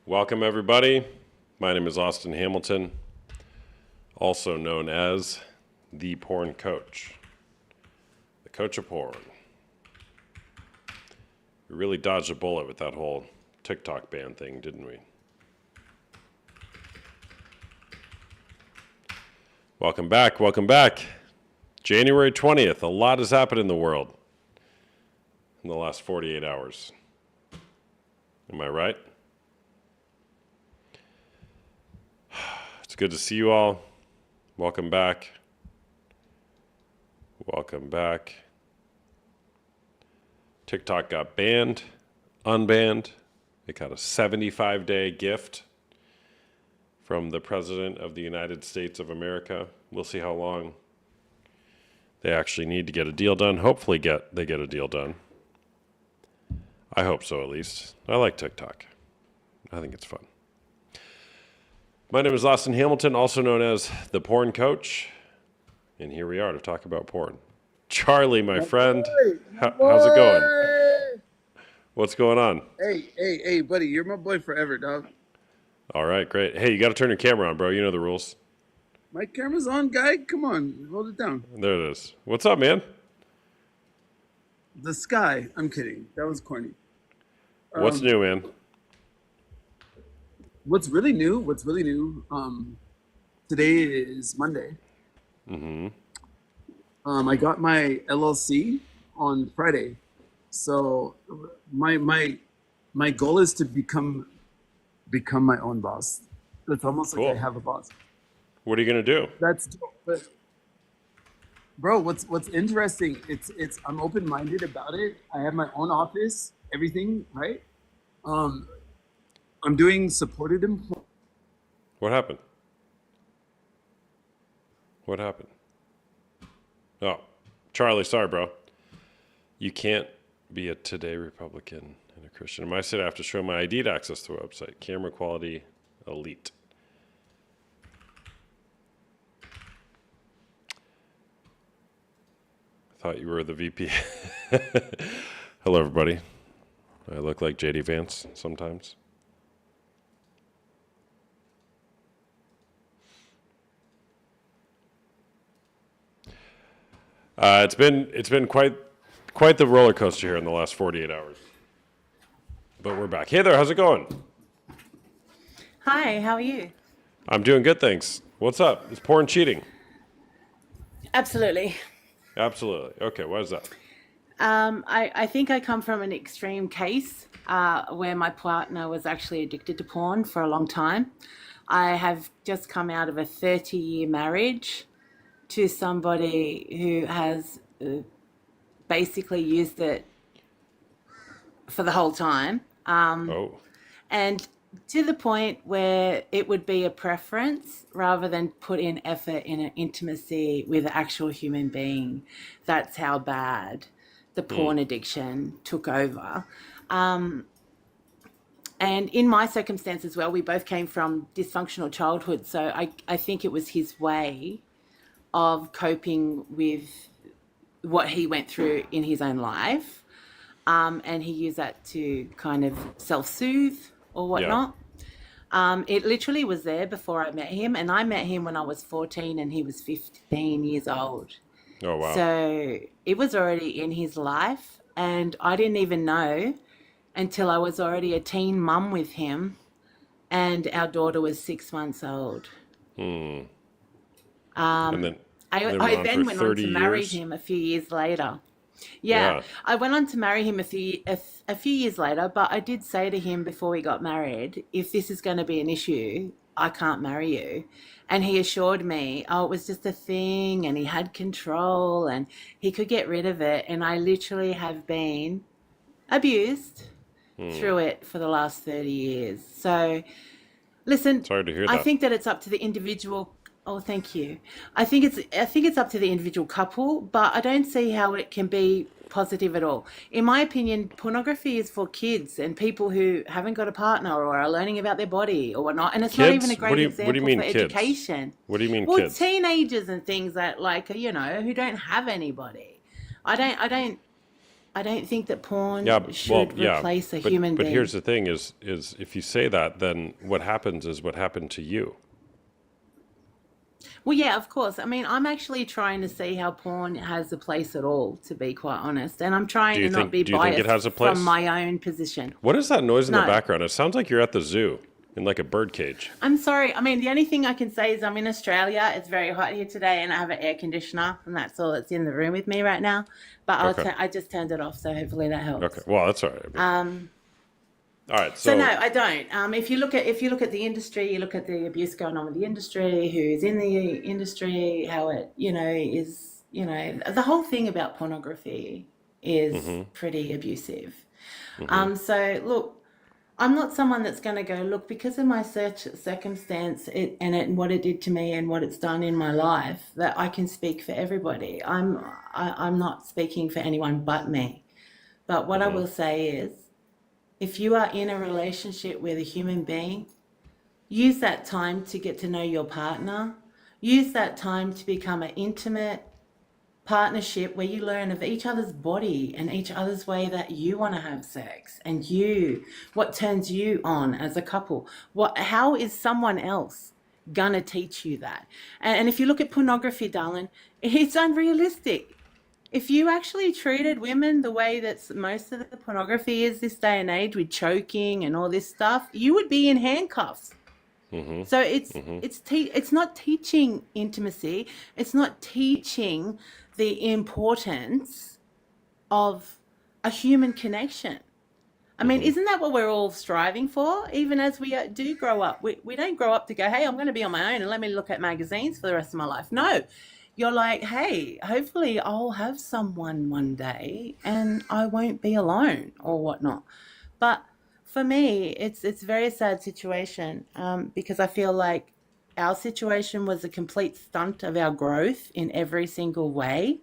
Welcome, everybody. My name is Austin Hamilton, also known as the Porn Coach, the coach of porn. We really dodged a bullet with that whole TikTok ban thing, didn't we? Welcome back. Welcome back. January 20th. A lot has happened in the world in the last 48 hours. Am I right? It's good to see you all. Welcome back. Welcome back. TikTok got banned, unbanned. It got a 75-day gift from the President of the United States of America. We'll see how long they actually need to get a deal done. Hopefully they get a deal done. I hope so, at least. I like TikTok. I think it's fun. My name is Austin Hamilton, also known as the Porn Coach. And here we are to talk about porn. Charlie, my friend, how's it going? What's going on? Hey, buddy, you're my boy forever, dog. All right, great. Hey, you got to turn your camera on, bro. You know the rules. My camera's on, guy. Come on, hold it down. There it is. What's up, man? The sky. I'm kidding. That was corny. What's new, man? What's really new? Today is Monday. Mm-hmm. I got my LLC on Friday, so my goal is to become my own boss. It's almost Cool. like I have a boss. What are you gonna do? That's dope. But bro, what's interesting? It's I'm open-minded about it. I have my own office, everything, right? I'm doing supported employment. What happened? What happened? Oh, Charlie, sorry, bro. You can't be a Today Republican and a Christian. In my state, I have to show my ID to access the website. Camera quality, elite. I thought you were the VP. Hello, everybody. I look like JD Vance sometimes. It's been quite the roller coaster here in the last 48 hours. But we're back. Hey there, how's it going? Hi, how are you? I'm doing good, thanks. What's up? Is porn cheating? Absolutely. Absolutely. Okay, why is that? I think I come from an extreme case where my partner was actually addicted to porn for a long time. I have just come out of a 30-year marriage to somebody who has basically used it for the whole time. Oh, And to the point where it would be a preference rather than put in effort in an intimacy with an actual human being. That's how bad the porn addiction took over. And in my circumstance as well, we both came from dysfunctional childhood. So I think it was his way of coping with what he went through in his own life. And he used that to kind of self-soothe or yeah. whatnot. It literally was there before I met him, and I met him when I was 14 and he was 15 years old. Oh, wow. So it was already in his life, and I didn't even know until I was already a teen mum with him, and our daughter was 6 months old. And then I then went on 30 to marry years? him a few years later. Yeah. Yeah, I went on to marry him a few years later, but I did say to him before we got married, if this is going to be an issue, I can't marry you. And he assured me, oh, it was just a thing and he had control and he could get rid of it. And I literally have been abused through it for the last 30 years. So, listen, Sorry to hear I that. think that it's up to the individual. Oh, thank you. I think it's up to the individual couple, but I don't see how it can be positive at all. In my opinion, pornography is for kids and people who haven't got a partner or are learning about their body or whatnot, and it's not even a Kids? great What do example you mean for kids? education. What do you mean Well, kids? teenagers and things that who don't have anybody. I don't I don't think that porn Yeah, well, should yeah, replace a but human here's being. the thing: is if you say that, then what happens is what happened to you. Well, yeah, of course. I mean, I'm actually trying to see how porn has a place at all, to be quite honest. And I'm trying to not be Do you think it biased has a from place? my own position. What is that noise in the No, background? It sounds like you're at the zoo in like a bird cage. I'm sorry. I mean, the only thing I can say is I'm in Australia. It's very hot here today, and I have an air conditioner, and that's all that's in the room with me right now. But Okay. I just turned it off, so hopefully that Okay. helps. Well, that's all right. I mean, all right. So no, So, I don't. If you look at the industry, you look at the abuse going on with the industry, who's in the industry, how it is the whole thing about pornography is mm-hmm, pretty abusive. mm-hmm, So look, I'm not someone that's going to go look because of my circumstance and what it did to me and what it's done in my life that I can speak for everybody. I'm not speaking for anyone but me. But what I mm-hmm, will say is, if you are in a relationship with a human being, use that time to get to know your partner. Use that time to become an intimate partnership where you learn of each other's body and each other's way that you want to have sex and what turns you on as a couple. How is someone else gonna teach you that? And if you look at pornography, darling, it's unrealistic. If you actually treated women the way that most of the pornography is this day and age with choking and all this stuff, you would be in handcuffs. mm-hmm, So mm-hmm, it's not teaching intimacy. It's not teaching the importance of a human connection. I mean, mm-hmm. isn't that what we're all striving for? Even as we do grow up, we don't grow up to go, hey, I'm going to be on my own and let me look at magazines for the rest of my life. No, you're like, hey, hopefully I'll have someone one day and I won't be alone or whatnot. But for me, it's a very sad situation because I feel like our situation was a complete stunt of our growth in every single way.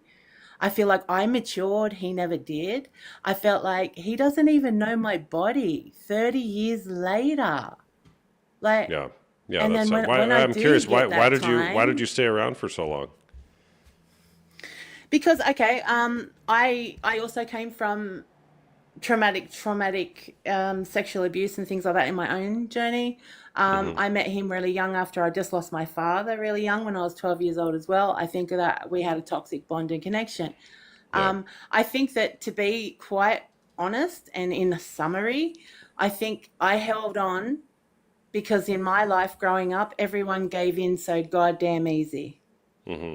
I feel like I matured, he never did. I felt like he doesn't even know my body 30 years later. Like, Yeah. Yeah. and That's then why when I I'm do curious. get that Why did you time, stay around for so long? because okay, I also came from traumatic sexual abuse and things like that in my own journey. Mm-hmm. I met him really young after I just lost my father really young when I was 12 years old as well. I think that we had a toxic bond and connection. Yeah. I think that to be quite honest and in a summary, I think I held on because in my life growing up, everyone gave in so goddamn easy. Mm-hmm.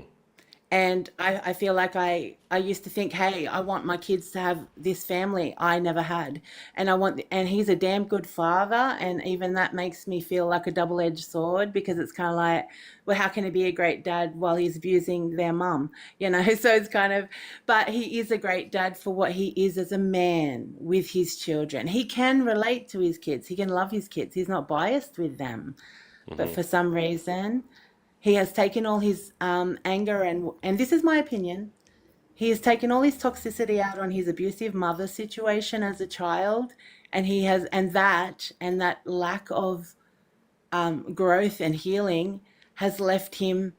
And I feel like I used to think, hey, I want my kids to have this family I never had. And he's a damn good father. And even that makes me feel like a double-edged sword because it's kind of like, well, how can he be a great dad while he's abusing their mum? So it's kind of, but he is a great dad for what he is as a man with his children. He can relate to his kids. He can love his kids. He's not biased with them. But Mm-hmm. for some reason, he has taken all his anger and this is my opinion. He has taken all his toxicity out on his abusive mother situation as a child, and he has and that lack of growth and healing has left him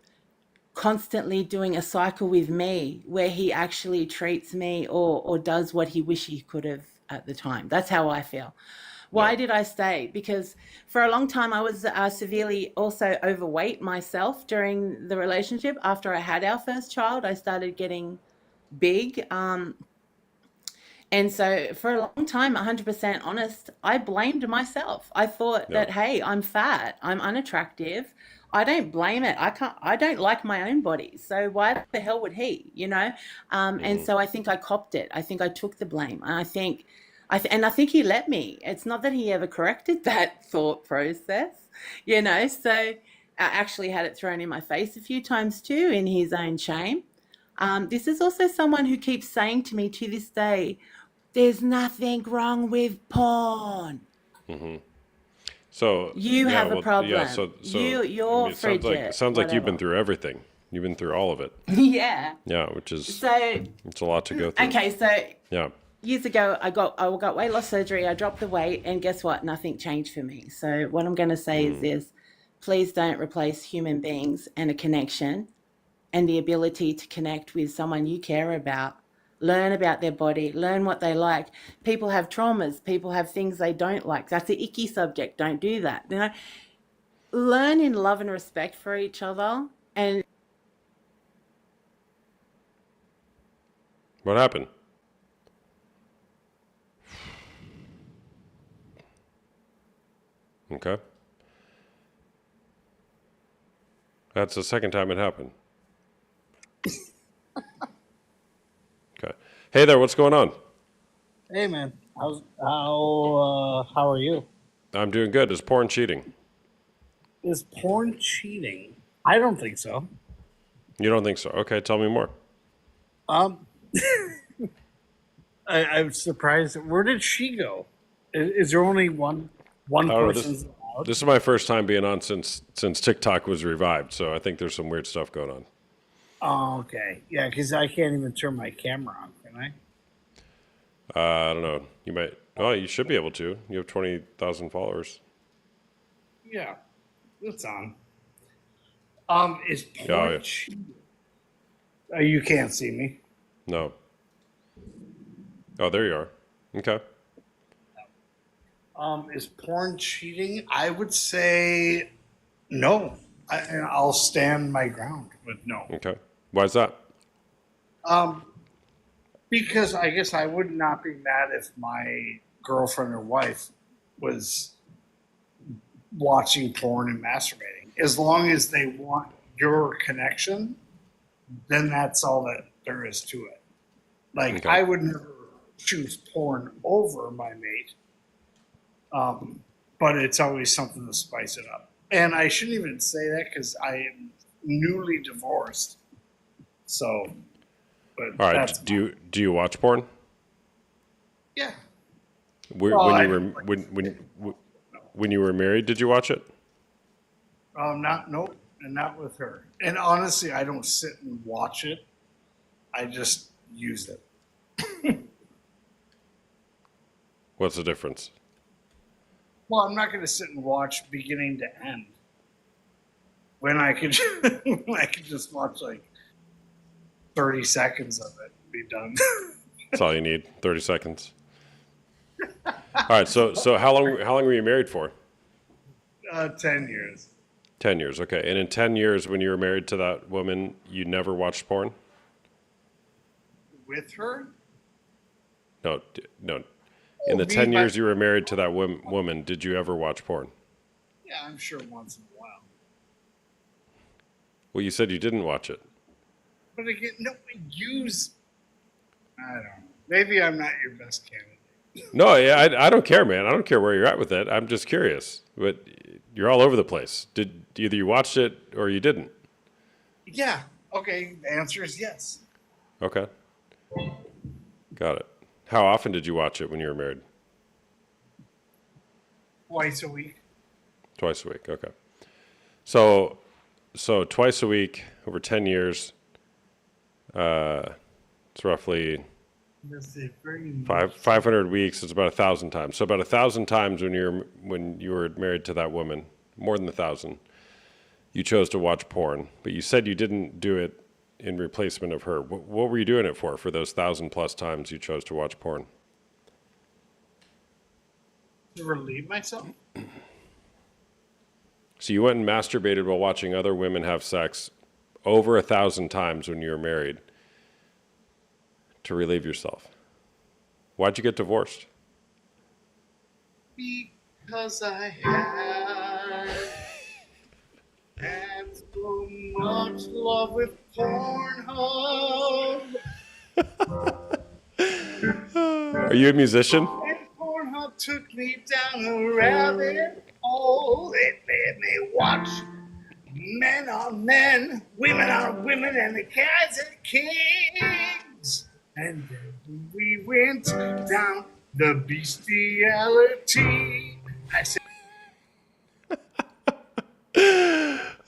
constantly doing a cycle with me where he actually treats me or does what he wish he could have at the time. That's how I feel. Yeah. Why did I stay? Because for a long time I was severely also overweight myself during the relationship. After I had our first child, I started getting big. And so for a long time, 100% honest, I blamed myself. I thought Yeah. that, hey, I'm fat, I'm unattractive. I don't blame it. I don't like my own body. So why the hell would he? And Mm-hmm. so I think I copped it. I think I took the blame. And I think he let me. It's not that he ever corrected that thought process. So I actually had it thrown in my face a few times too in his own shame. This is also someone who keeps saying to me to this day, there's nothing wrong with porn. Mm-hmm. So You yeah, have a well, yeah. problem. So I mean, You're it frigid, sounds like you've been whatever. through everything. You've been through all of it. Yeah. Yeah, which is So, it's a lot to go through. okay, so Yeah. years ago I got weight loss surgery. I dropped the weight and guess what? Nothing changed for me. So what I'm going to say is Mm. this, please don't replace human beings and a connection and the ability to connect with someone you care about learn about their body, learn what they like. People have traumas, people have things they don't like. That's the icky subject. Don't do that. Learn in love and respect for each other. And What happened? Okay. That's the second time it happened. Okay. Hey there, what's going on? Hey man, how are you? I'm doing good. Is porn cheating? Is porn cheating? I don't think so. You don't think so? Okay, tell me more. Um, I'm surprised. Where did she go? Is there only one I don't know. person's allowed? This is my first time being on since TikTok was revived, so I think there's some weird stuff going on. Oh, okay. Yeah, because I can't even turn my camera on, can I? I don't know. You might. Oh, you should be able to. You have 20,000 followers. Yeah, it's on. Is Yeah, porn yeah. cheating? You can't see me. No. Oh, there you are. Okay. Is porn cheating? I would say no. I'll stand my ground with no. Okay. Why is that? Um, because I guess I would not be mad if my girlfriend or wife was watching porn and masturbating. As long as they want your connection, then that's all that there is to it. Like, Okay. I would never choose porn over my mate, but it's always something to spice it up. And I shouldn't even say that because I am newly divorced. So, but All right. that's Do you watch porn? yeah. When Well, I you were don't like when you were married, did you watch it? Nope, and not with her. And honestly, I don't sit and watch it. I just use it. What's the difference? Well, I'm not going to sit and watch beginning to end when I could I could just watch like 30 seconds of it and be done. That's all you need. 30 seconds. All right. So how long were you married for? 10 years. 10 years. Okay. And in 10 years, when you were married to that woman, you never watched porn? With her? No. No. In the me, 10 my- years you were married to that woman, did you ever watch porn? Yeah, I'm sure once in a while. Well, you said you didn't watch it. But again, no, use. I don't know. Maybe I'm not your best candidate. No, yeah, I don't care, man. I don't care where you're at with it. I'm just curious. But you're all over the place. Did either you watched it or you didn't? Yeah. Okay. The answer is yes. Okay. Got it. How often did you watch it when you were married? Twice a week. Twice a week. Okay. So twice a week over 10 years, it's roughly That's a very 500 weeks. It's about 1,000 times. So about 1,000 times when you were married to that woman, more than 1,000, you chose to watch porn. But you said you didn't do it in replacement of her. What were you doing it for those 1,000+ times you chose to watch porn? to relieve myself. So you went and masturbated while watching other women have sex over 1,000 times when you were married to relieve yourself. Why'd you get divorced? Because I had so much love with Pornhub. Are you a musician? And Pornhub took me down a rabbit hole. It made me watch men on men, women on women, and the cats and kings. And then we went down the bestiality. I said,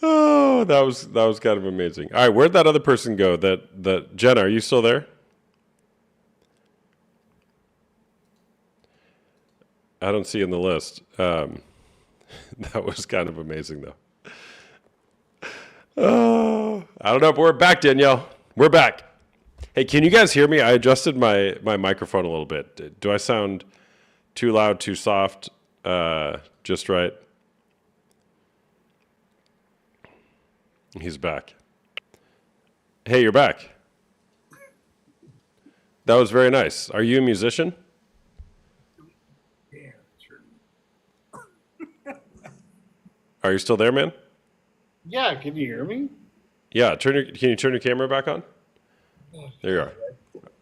Oh, that was kind of amazing. All right, where'd that other person go? That Jenna, are you still there? I don't see in the list. That was kind of amazing, though. Oh, I don't know, but we're back, Danielle. We're back. Hey, can you guys hear me? I adjusted my microphone a little bit. Do I sound too loud, too soft, just right? He's back. Hey, you're back. That was very nice. Are you a musician? Yeah, sure. Are you still there, man? Yeah, can you hear me? Yeah. Can you turn your camera back on? There you are.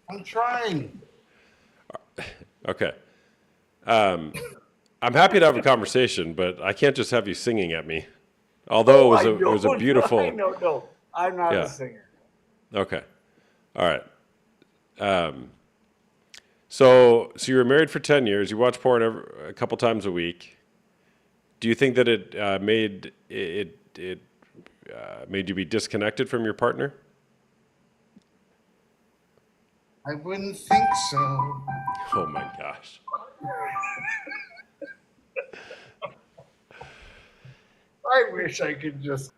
I'm trying. Okay. I'm happy to have a conversation, but I can't just have you singing at me. Although it was a beautiful. No. I'm not Yeah. a singer. Okay. All right. So you were married for 10 years. You watch porn a couple times a week. Do you think that it made you be disconnected from your partner? I wouldn't think so. Oh my gosh. I wish I could just.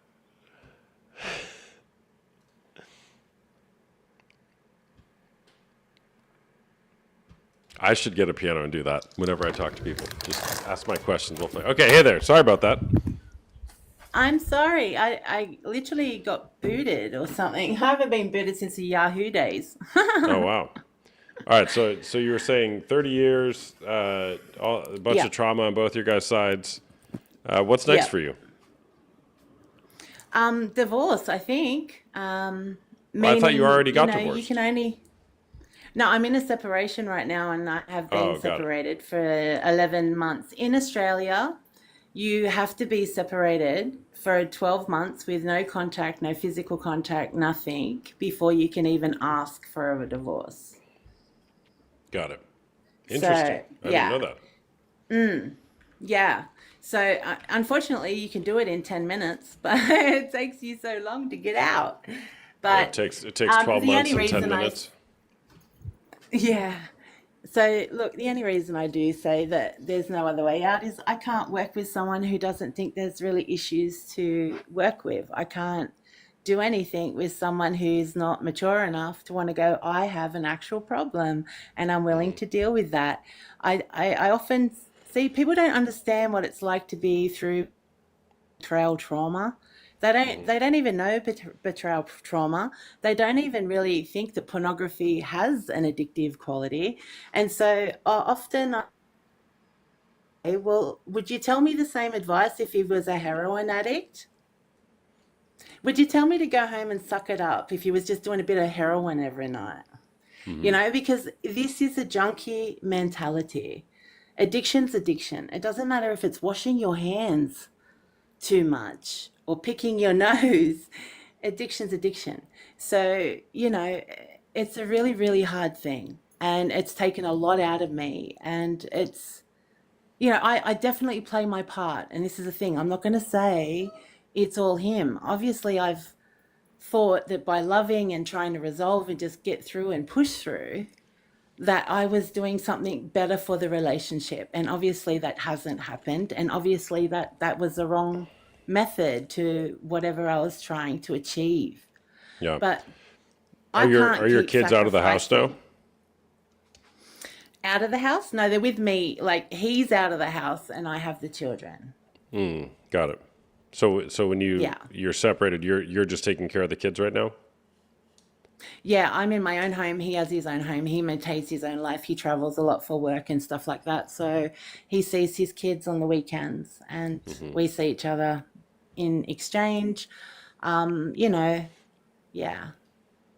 I should get a piano and do that whenever I talk to people. Just ask my questions. We'll play. Okay, hey there. Sorry about that. I'm sorry. I literally got booted or something. I haven't been booted since the Yahoo days. Oh wow. All right, so you were saying 30 years, a bunch Yeah. of trauma on both your guys' sides. What's next Yeah. for you? Divorce, I think. Well, I thought you already got You divorced. can only. No, I'm in a separation right now, and I have Oh, been got it. separated for 11 months. In Australia, you have to be separated for 12 months with no contact, no physical contact, nothing, before you can even ask for a divorce. Got it. Interesting. I yeah. didn't know that. Yeah. So unfortunately, you can do it in 10 minutes, but it takes you so long to get out. But It takes 12 the months only and 10 reason minutes. yeah. So look, the only reason I do say that there's no other way out is I can't work with someone who doesn't think there's really issues to work with. I can't do anything with someone who's not mature enough to want to go, I have an actual problem and I'm willing to deal with that. I often see people don't understand what it's like to be through betrayal trauma. They don't even know betrayal trauma. They don't even really think that pornography has an addictive quality. And so often I say, well, would you tell me the same advice if he was a heroin addict? Would you tell me to go home and suck it up if he was just doing a bit of heroin every night? Because this is a junkie mentality. Addiction's addiction. It doesn't matter if it's washing your hands too much or picking your nose. Addiction's addiction. So, it's a really, really hard thing. And it's taken a lot out of me. And I definitely play my part. And this is the thing. I'm not going to say it's all him. Obviously, I've thought that by loving and trying to resolve and just get through and push through, that I was doing something better for the relationship. And obviously that hasn't happened. And obviously that was the wrong method to whatever I was trying to achieve. Yeah. But Are I your can't are your keep kids out of the house now? sacrificing. Out of the house? No, they're with me. Like he's out of the house and I have the children. Got it. So when Yeah. you're separated, you're just taking care of the kids right now? Yeah, I'm in my own home. He has his own home. He maintains his own life. He travels a lot for work and stuff like that. So he sees his kids on the weekends and we see each other in exchange. Yeah.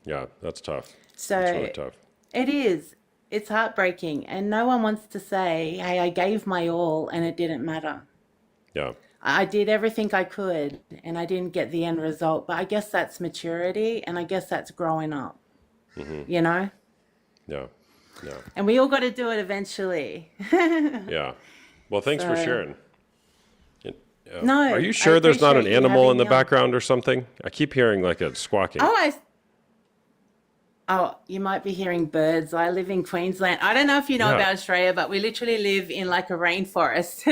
Yeah, that's tough. So That's really tough. it is. It's heartbreaking. And no one wants to say, hey, I gave my all and it didn't matter. Yeah. I did everything I could and I didn't get the end result. But I guess that's maturity and I guess that's growing up, you know? Yeah. Yeah. And we all got to do it eventually. Yeah. Well, thanks for So, sharing. And, no, are you I sure there's not an appreciate you animal in having the me on. background or something? I keep hearing like a squawking. Oh, you might be hearing birds. I live in Queensland. I don't know if you know Yeah. about Australia, but we literally live in like a rainforest.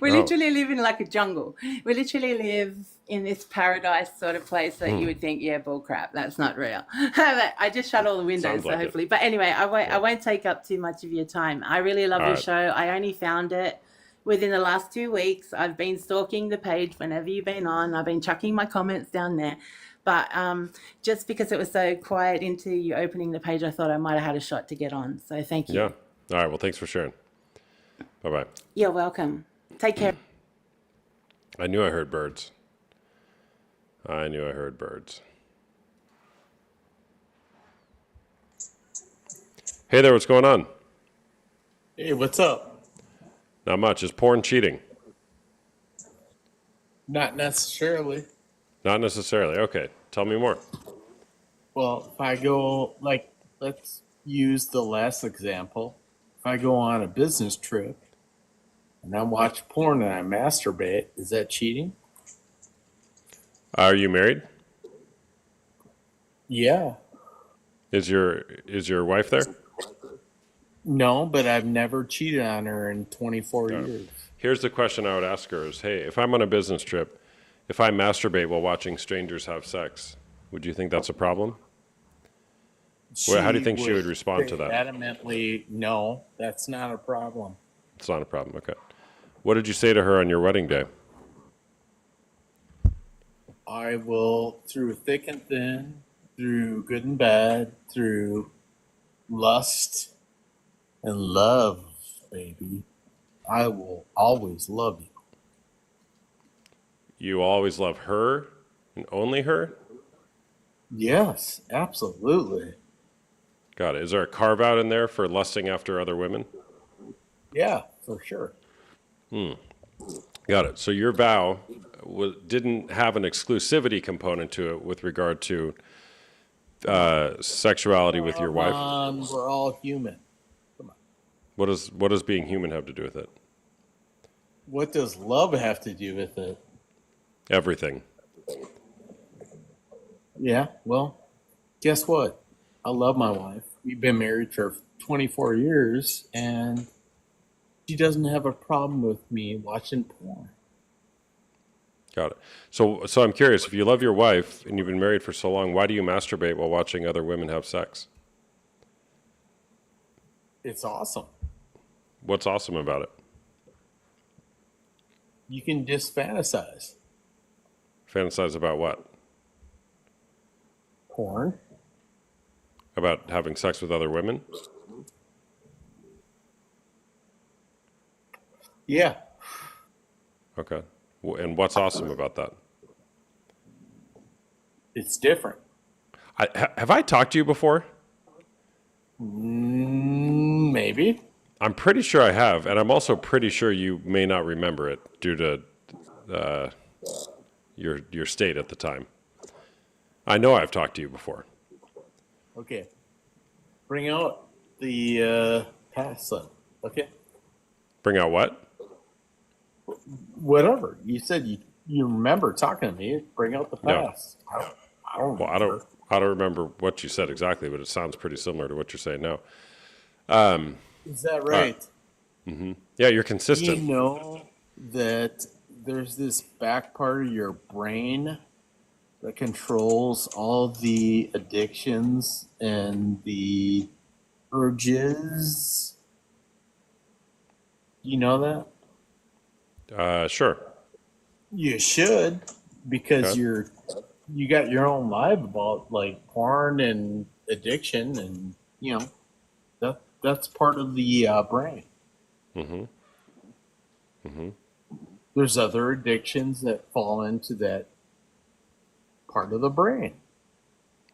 We Oh. literally live in like a jungle. We literally live in this paradise sort of place that you would think, yeah, bull crap, that's not real. But I just shut all the windows, Sounds so like it. hopefully. But anyway, I won't take up too much of your time. I really love All your right. show. I only found it within the last 2 weeks. I've been stalking the page whenever you've been on. I've been chucking my comments down there. But just because it was so quiet into you opening the page, I thought I might have had a shot to get on. So thank you. Yeah. All right. Well, thanks for sharing. Bye bye. You're welcome. Take care. I knew I heard birds. I knew I heard birds. Hey there, what's going on? Hey, what's up? Not much. Is porn cheating? Not necessarily. Not necessarily. Okay. Tell me more. Well, if I go, like, let's use the last example. If I go on a business trip and I watch porn and I masturbate, is that cheating? Are you married? Yeah. Is your wife there? No, but I've never cheated on her in 24 years. Here's the question I would ask her is, hey, if I'm on a business trip, if I masturbate while watching strangers have sex, would you think that's a problem? Well, how do you think she would respond to say that? Adamantly, no, that's not a problem. It's not a problem. Okay. What did you say to her on your wedding day? I will, through thick and thin, through good and bad, through lust and love, baby, I will always love you. You always love her and only her? Yes, absolutely. Got it. Is there a carve out in there for lusting after other women? Yeah, for sure. Got it. So your vow didn't have an exclusivity component to it with regard to sexuality with your wife. We're all human. What does being human have to do with it? What does love have to do with it? Everything. Yeah, well, guess what? I love my wife. We've been married for 24 years, and she doesn't have a problem with me watching porn. Got it. So I'm curious, if you love your wife and you've been married for so long, why do you masturbate while watching other women have sex? It's awesome. What's awesome about it? You can just fantasize. Fantasize about what? Porn? About having sex with other women? Yeah. Okay. And what's awesome about that? It's different. Have I talked to you before? Maybe. I'm pretty sure I have, and I'm also pretty sure you may not remember it due to your state at the time. I know I've talked to you before. Okay. Bring out the past then. Okay. Bring out what? Whatever. You said you remember talking to me. Bring out the No. past. I don't Well, remember. I don't remember what you said exactly, but it sounds pretty similar to what you're saying now. Is that right? Yeah, you're You consistent. know that there's this back part of your brain that controls all the addictions and the urges. You know that? Sure. You should, because Okay. you got your own life about like porn and addiction, and that's part of the brain. There's other addictions that fall into that part of the brain.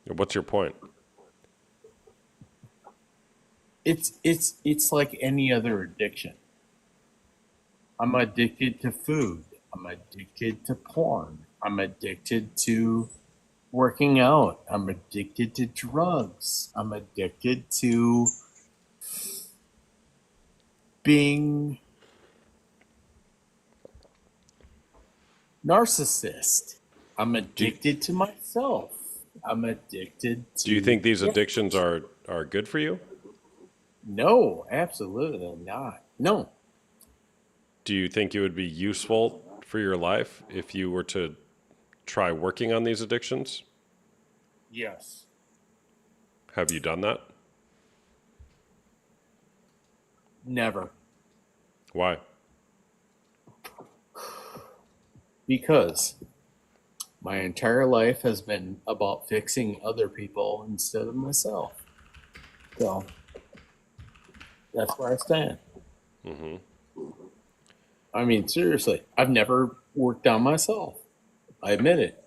What's your point? It's like any other addiction. I'm addicted to food. I'm addicted to porn. I'm addicted to working out. I'm addicted to drugs. I'm addicted to being narcissist. I'm addicted to myself. I'm addicted to. Do you think these addictions are good for you? No, absolutely not. No. Do you think it would be useful for your life if you were to try working on these addictions? Yes. Have you done that? Never. Why? Because my entire life has been about fixing other people instead of myself. So that's where I stand. I mean, seriously, I've never worked on myself. I admit it.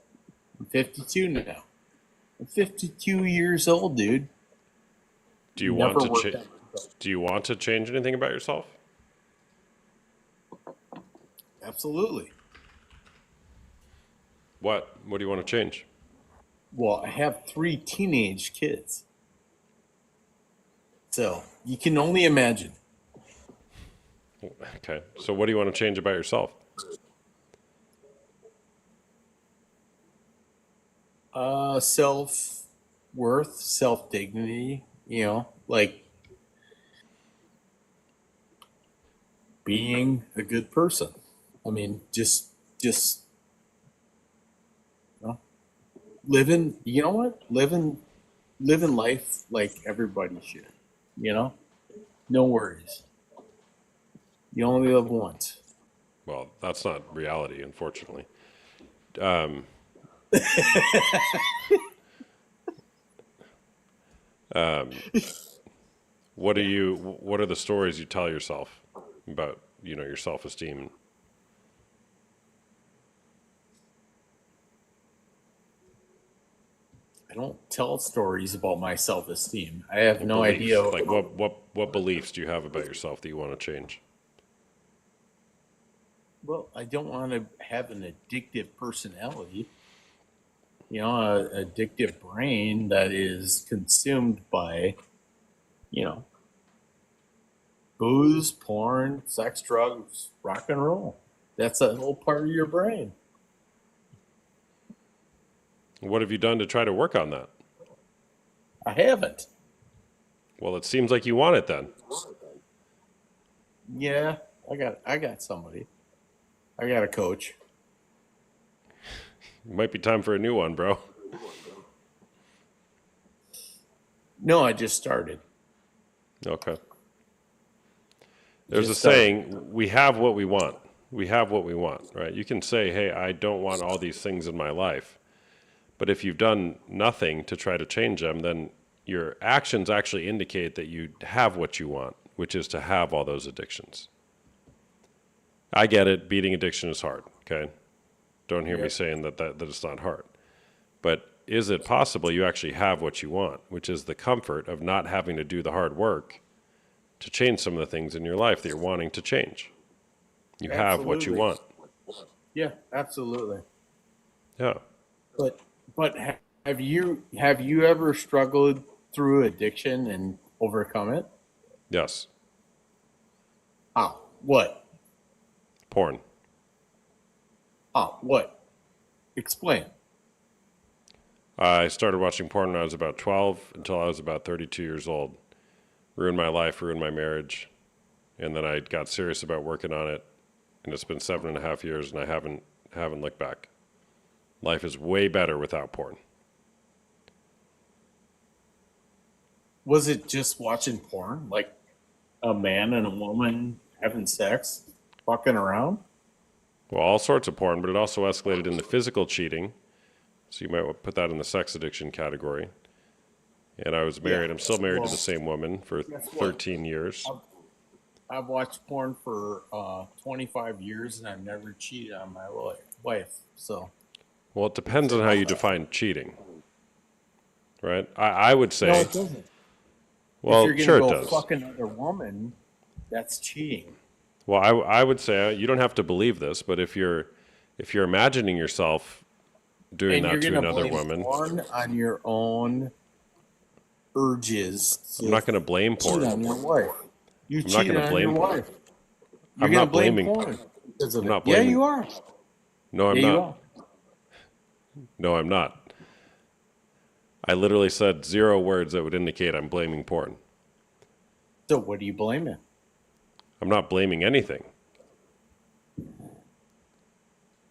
I'm 52 now. I'm 52 years old, dude. Do you Never want to worked on myself. do you want to change anything about yourself? Absolutely. What? What do you want to change? Well, I have 3 teenage kids. So you can only imagine. Okay. So what do you want to change about yourself? Self worth, self dignity, like being a good person. I mean, just living. You know what? Living life like everybody should. No worries. You only live once. Well, that's not reality, unfortunately. What are the stories you tell yourself about, your self-esteem? I don't tell stories about my self esteem. I have no Beliefs. idea. Like what beliefs do you have about yourself that you want to change? Well, I don't want to have an addictive personality, addictive brain that is consumed by, booze, porn, sex, drugs, rock and roll. That's a whole part of your brain. What have you done to try to work on that? I haven't. Well, it seems like you want it then. Yeah, I got somebody. I got a coach. It might be time for a new one, bro. No, I just started. Okay. There's Just a started. saying, we have what we want. We have what we want, right? You can say, hey, I don't want all these things in my life. But if you've done nothing to try to change them, then your actions actually indicate that you have what you want, which is to have all those addictions. I get it. Beating addiction is hard, okay? Don't hear me saying that it's not hard. But is it possible you actually have what you want, which is the comfort of not having to do the hard work to change some of the things in your life that you're wanting to change? You have what you Absolutely. want. Yeah, absolutely. Yeah. But have you ever struggled through addiction and overcome it? Yes. Ah, what? Porn. Ah, what? Explain. I started watching porn when I was about 12 until I was about 32 years old. Ruined my life, ruined my marriage. And then I got serious about working on it. And it's been 7.5 years and I haven't looked back. Life is way better without porn. Was it just watching porn? Like a man and a woman having sex, fucking around? Well, all sorts of porn, but it also escalated into physical cheating. So you might put that in the sex addiction category. And I was married. Yeah. I'm still married to Well, the same woman for guess what? 13 years. I've watched porn for 25 years and I've never cheated on my wife. So Well, it depends on how you define cheating. Right? I would say, no, it doesn't. If well, you're gonna sure it go does. fuck another woman, that's cheating. Well, I would say you don't have to believe this, but if you're imagining yourself doing And that you're to gonna another blame woman, porn on your own urges. I'm not going to blame cheat porn. on your wife. You not cheated gonna on blame your porn. wife. You're I'm gonna not blame blaming- porn because of I'm it. not Yeah, blaming- you are. No, I'm Yeah, you not. are. No, I'm not. I literally said 0 words that would indicate I'm blaming porn. So what are you blaming? I'm not blaming anything.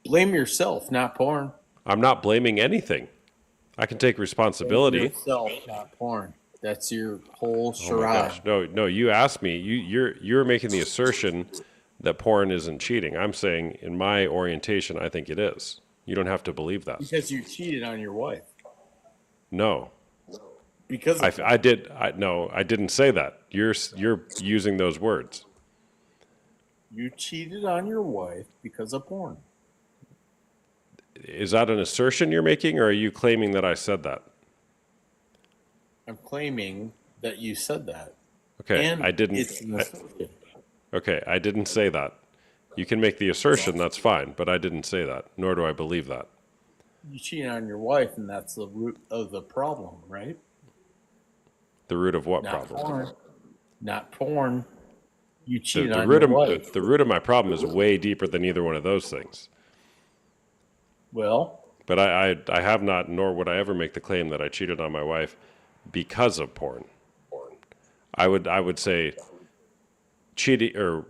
Blame yourself, not porn. I'm not blaming anything. I can take responsibility. Yourself, not porn. That's your whole Oh my gosh. charade. No, you asked me. You're making the assertion that porn isn't cheating. I'm saying in my orientation, I think it is. You don't have to believe that. Because you cheated on your wife. No. Because of I did. No, I didn't say that. You're using those words. you cheated on your wife because of porn. Is that an assertion you're making, or are you claiming that I said that? I'm claiming that you said that. Okay, And I didn't. It's an assertion. Okay, I didn't say that. You can make the assertion, that's fine, but I didn't say that, nor do I believe that. You cheated on your wife, and that's the root of the problem, right? The root of what Not problem? porn. Not porn. You The, cheated the on root your of wife. the root of my problem is way deeper than either one of those things. Well, But I have not, nor would I ever make the claim that I cheated on my wife because of porn. I would say cheating, or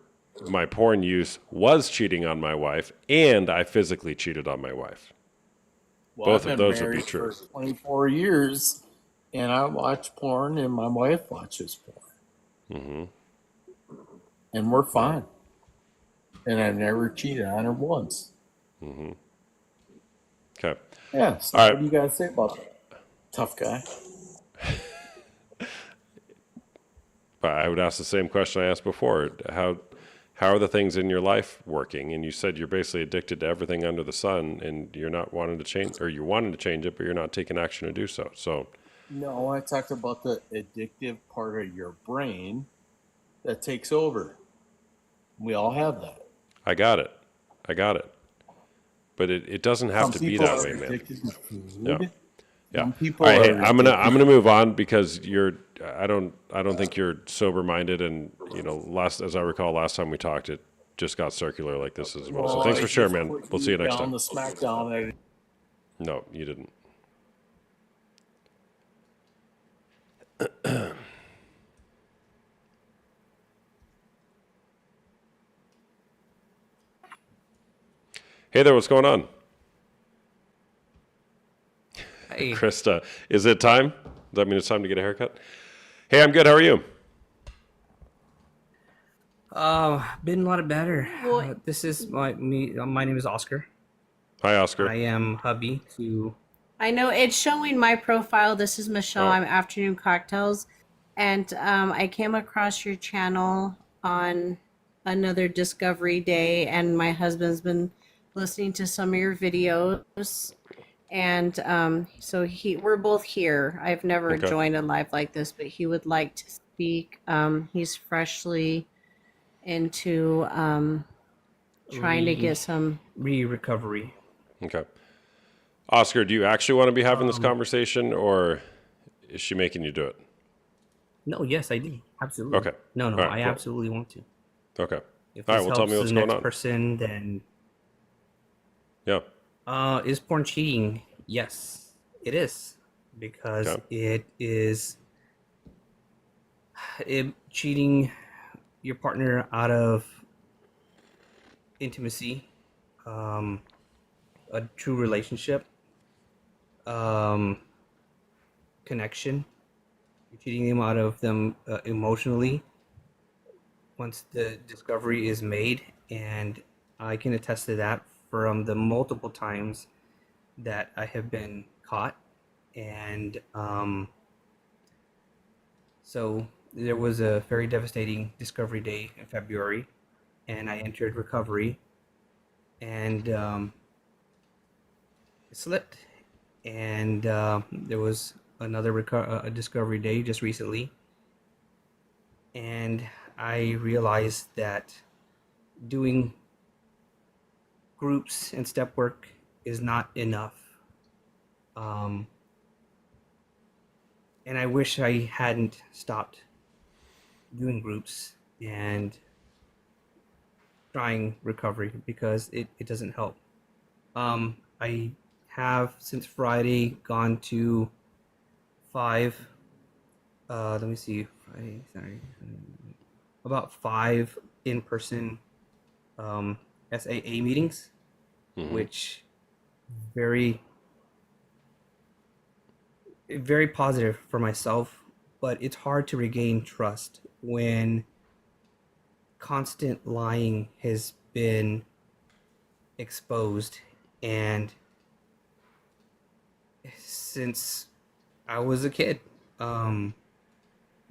my porn use was cheating on my wife, and I physically cheated on my wife. Both I've of been those would be married true. for 24 years, and I watch porn, and my wife watches porn. Mm-hmm. And we're fine. And I've never cheated on her once. Mm-hmm. Okay. Yeah. So All right. what do you got to say about that? Tough guy. But I would ask the same question I asked before. How are the things in your life working? And you said you're basically addicted to everything under the sun, and you're not wanting to change, or you're wanting to change it, but you're not taking action to do so. So No, I talked about the addictive part of your brain that takes over. We all have that. I got it. But it doesn't have Some to be people that are way, man. addicted to food. Yeah. Yeah. Some people All right, hey, are I'm addicted- gonna move on because I don't think you're sober minded, and as I recall last time we talked, it just got circular like this as well. So thanks for I sharing, just man. put We'll see you next down time. the smackdown. No, you didn't. Hey there, what's going on? Hey, Krista, is it time? Does that mean it's time to get a haircut? Hey, I'm good. How are you? been a lot better. Well- This is my name is Oscar. Hi, Oscar. I am hubby to. I know it's showing my profile. This is Michelle. Oh. I'm Afternoon Cocktails. And I came across your channel on another Discovery Day, and my husband's been listening to some of your videos. And so we're both here. I've never Okay. joined a live like this, but he would like to speak. He's freshly into trying to get some. Recovery. Okay. Oscar, do you actually want to be having this conversation, or is she making you do it? No, yes, I do. Absolutely. Okay. No, All right, I cool. absolutely want to. Okay. If All right, this well, tell me helps what's the going next on. person, then Yeah. is porn cheating? Yes, it is, because Okay. it is cheating your partner out of intimacy, a true relationship, connection. You're cheating them out of them emotionally once the discovery is made, and I can attest to that from the multiple times that I have been caught. And so there was a very devastating discovery day in February, and I entered recovery, and it slipped. And there was another a discovery day just recently, and I realized that doing groups and step work is not enough. And I wish I hadn't stopped doing groups and trying recovery, because it doesn't help. I have since Friday gone to 5, let me see, Friday, Saturday, about 5 in-person SAA meetings, Mhm. which very very positive for myself, but it's hard to regain trust when constant lying has been exposed. And since I was a kid,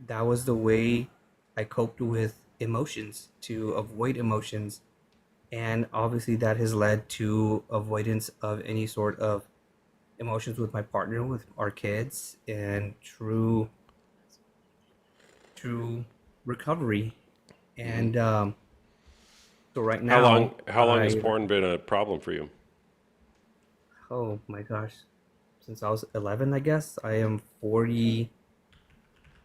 that was the way I coped with emotions, to avoid emotions. And obviously, that has led to avoidance of any sort of emotions with my partner, with our kids, and true recovery. And so right now, How long has I porn been a problem for you? oh my gosh, since I was 11, I guess. I am 40,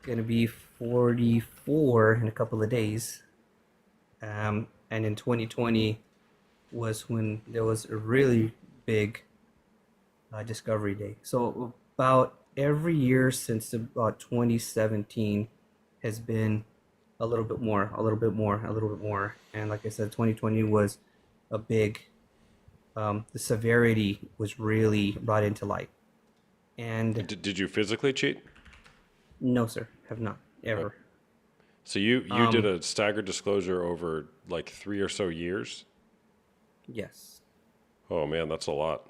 gonna be 44 in a couple of days. And in 2020 was when there was a really big Discovery Day. So about every year since about 2017 has been a little bit more, a little bit more, a little bit more. And like I said, 2020 was a big, the severity was really brought into light. And Did you physically cheat? no, sir, have not Right. ever. So you did Um, a staggered disclosure over like 3 or so years? yes, Oh man, that's a lot.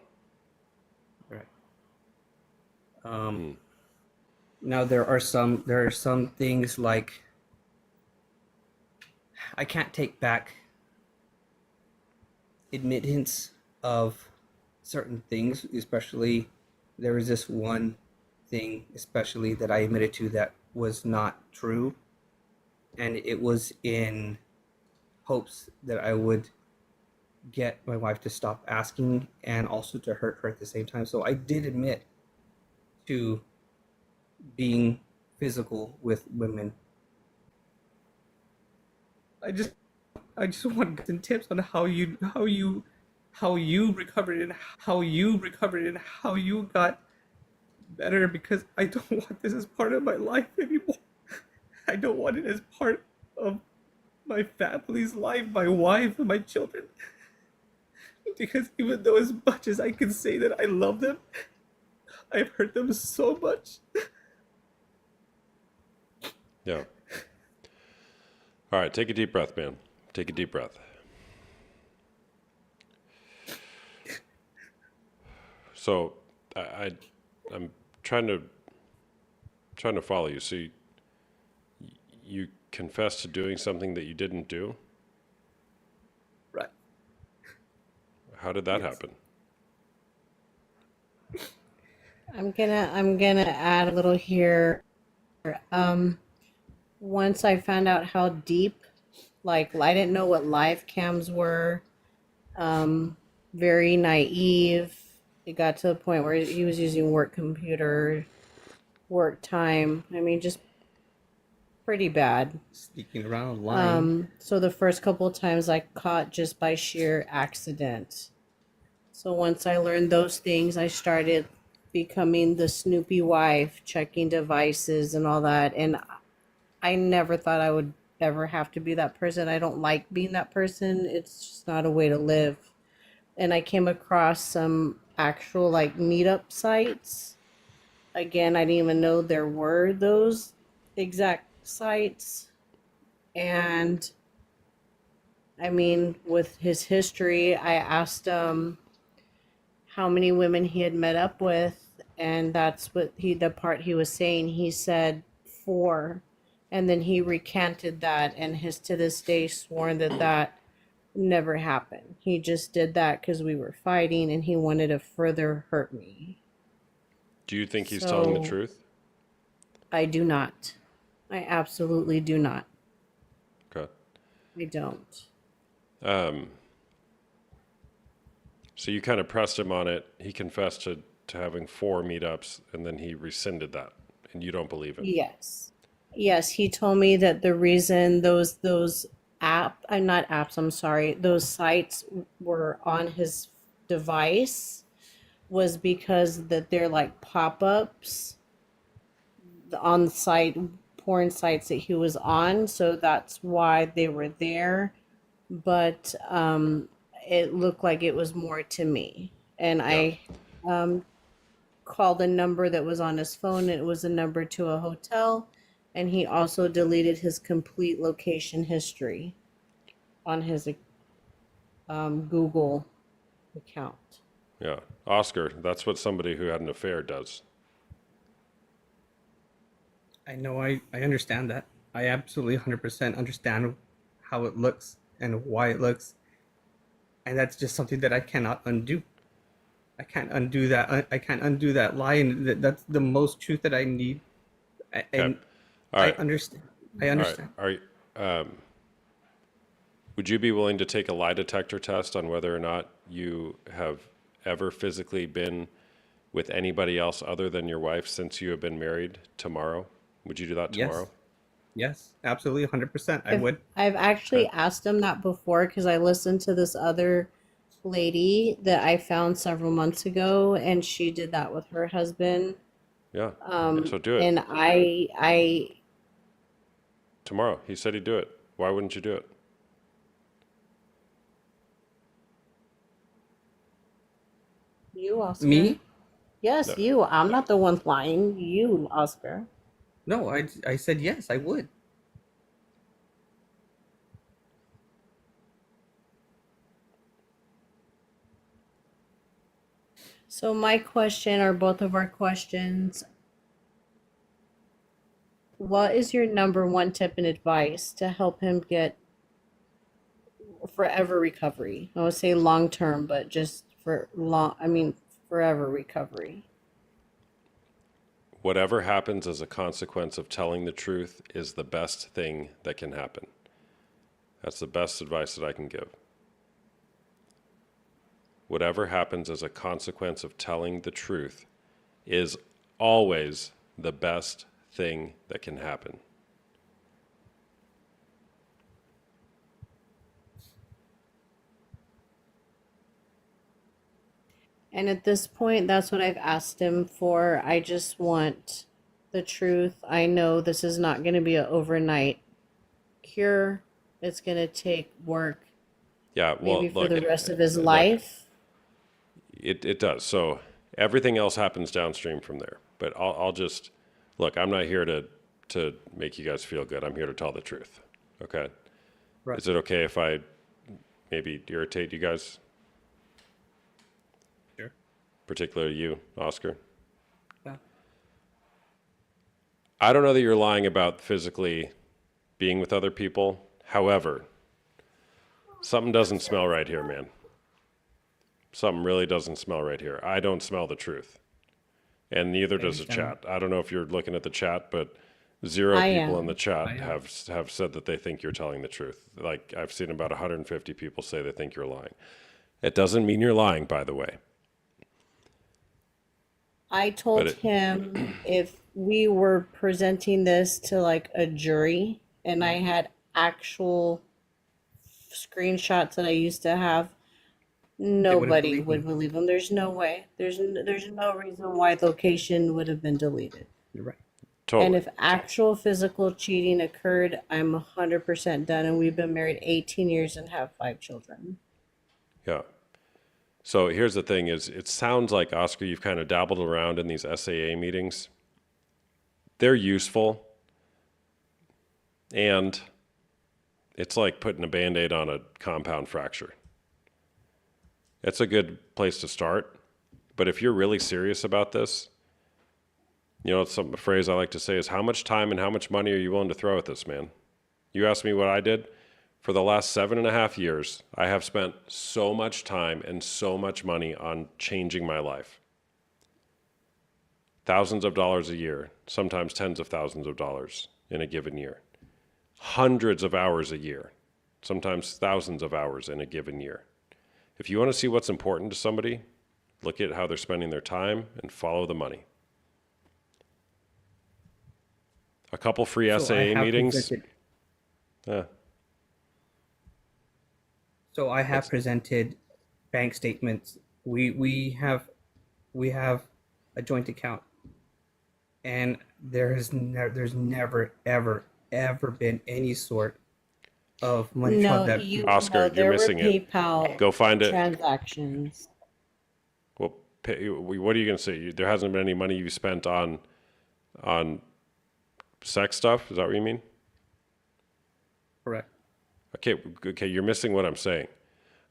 right. Um, Now there are some things like I can't take back admittance of certain things, especially there was this one thing especially that I admitted to that was not true, and it was in hopes that I would get my wife to stop asking and also to hurt her at the same time. So I did admit to being physical with women. I just I just want some tips on how you recovered and how you got better, because I don't want this as part of my life anymore. I don't want it as part of my family's life, my wife and my children. Because even though as much as I can say that I love them, I've hurt them so much. Yeah. All right, take a deep breath, man. Take a deep breath. So I'm trying to follow you. So you confessed to doing something that you didn't do. Right. How did that Yes. happen? I'm gonna add a little here. Um, Once I found out how deep, like I didn't know what live cams were. Very naive. It got to the point where he was using work computer, work time. I mean, just pretty bad. Sneaking around, lying. So the first couple of times I caught just by sheer accident. So once I learned those things, I started becoming the Snoopy wife, checking devices and all that. And I never thought I would ever have to be that person. I don't like being that person. It's just not a way to live. And I came across some actual like meetup sites. Again, I didn't even know there were those exact sites. And I mean, with his history, I asked him how many women he had met up with, and that's what the part he was saying. He said 4, and then he recanted that, and has to this day sworn that that never happened. He just did that because we were fighting, and he wanted to further hurt me. Do you think he's telling the So truth? I do not. I absolutely do not. Okay. I don't. Um, so you kind of pressed him on it. He confessed to having 4 meetups, and then he rescinded that, and you don't believe him. Yes. Yes, he told me that the reason those I'm not apps, I'm sorry, those sites were on his device was because that they're like pop-ups on the site porn sites that he was on, so that's why they were there. But it looked like it was more to me. and I called a number that was on his phone. It was a number to a hotel, and he also deleted his complete location history on his Google account. Yeah. Oscar, that's what somebody who had an affair does. I know, I understand that. I absolutely 100% understand how it looks and why it looks. And that's just something that I cannot undo. I can't undo that. I can't undo that lie. And that's the most truth that I need. And Okay. All right. I understand. I All right. understand. Are you, would you be willing to take a lie detector test on whether or not you have ever physically been with anybody else other than your wife since you have been married tomorrow? Would you do that Yes. tomorrow? Yes, absolutely 100%. I would. I've actually Okay. asked him that before because I listened to this other lady that I found several months ago, and she did that with her husband. Yeah. So do it And I tomorrow. He said he'd do it. Why wouldn't you do it? you, Oscar. Me? Yes, No. you. I'm not the one lying. You, Oscar. No, I said yes, I would. So my question, or both of our questions, what is your number one tip and advice to help him get forever recovery? I would say long term, but just for long, I mean, forever recovery. Whatever happens as a consequence of telling the truth is the best thing that can happen. That's the best advice that I can give. Whatever happens as a consequence of telling the truth is always the best thing that can happen. And at this point, that's what I've asked him for. I just want the truth. I know this is not going to be an overnight cure. It's going to take work, Yeah, well, maybe for look, the rest of his look, life. it does. So everything else happens downstream from there. But I'll just look. I'm not here to make you guys feel good. I'm here to tell the truth. Okay. Right. Is it okay if I maybe irritate you guys, Sure. particularly you, Oscar? Yeah. I don't know that you're lying about physically being with other people. However, something doesn't smell right here, man. Something really doesn't smell right here. I don't smell the truth. And neither does the understand. chat. I don't know if you're looking at the chat, but zero I people am. in the chat I am. have said that they think you're telling the truth. Like I've seen about 150 people say they think you're lying. It doesn't mean you're lying, by the way. I told But it- him if we were presenting this to like a jury and I had actual screenshots that I used to have, nobody believe would me. believe him. There's no way. There's no reason why location would have been deleted. You're right. Totally. And if actual physical cheating occurred, I'm 100% done. And we've been married 18 years and have 5 children. Yeah. So here's the thing is it sounds like, Oscar, you've kind of dabbled around in these SAA meetings. They're useful. And it's like putting a Band-Aid on a compound fracture. It's a good place to start. But if you're really serious about this, you know, a phrase I like to say is how much time and how much money are you willing to throw at this, man? You asked me what I did. For the last 7.5 years, I have spent so much time and so much money on changing my life. Thousands of dollars a year, sometimes tens of thousands of dollars in a given year. Hundreds of hours a year, sometimes thousands of hours in a given year. If you want to see what's important to somebody, look at how they're spending their time and follow the money. A couple free So I SAA have meetings. presented- Yeah. So I have presented bank statements. We have a joint account, and there's never ever been any sort of money No, trail that you Oscar, no, you're there were missing it. PayPal Go find it. transactions. pay, what are you going to say? There hasn't been any money you spent on sex stuff? Is that what you mean? Correct. Okay, you're missing what I'm saying.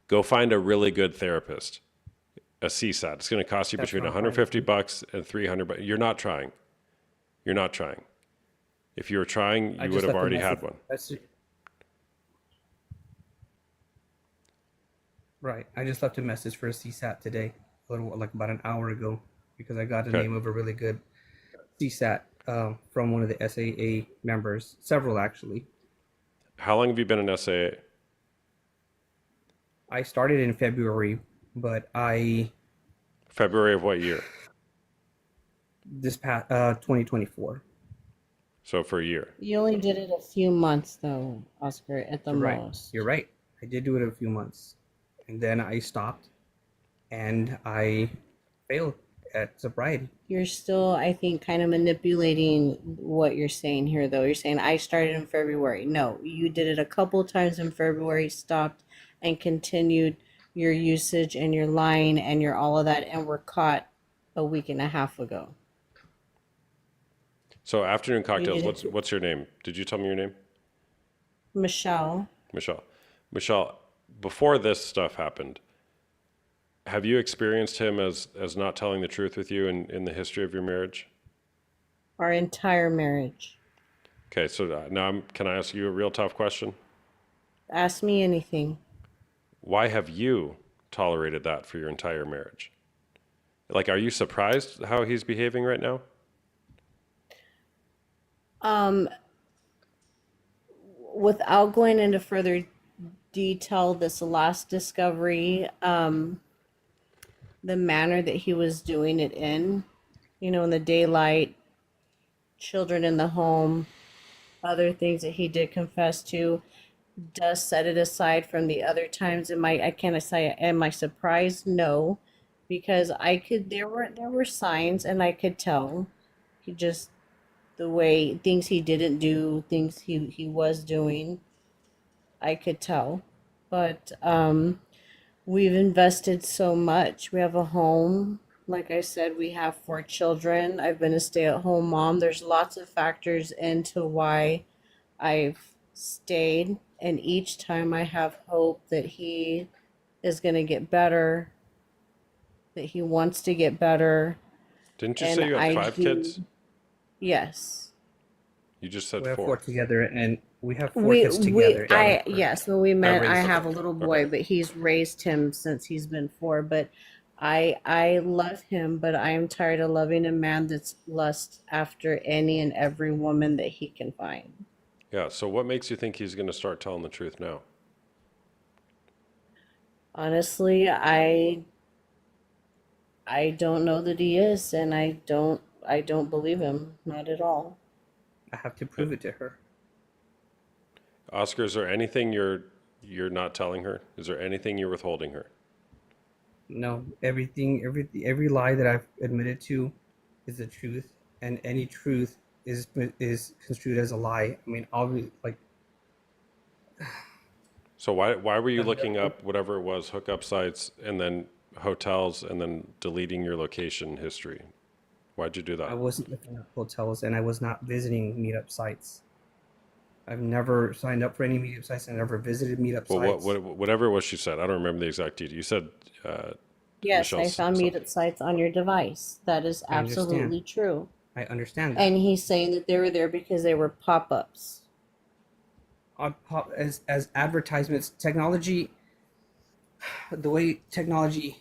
Go find a really good therapist, a CSAT. It's going to cost you That's between what I'm $150 and $300. You're not trying. You're not trying. If you were trying, I you just would have left a already had message- one. Right. I just left a message for a CSAT today, like about an hour ago, because I got the Okay. name of a really good CSAT from one of the SAA members, several actually. How long have you been in SAA? I started in February, but February of what year? this past 2024. So for a year. You only did it a few months, though, Oscar, at the Right. most. You're right. I did do it a few months, and then I stopped, and I failed at sobriety. You're still, I think, kind of manipulating what you're saying here, though. You're saying I started in February. No, you did it a couple times in February, stopped, and continued your usage and your lying and your all of that, and were caught a week and a half ago. So afternoon cocktails. didn't- What's your name? Did you tell me your name? Michelle, Michelle. Michelle, before this stuff happened, have you experienced him as not telling the truth with you in the history of your marriage? our entire marriage. Okay, so now can I ask you a real tough question? Ask me anything. Why have you tolerated that for your entire marriage? Like, are you surprised how he's behaving right now? Without going into further detail, this last discovery, the manner that he was doing it in, in the daylight, children in the home, other things that he did confess to, does set it aside from the other times. Am I surprised? No, because there were signs and I could tell. He just, the way things he didn't do, things he was doing, I could tell. But we've invested so much. We have a home. Like I said, we have 4 children. I've been a stay-at-home mom. There's lots of factors into why I've stayed. And each time I have hope that he is going to get better, that he wants to get better. Didn't you And say you had I 5 do- kids? Yes. You just said We have 4. 4 together, and we have 4 kids together. Yes, when we met, I raised have a them. little boy, Okay. but he's raised him since he's been 4. But I love him, but I am tired of loving a man that's lust after any and every woman that he can find. Yeah, so what makes you think he's going to start telling the truth now? Honestly, I don't know that he is, and I don't believe him, not at all. I have to prove it to her. Oscar, is there anything you're not telling her? Is there anything you're withholding her? No, every lie that I've admitted to is the truth, and any truth is construed as a lie. I mean, obviously, like, So why were you looking up whatever it was, hookup sites, and then hotels, and then deleting your location history? Why'd you do I that? wasn't looking at hotels, and I was not visiting meetup sites. I've never signed up for any meetup sites, and I never visited meetup Well, sites. whatever it was she said, I don't remember the exact detail. You said, Yes, Michelle I found something. meeteup sites on your device. That is I understand. absolutely true. I understand that. And he's saying that they were there because they were pop-ups. As advertisements, technology, the way technology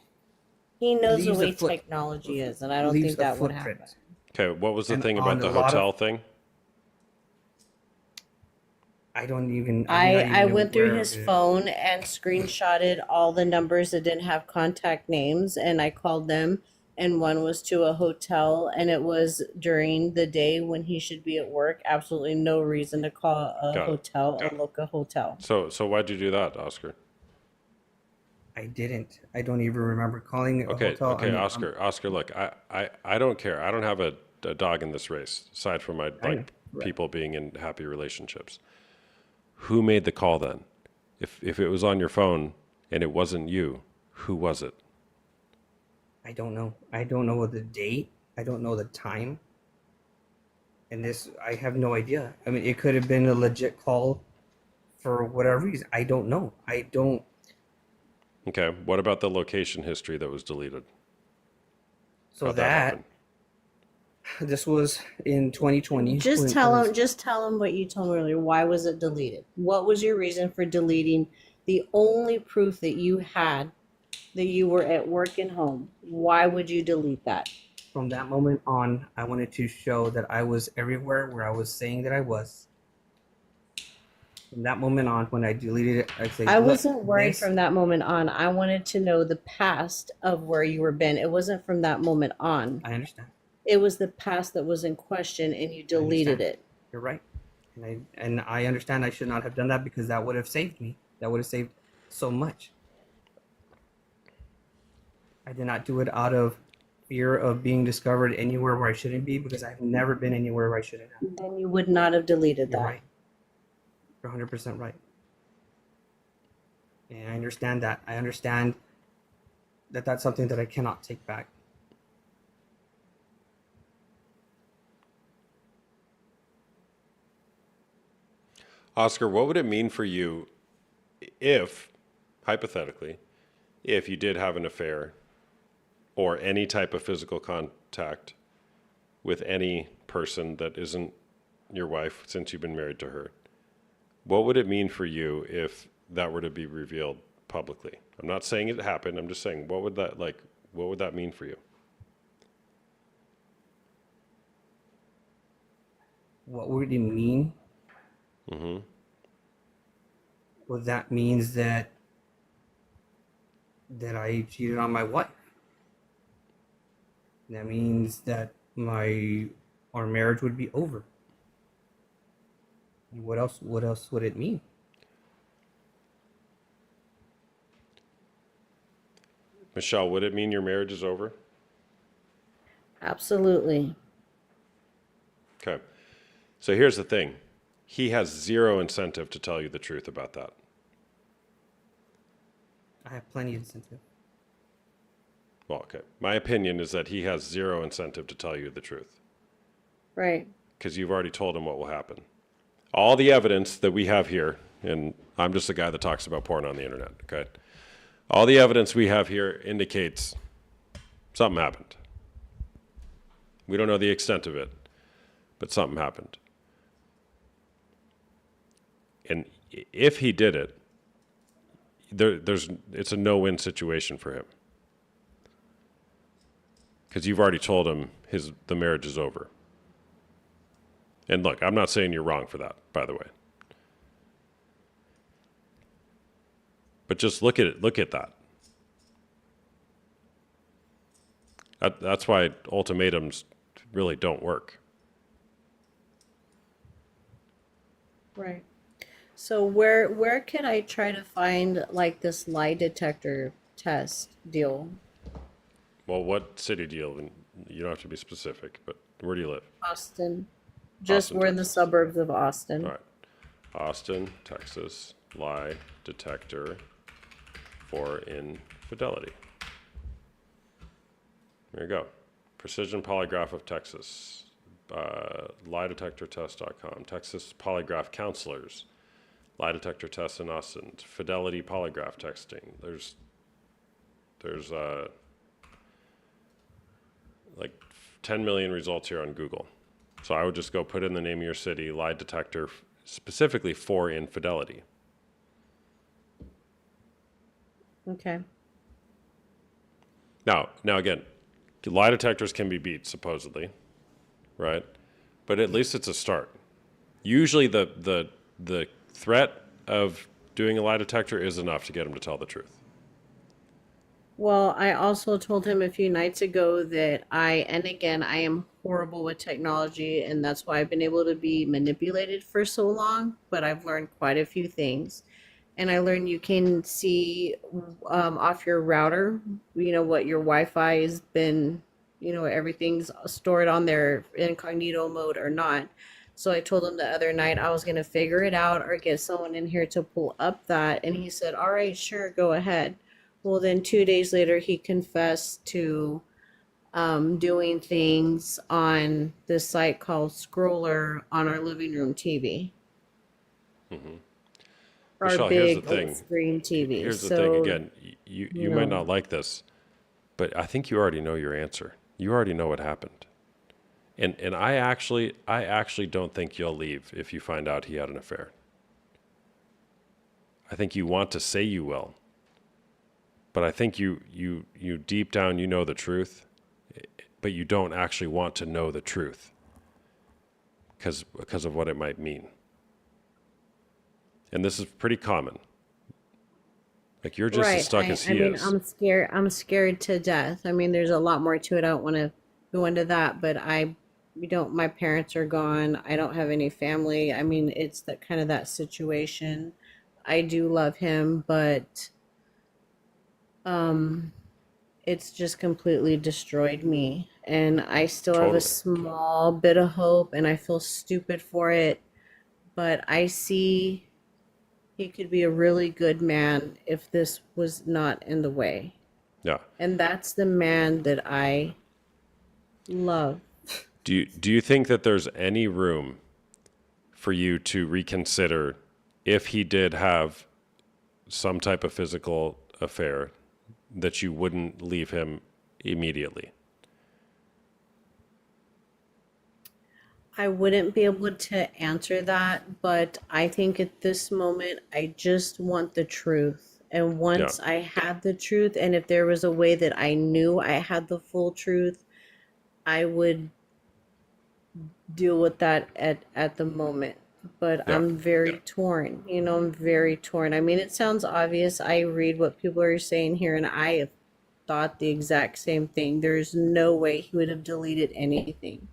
He knows the leaves a way foot- technology is, and I don't leaves think a that would footprint. happen. okay, what was the And thing on about the a lot of- hotel thing? I don't even. I went through aware his of it. phone and screenshotted all the numbers that didn't have contact names, and I called them, and one was to a hotel, and it was during the day when he should be at work. Absolutely no reason to call a Got it. hotel a local hotel. So why'd you do that, Oscar? I didn't. I don't even remember calling it a Okay, hotel. okay, I mean, Oscar, look, I don't care. I don't have a dog in this race, aside from my know. people being in happy relationships. Who made the call then? If it was on your phone and it wasn't you, who was it? I don't know. I don't know the date. I don't know the time. And this, I have no idea. I mean, it could have been a legit call for whatever reason. I don't know. I don't. Okay. What about the location history that was deleted? So How'd that happen? this was in 2020. Just when tell I was- him. Just tell him what you told me earlier. Why was it deleted? What was your reason for deleting the only proof that you had that you were at work and home? Why would you delete that? From that moment on, I wanted to show that I was everywhere where I was saying that I was. From that moment on, when I deleted it, I said, I "Look, wasn't worried this-" from that moment on. I wanted to know the past of where you were been. It wasn't from that moment on. I understand. It was the past that was in question, and you deleted understand. it. You're right, and I understand I should not have done that because that would have saved me. That would have saved so much. I did not do it out of fear of being discovered anywhere where I shouldn't be because I've never been anywhere where I shouldn't have. Then you would not have deleted You're that. right. You're 100% right. And I understand that. I understand that that's something that I cannot take back. Oscar, what would it mean for you if, hypothetically, if you did have an affair or any type of physical contact with any person that isn't your wife since you've been married to her? What would it mean for you if that were to be revealed publicly? I'm not saying it happened. I'm just saying, what would that mean for you? What would it mean? Mm-hmm. Well, that means that I cheated on my wife. That means that our marriage would be over. And what else would it mean? Michelle, would it mean your marriage is over? Absolutely. Okay. So here's the thing. He has zero incentive to tell you the truth about that. I have plenty of incentive. Well, okay. My opinion is that he has zero incentive to tell you the truth Right. because you've already told him what will happen. All the evidence that we have here, and I'm just a guy that talks about porn on the internet, okay? All the evidence we have here indicates something happened. We don't know the extent of it, but something happened. And if he did it, it's a no-win situation for him. Because you've already told him the marriage is over. And look, I'm not saying you're wrong for that, by the way. But just look at that. That's why ultimatums really don't work. Right. So where can I try to find like this lie detector test deal? Well, what city do you live in? You don't have to be specific, but where do you live? Austin. Just Austin, we're in the Texas. suburbs of Austin. All right. Austin, Texas, lie detector for infidelity. There you go. Precision Polygraph of Texas. Liedetectortest.com. Texas Polygraph Counselors. Lie detector tests in Austin. Fidelity polygraph texting. There's like 10 million results here on Google. So I would just go put in the name of your city, lie detector, specifically for infidelity. Okay. Now again, lie detectors can be beat supposedly, right? But at least it's a start. Usually the threat of doing a lie detector is enough to get him to tell the truth. Well, I also told him a few nights ago that and again, I am horrible with technology, and that's why I've been able to be manipulated for so long, but I've learned quite a few things. And I learned you can see off your router, what your Wi-Fi has been, everything's stored on their incognito mode or not. So I told him the other night I was going to figure it out or get someone in here to pull up that. And he said, all right, sure, go ahead. Well, then 2 days later, he confessed to doing things on this site called Scroller on our living room TV. Our Michelle, here's the big old thing. screen TV. Here's the So, thing. Again, you might know. not like this, but I think you already know your answer. You already know what happened. And I actually don't think you'll leave if you find out he had an affair. I think you want to say you will, but I think you deep down you know the truth, but you don't actually want to know the truth because of what it might mean. And this is pretty common. Like you're just as stuck as he is. I'm scared. I'm scared to death. I mean, there's a lot more to it. I don't want to go into that, but we don't. My parents are gone. I don't have any family. I mean, it's that kind of that situation. I do love him, but it's just completely destroyed me, and I still have Totally. a small bit of hope, and I feel stupid for it, but I see he could be a really good man if this was not in the way. Yeah. And that's the man that I love. Do you think that there's any room for you to reconsider if he did have some type of physical affair that you wouldn't leave him immediately? I wouldn't be able to answer that, but I think at this moment, I just want the truth. And once I had the truth, and if there was a way that I knew I had the full truth, I would deal with that at the moment. But Yeah. I'm very torn. I'm very torn. I mean, it sounds obvious. I read what people are saying here, and I have thought the exact same thing. There's no way he would have deleted anything.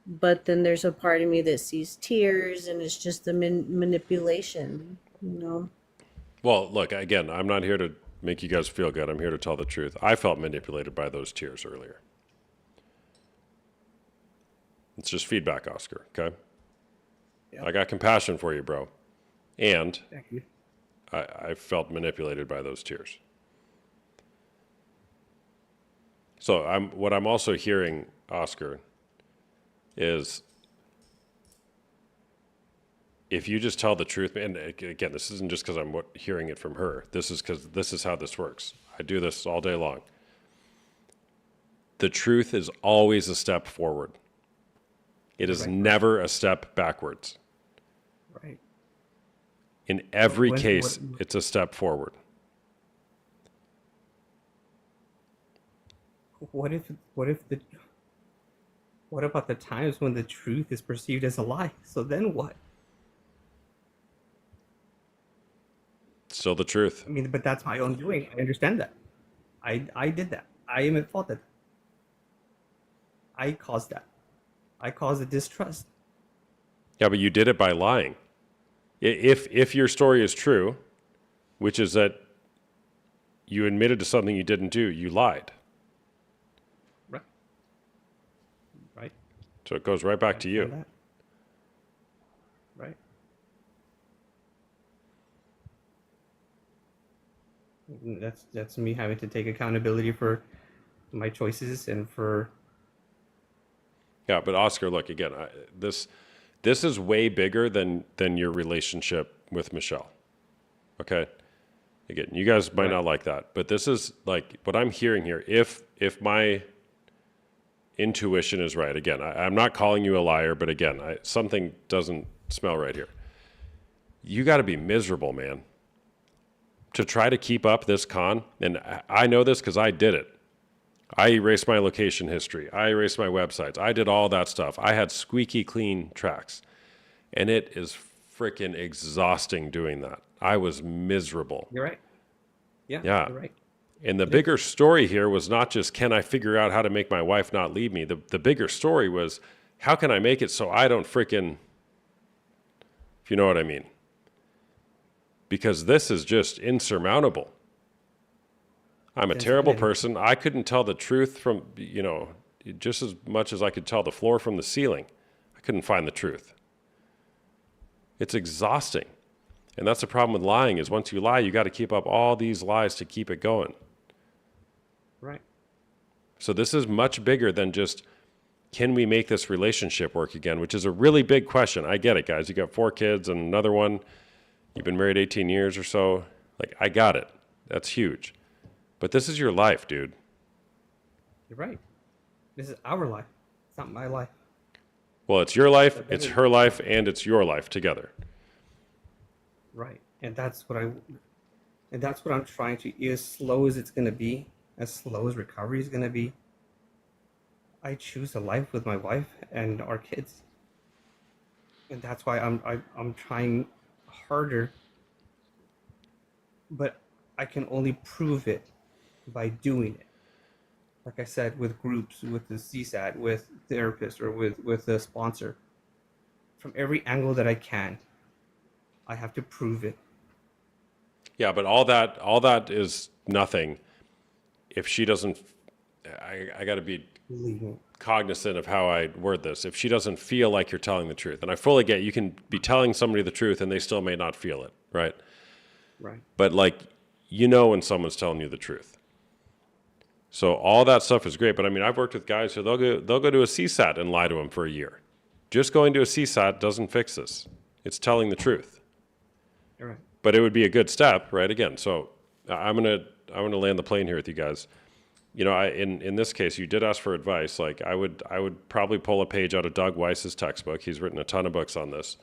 But then there's a part of me that sees tears, and it's just the manipulation. Well, look, again, I'm not here to make you guys feel good. I'm here to tell the truth. I felt manipulated by those tears earlier. It's just feedback, Oscar, okay? Yeah. I got compassion for you, bro. And Thank you. I felt manipulated by those tears. So what I'm also hearing, Oscar, is if you just tell the truth, and again, this isn't just because I'm hearing it from her. This is because this is how this works. I do this all day long. The truth is always a step forward. It is never a step backwards. Right. In every When- case, what- it's a step forward. What about the times when the truth is perceived as a lie? So then what? Still the truth. I mean, but that's my own doing. I understand that. I did that. I am at fault of that. I caused that. I caused the distrust. Yeah, but you did it by lying. If your story is true, which is that you admitted to something you didn't do, you lied. Right. Right. So it goes right back to you. That. Right. That's me having to take accountability for my choices and for Yeah, but Oscar, look again. This is way bigger than your relationship with Michelle. Okay, again, you guys might not like that, but this is like what I'm hearing here. If my intuition is right, again, I'm not calling you a liar, but again, something doesn't smell right here. You got to be miserable, man, to try to keep up this con. And I know this because I did it. I erased my location history. I erased my websites. I did all that stuff. I had squeaky clean tracks. And it is freaking exhausting doing that. I was miserable. You're right. Yeah. Yeah. You're right. And the bigger story here was not just, can I figure out how to make my wife not leave me? The bigger story was, how can I make it so I don't freaking, if you know what I mean? Because this is just insurmountable. I'm a terrible person. I couldn't tell the truth from, just as much as I could tell the floor from the ceiling. I couldn't find the truth. It's exhausting. And that's the problem with lying is once you lie, you got to keep up all these lies to keep it going. Right. So this is much bigger than just, can we make this relationship work again, which is a really big question. I get it, guys. You got 4 kids and another one. You've been married 18 years or so. Like, I got it. That's huge. But this is your life, dude. You're right. This is our life. It's not my life. Well, it's your life, it's her life, and it's your life together. Right. And that's what I'm trying to, as slow as it's going to be, as slow as recovery is going to be, I choose a life with my wife and our kids. And that's why I'm trying harder. But I can only prove it by doing it. Like I said, with groups, with the CSAT, with therapists, or with a sponsor. From every angle that I can, I have to prove it. Yeah, but all that is nothing if she doesn't. I got to be Believe me. cognizant of how I word this. If she doesn't feel like you're telling the truth, and I fully get you can be telling somebody the truth and they still may not feel it, right? Right. But like, you know when someone's telling you the truth. So all that stuff is great. But I mean, I've worked with guys who they'll go to a CSAT and lie to them for a year. Just going to a CSAT doesn't fix this. It's telling the truth. You're right. But it would be a good step, right? Again, so I'm gonna land the plane here with you guys. You know, in this case, you did ask for advice. Like I would probably pull a page out of Doug Weiss's textbook. He's written a ton of books on this,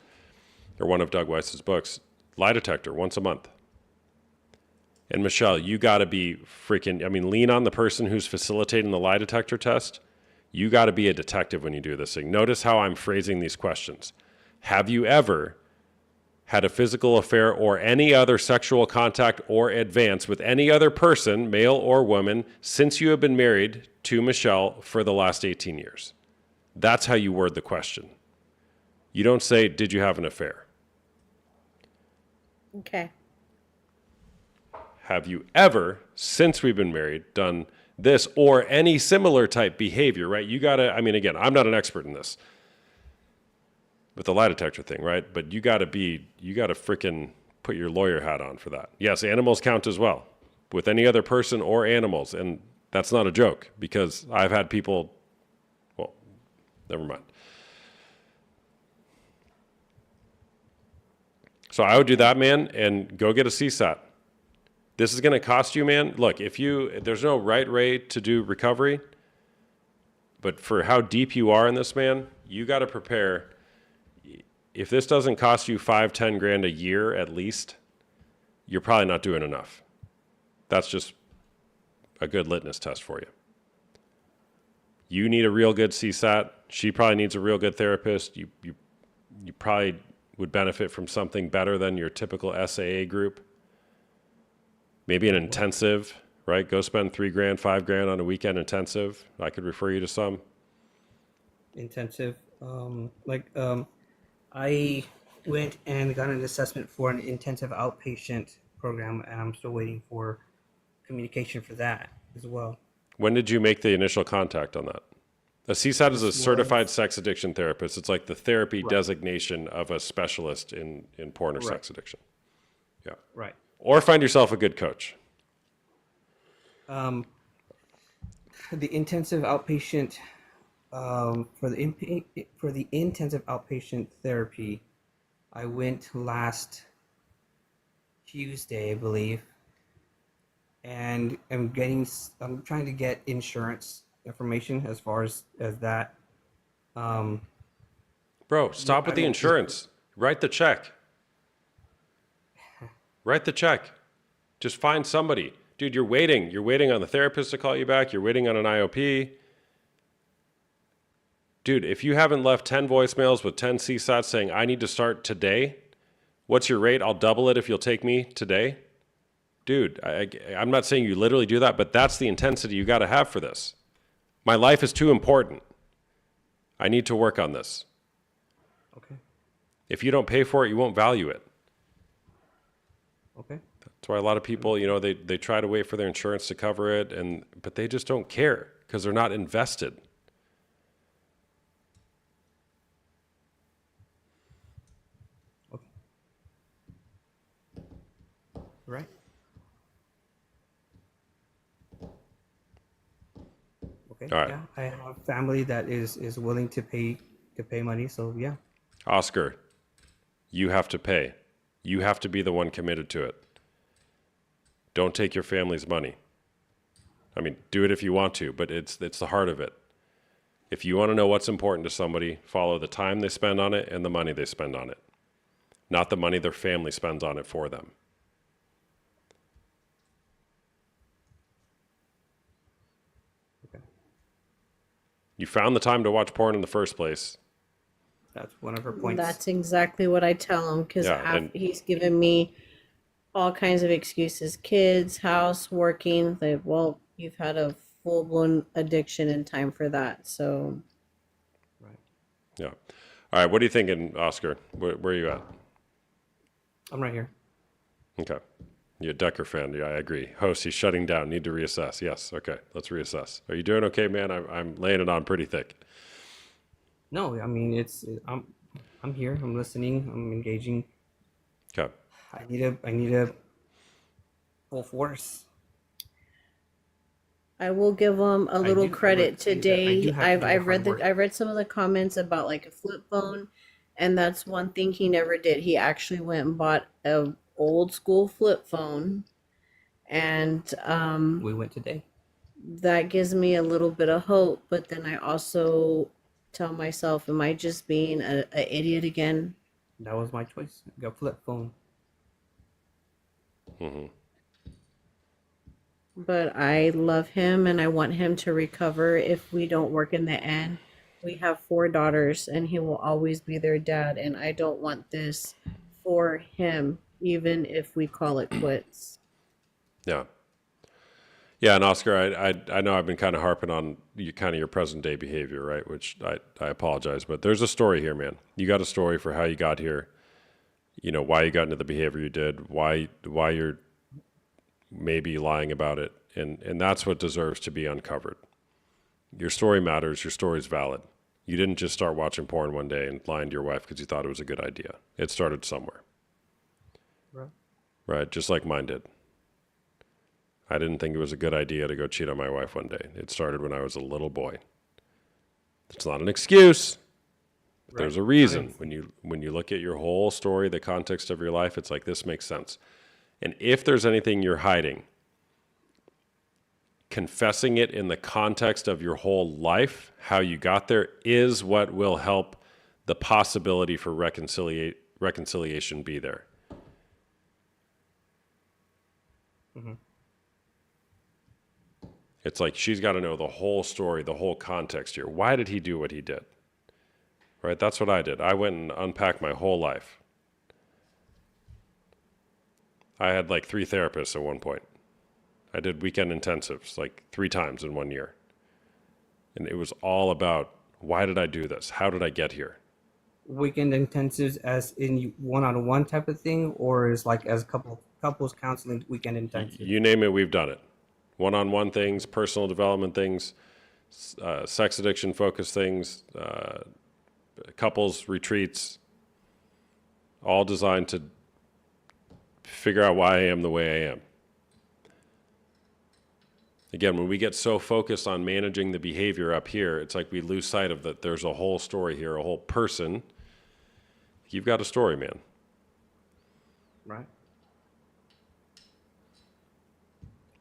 or one of Doug Weiss's books. Lie detector once a month. And Michelle, you got to be freaking. I mean, lean on the person who's facilitating the lie detector test. You got to be a detective when you do this thing. Notice how I'm phrasing these questions. Have you ever had a physical affair or any other sexual contact or advance with any other person, male or woman, since you have been married to Michelle for the last 18 years? That's how you word the question. You don't say, did you have an affair? Okay. Have you ever, since we've been married, done this or any similar type behavior, right? You got to, I mean, again, I'm not an expert in this with the lie detector thing, right? But you got to freaking put your lawyer hat on for that. Yes, animals count as well with any other person or animals. And that's not a joke because I've had people, well, never mind. So I would do that, man, and go get a CSAT. This is going to cost you, man. Look, there's no right way to do recovery, but for how deep you are in this, man, you got to prepare. If this doesn't cost you 5-10 grand a year at least, you're probably not doing enough. That's just a good litmus test for you. You need a real good CSAT. She probably needs a real good therapist. You probably would benefit from something better than your typical SAA group. Maybe an intensive, right? Go spend $3 grand, $5 grand on a weekend intensive. I could refer you to some. Intensive. I went and got an assessment for an intensive outpatient program, and I'm still waiting for communication for that as well. When did you make the initial contact on that? A CSAT is a certified sex addiction therapist. It's like the therapy designation of a specialist in porn or sex addiction. Yeah. Right. Or find yourself a good coach. The intensive outpatient, for the intensive outpatient therapy, I went last Tuesday, I believe, and I'm trying to get insurance information as far as that. Bro, stop with the insurance. Write the check. Write the check. Just find somebody. Dude, you're waiting. You're waiting on the therapist to call you back. You're waiting on an IOP. Dude, if you haven't left 10 voicemails with 10 CSATs saying, I need to start today, what's your rate? I'll double it if you'll take me today. Dude, I'm not saying you literally do that, but that's the intensity you got to have for this. My life is too important. I need to work on this. Okay. If you don't pay for it, you won't value it. Okay. That's why a lot of people, they try to wait for their insurance to cover it, but they just don't care because they're not invested. Right. Okay. All right. Yeah, I have family that is willing to pay money. So yeah. Oscar, you have to pay. You have to be the one committed to it. Don't take your family's money. I mean, do it if you want to, but it's the heart of it. If you want to know what's important to somebody, follow the time they spend on it and the money they spend on it, not the money their family spends on it for them. Okay. You found the time to watch porn in the first place. That's one of her points. That's exactly what I tell him because Yeah, and- he's given me all kinds of excuses: kids, house, working. Like, well, you've had a full blown addiction and time for that. So Right. Yeah. All right. What are you thinking, Oscar? Where are you at? I'm right here. Okay. You're a Decker fan. Yeah, I agree. Host, he's shutting down. Need to reassess. Yes. Okay. Let's reassess. Are you doing okay, man? I'm laying it on pretty thick. No, I mean I'm here. I'm listening. I'm engaging. Okay. I need a full force. I will give him a little do- I credit would say that I today. do have to I've do the I've read hard work. I read some of the comments about like a flip phone, and that's one thing he never did. He actually went and bought a old school flip phone, and We went today. that gives me a little bit of hope. But then I also tell myself, am I just being a idiot again? That was my choice. Go flip phone. Mm-hmm. But I love him and I want him to recover if we don't work in the end. We have 4 daughters and he will always be their dad. And I don't want this for him, even if we call it quits. Yeah. Yeah, and Oscar, I know I've been kind of harping on your present day behavior, right? Which I apologize, but there's a story here, man. You got a story for how you got here. You know why you got into the behavior you did, why you're maybe lying about it, and that's what deserves to be uncovered. Your story matters. Your story's valid. You didn't just start watching porn one day and lying to your wife because you thought it was a good idea. It started somewhere, Right. right? Just like mine did. I didn't think it was a good idea to go cheat on my wife one day. It started when I was a little boy. It's not an excuse. But there's a reason. When you look at your whole story, the context of your life, it's like this makes sense. And if there's anything you're hiding, confessing it in the context of your whole life, how you got there, is what will help the possibility for reconciliation be there. Mm-hmm. It's like she's got to know the whole story, the whole context here. Why did he do what he did? Right? That's what I did. I went and unpacked my whole life. I had like 3 therapists at one point. I did weekend intensives like 3 times in 1 year. And it was all about, why did I do this? How did I get here? Weekend intensives as in one-on-one type of thing, or is like as couples counseling weekend intensive? You name it, we've done it. One-on-one things, personal development things, sex addiction focused things, couples retreats, all designed to figure out why I am the way I am. Again, when we get so focused on managing the behavior up here, it's like we lose sight of that there's a whole story here, a whole person. You've got a story, man. Right.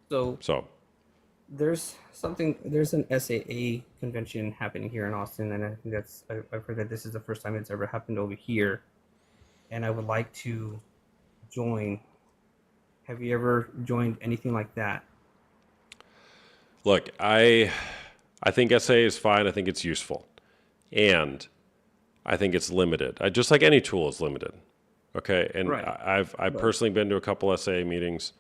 So So, there's an SAA convention happening here in Austin, and I think I've heard that this is the first time it's ever happened over here, and I would like to join. Have you ever joined anything like that? look, I think SA is fine. I think it's useful. And I think it's limited. Just like any tool is limited. Okay? And Right. I've personally been to a couple SA meetings.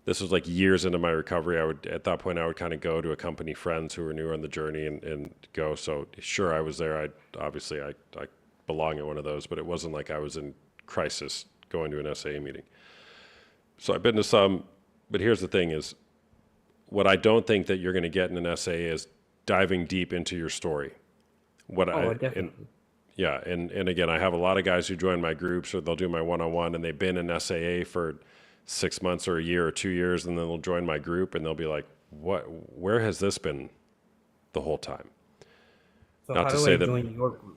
This was like years into my recovery. At that point I would kind of go to accompany friends who were newer on the journey and go. So sure, I was there. I belong at one of those, but it wasn't like I was in crisis going to an SA meeting. So I've been to some, but here's the thing is, what I don't think that you're going to get in an SA is diving deep into your story. Definitely. Yeah, and again, I have a lot of guys who join my groups or they'll do my one-on-one and they've been in SAA for 6 months or a year or 2 years, and then they'll join my group and they'll be like, where has this been the whole time? So Not how to do say I that- join your group?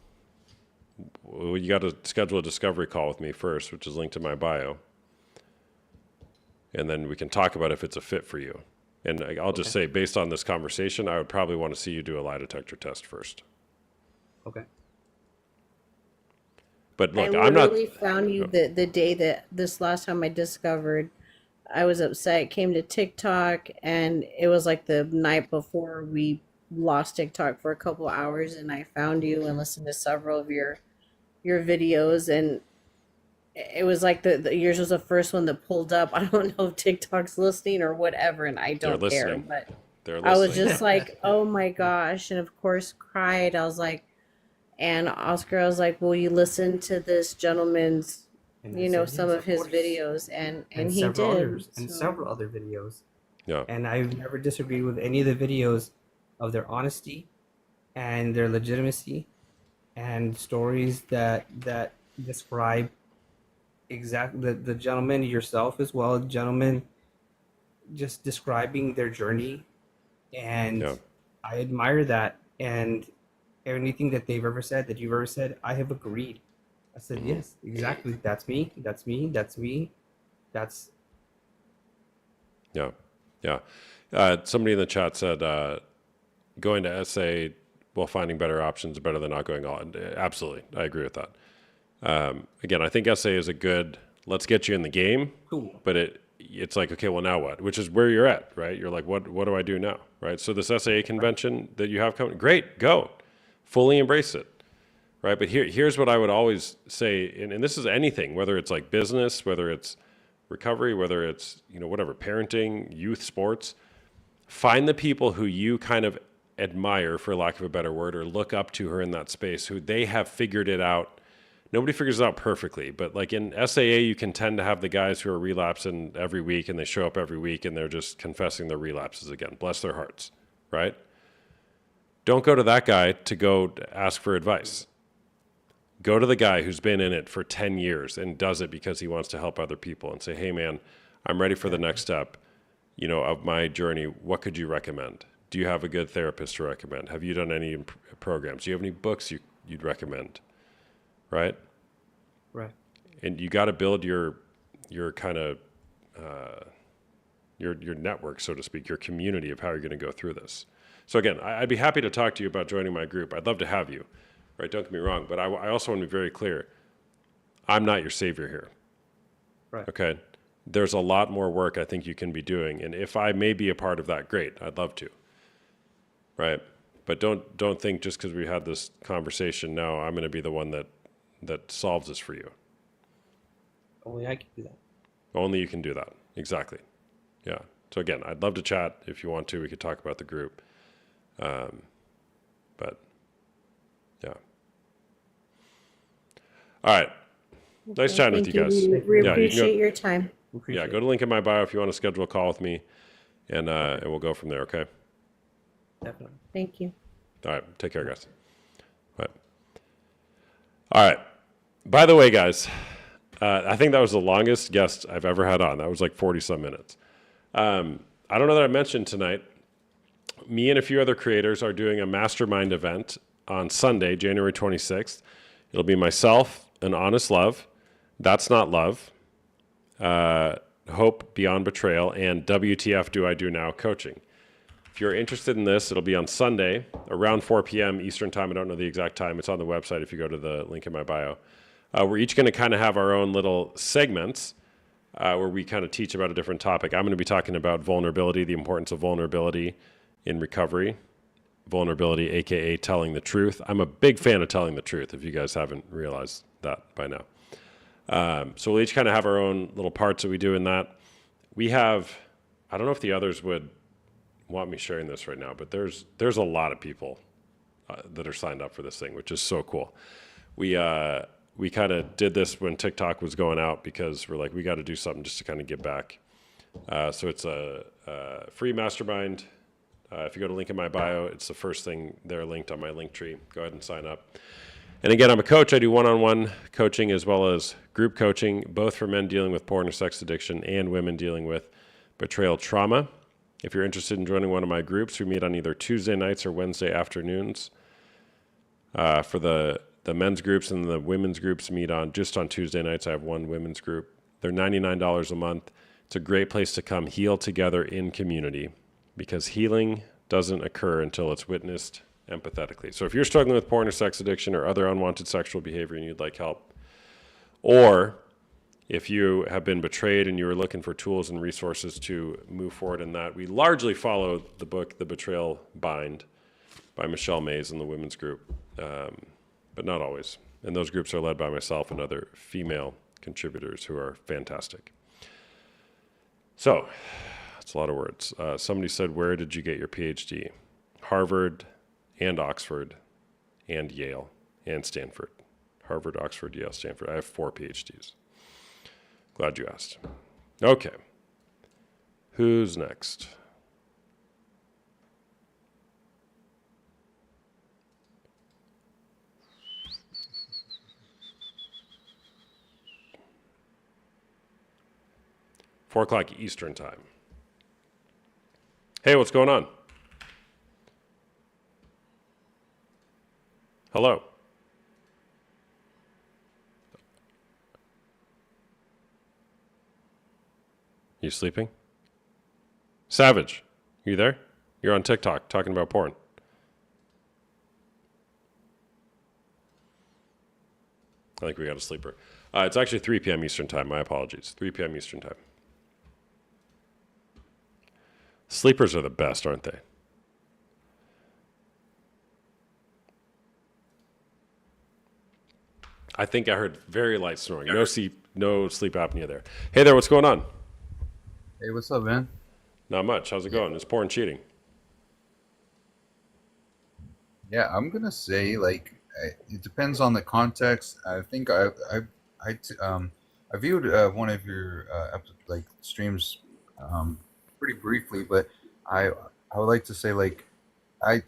Well, you got to schedule a discovery call with me first, which is linked in my bio. And then we can talk about if it's a fit for you. And I'll just say, based on this conversation, I would probably want to see you do a lie detector test first. Okay. But look, I I'm not. literally found you the day that this last time I discovered. I was upset. Came to TikTok, and it was like the night before we lost TikTok for a couple hours, and I found you and listened to several of your videos, and it was like the yours was the first one that pulled up. I don't know if TikTok's listening or whatever, and I don't care, listening. but They're I was listening. just like, oh my gosh, and of course cried. I was like, and Oscar, I was like, will you listen to this gentleman's, And I you know, said, some "Yes, of his course." videos, and he several did. others, and So- several other videos. Yeah. And I've never disagreed with any of the videos of their honesty and their legitimacy and stories that describe exactly the gentleman, yourself as well, gentlemen, just describing their journey. And Yeah. I admire that. And anything that they've ever said, that you've ever said, I have agreed. I said, yes, exactly. That's me. That's me. That's me. That's Yeah. Yeah. Somebody in the chat said going to SA while finding better options is better than not going all in. Absolutely. I agree with that. Again, I think SA is a good, let's get you in the game, cool. but it's like, okay, well, now what? Which is where you're at, right? You're like, what do I do now, right? So this SAA convention that you have coming, great, go. Fully embrace it, right? But here's what I would always say, and this is anything, whether it's like business, whether it's recovery, whether it's, whatever, parenting, youth sports, find the people who you kind of admire, for lack of a better word, or look up to her in that space, who they have figured it out. Nobody figures it out perfectly, but like in SAA, you can tend to have the guys who are relapsing every week and they show up every week and they're just confessing their relapses again. Bless their hearts, right? Don't go to that guy to go ask for advice. Go to the guy who's been in it for 10 years and does it because he wants to help other people and say, hey man, I'm ready for the next step, of my journey. What could you recommend? Do you have a good therapist to recommend? Have you done any programs? Do you have any books you'd recommend? Right? Right. And you got to build your kind of your network, so to speak, your community of how you're going to go through this. So again, I'd be happy to talk to you about joining my group. I'd love to have you, right? Don't get me wrong, but I also want to be very clear. I'm not your savior here. Right. Okay. There's a lot more work I think you can be doing, and if I may be a part of that, great. I'd love to. Right. But don't think just because we had this conversation now, I'm going to be the one that solves this for you. Only I can do that. Only you can do that. Exactly. Yeah. So again, I'd love to chat if you want to. We could talk about the group. But yeah. All right. Nice chatting with Thank you guys. We Yeah, you can appreciate go- your time. Appreciate Yeah, go to the link in my bio if you want to schedule a call with me, and we'll go from there. Okay. it. Definitely. Thank you. All right. Take care, guys. All right. All right. By the way, guys, I think that was the longest guest I've ever had on. That was like 40 some minutes. I don't know that I mentioned tonight. Me and a few other creators are doing a mastermind event on Sunday, January 26th. It'll be myself and Honest Love. That's Not Love. Hope Beyond Betrayal, and WTF Do I Do Now coaching. If you're interested in this, it'll be on Sunday around 4 p.m. Eastern time. I don't know the exact time. It's on the website if you go to the link in my bio. We're each going to kind of have our own little segments where we kind of teach about a different topic. I'm going to be talking about vulnerability, the importance of vulnerability in recovery. Vulnerability, aka telling the truth. I'm a big fan of telling the truth, if you guys haven't realized that by now. So we'll each kind of have our own little parts that we do in that. We have, I don't know if the others would want me sharing this right now, but there's a lot of people that are signed up for this thing, which is so cool. We kind of did this when TikTok was going out because we're like, we got to do something just to kind of give back. So it's a free mastermind. If you go to link in my bio, it's the first thing there linked on my link tree. Go ahead and sign up. And again, I'm a coach. I do one-on-one coaching as well as group coaching, both for men dealing with porn or sex addiction and women dealing with betrayal trauma. If you're interested in joining one of my groups, we meet on either Tuesday nights or Wednesday afternoons. For the men's groups, and the women's groups meet on Tuesday nights. I have one women's group. They're $99 a month. It's a great place to come heal together in community, because healing doesn't occur until it's witnessed empathetically. So if you're struggling with porn or sex addiction or other unwanted sexual behavior and you'd like help, or if you have been betrayed and you are looking for tools and resources to move forward in that, we largely follow the book, The Betrayal Bind, by Michelle Mays in the women's group, but not always. And those groups are led by myself and other female contributors who are fantastic. So, that's a lot of words. Somebody said, where did you get your PhD? Harvard and Oxford and Yale and Stanford. Harvard, Oxford, Yale, Stanford. I have 4 PhDs. Glad you asked. Okay. Who's next? Four o'clock Eastern time. Hey, what's going on? Hello. You sleeping? Savage, you there? You're on TikTok talking about porn. I think we got a sleeper. It's actually 3 p.m. Eastern time. My apologies. 3 p.m. Eastern time. Sleepers are the best, aren't they? I think I heard very light snoring. No sleep apnea there. Hey there, what's going on? Hey, what's up, man? Not much. How's it going? Is porn cheating? Yeah, I'm gonna say like it depends on the context. I think I viewed one of your like streams pretty briefly, but I I would like to say like I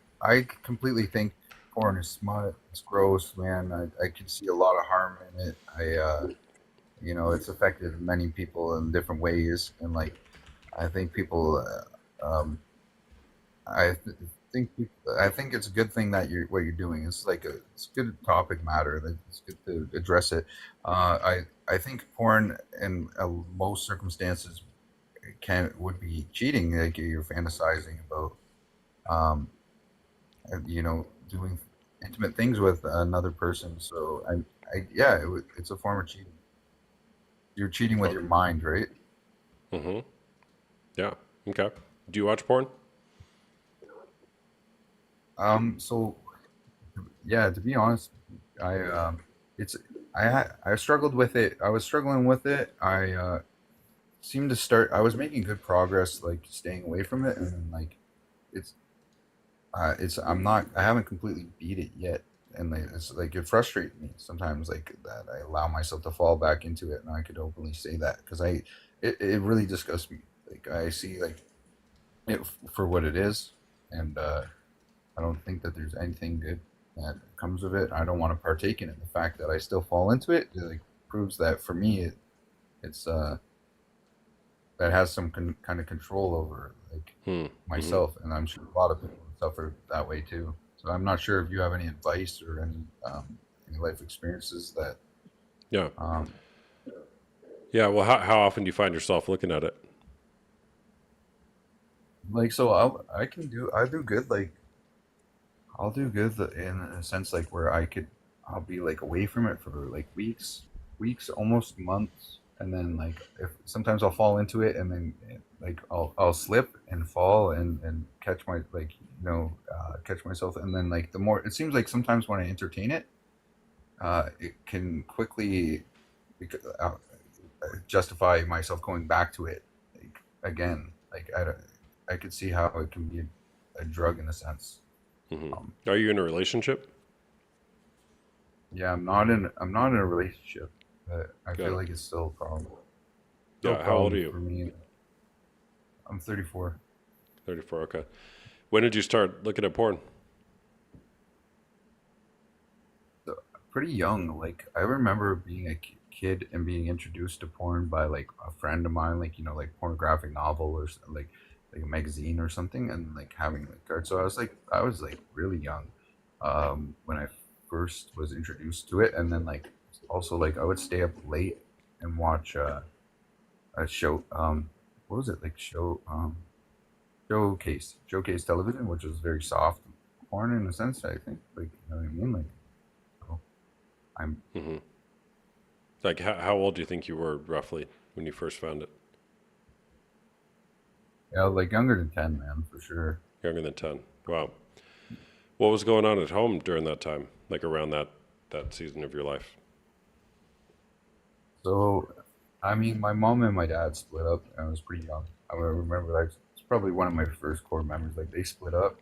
completely think porn is smut. It's gross, man. I could see a lot of harm in it. It's affected many people in different ways, and like I think people I th- I think it's a good thing that what you're doing. It's a good topic matter. That it's good to address it. I think porn in most circumstances would be cheating. Like you're fantasizing about um, doing intimate things with another person. So yeah, it's a form of cheating. You're cheating with your mind, right? Mm-hmm. Yeah. Okay. Do you watch porn? So yeah, to be honest, it's I struggled with it. I was struggling with it. I seemed to start. I was making good progress, like staying away from it, and then, like it's I'm not. I haven't completely beat it yet, and like, it's like it frustrates me sometimes, like that I allow myself to fall back into it, and I could openly say that because it really disgusts me. Like I see like it for what it is, and I don't think that there's anything good that comes of it. I don't want to partake in it. The fact that I still fall into it, like proves that for me, it's that has some kind of control over like Hmm. myself, and I'm sure a lot of people suffer that way too. So I'm not sure if you have any advice or any life experiences that Yeah. um, Yeah. Well, how often do you find yourself looking at it? like so I do good like I'll do good in a sense like where I'll be like away from it for like weeks, almost months, and then like if sometimes I'll fall into it, and then like I'll slip and fall and catch catch myself, and then like the more it seems like sometimes when I entertain it, it can quickly justify myself going back to it like, again. Like I could see how it can be a drug in a sense. Hmm. Um, Are you in a relationship? Yeah, I'm not in a relationship, but I Got feel it. like it's still a problem. Still a Yeah. How old are problem you? for me. I'm 34. 34. Okay. When did you start looking at porn? So pretty young. Like I remember being a kid and being introduced to porn by like a friend of mine, like like pornographic novel or like a magazine or something, and like having like cards. So I was like really young when I first was introduced to it, and then like also like I would stay up late and watch a show. What was it like showcase television, which was very soft porn in a sense. I think like you know what I mean. Like so I'm Hmm. Like, how old do you think you were roughly when you first found it? yeah like younger than 10, man, for sure. Younger than 10. Wow. What was going on at home during that time, like around that season of your life? So I mean, my mom and my dad split up. And I was pretty young. I remember like it's probably one of my first core memories. Like they split up,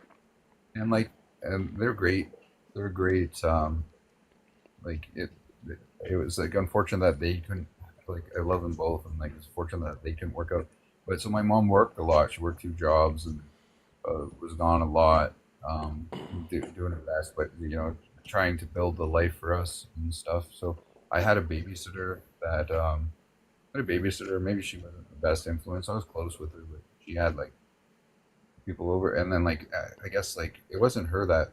and like and they're great. They're great. Like it was like unfortunate that they couldn't. Like I love them both, and like it's fortunate that they couldn't work out. But so my mom worked a lot. She worked 2 jobs and was gone a lot, doing her best, but trying to build a life for us and stuff. So I had a babysitter that maybe she wasn't the best influence. I was close with her, but she had like people over, and then like I guess like it wasn't her that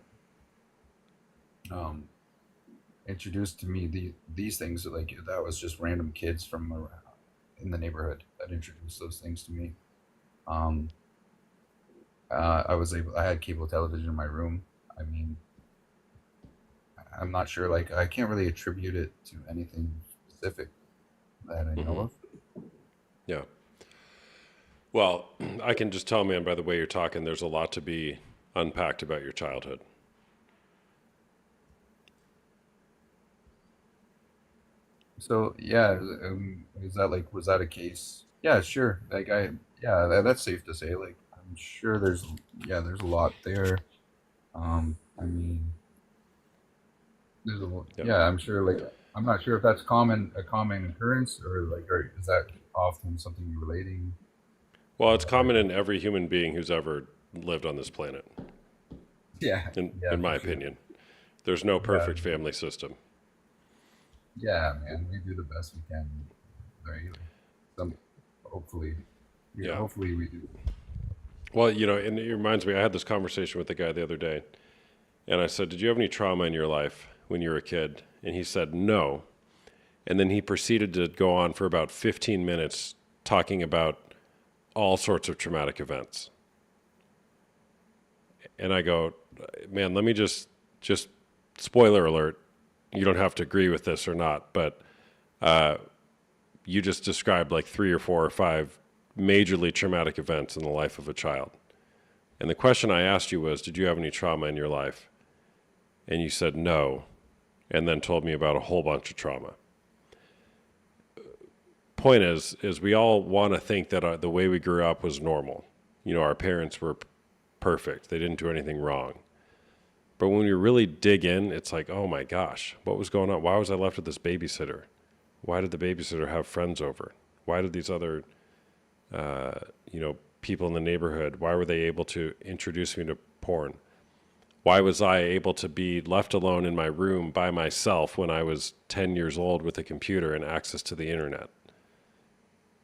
um introduced to me these things. Like that was just random kids from around in the neighborhood that introduced those things to me. Um, I had cable television in my room. I mean, I'm not sure. Like I can't really attribute it to anything specific that I know Hmm. of. Yeah. Well, I can just tell, man, by the way you're talking, there's a lot to be unpacked about your childhood. So yeah, is that like was that a case? Yeah, sure. Yeah, that's safe to say. Like I'm sure there's a lot there. I mean, Yeah. yeah, I'm sure. Like I'm not sure if that's a common occurrence or is that often something you're relating? Well, it's Like, common in every human being who's ever lived on this planet, yeah, yeah, in my for sure. opinion. There's no Yeah, perfect family system. yeah, man. We do the best we can, right? Like, some hopefully, yeah, Yeah. hopefully we do. Well, and it reminds me, I had this conversation with the guy the other day, and I said, "Did you have any trauma in your life when you were a kid?" And he said, "No." And then he proceeded to go on for about 15 minutes talking about all sorts of traumatic events. And I go, "Man, let me just spoiler alert, you don't have to agree with this or not, but you just described like 3 or 4 or 5 majorly traumatic events in the life of a child. And the question I asked you was, did you have any trauma in your life? And you said no, and then told me about a whole bunch of trauma. Point is we all want to think that the way we grew up was normal. Our parents were perfect. They didn't do anything wrong. But when you really dig in, it's like, oh my gosh, what was going on? Why was I left with this babysitter? Why did the babysitter have friends over? Why did these other, people in the neighborhood, why were they able to introduce me to porn? Why was I able to be left alone in my room by myself when I was 10 years old with a computer and access to the internet?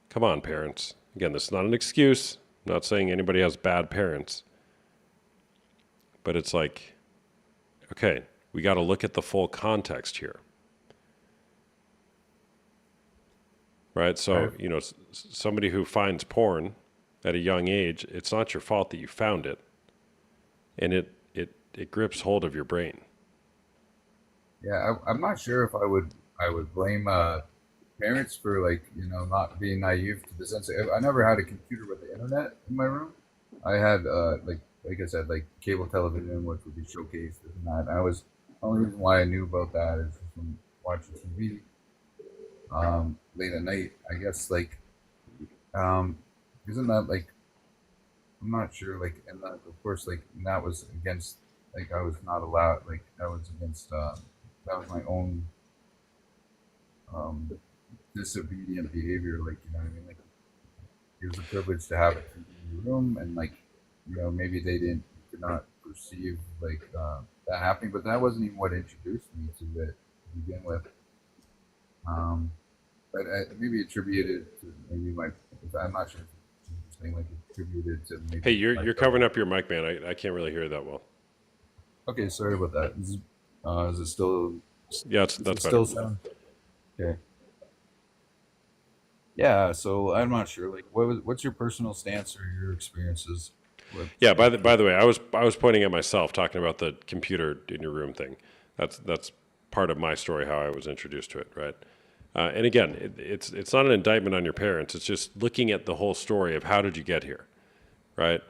Come on, parents. Again, this is not an excuse. I'm not saying anybody has bad parents. But it's like, okay, we got to look at the full context here. Right? So, Right. somebody who finds porn at a young age, it's not your fault that you found it. And it grips hold of your brain. Yeah, I'm not sure if I would blame parents for like not being naive to the sense that I never had a computer with the internet in my room. I had like I said like cable television, which would be showcased and that. I was the only reason why I knew about that is from watching TV late at night. I guess like um, isn't that like I'm not sure like and that, of course like that was against like I was not allowed like that was against that was my own um, disobedient behavior. Like you know what I mean? Like it was a privilege to have it in the room, and like maybe they did not perceive like that happening. But that wasn't even what introduced me to it. to begin with. But maybe attributed to maybe my. I'm not sure if you're saying like attributed to maybe. Hey, you're my you're fellow- covering up your mic, man. I can't really hear that well. Okay, sorry about that. Is it still? Yeah, Is that's it still better. sound? Okay. Yeah. So I'm not sure. Like, what's your personal stance or your experiences with? Yeah. By the way, I was pointing at myself, talking about the computer in your room thing. That's part of my story, how I was introduced to it, right? And again, it's not an indictment on your parents. It's just looking at the whole story of how did you get here, right?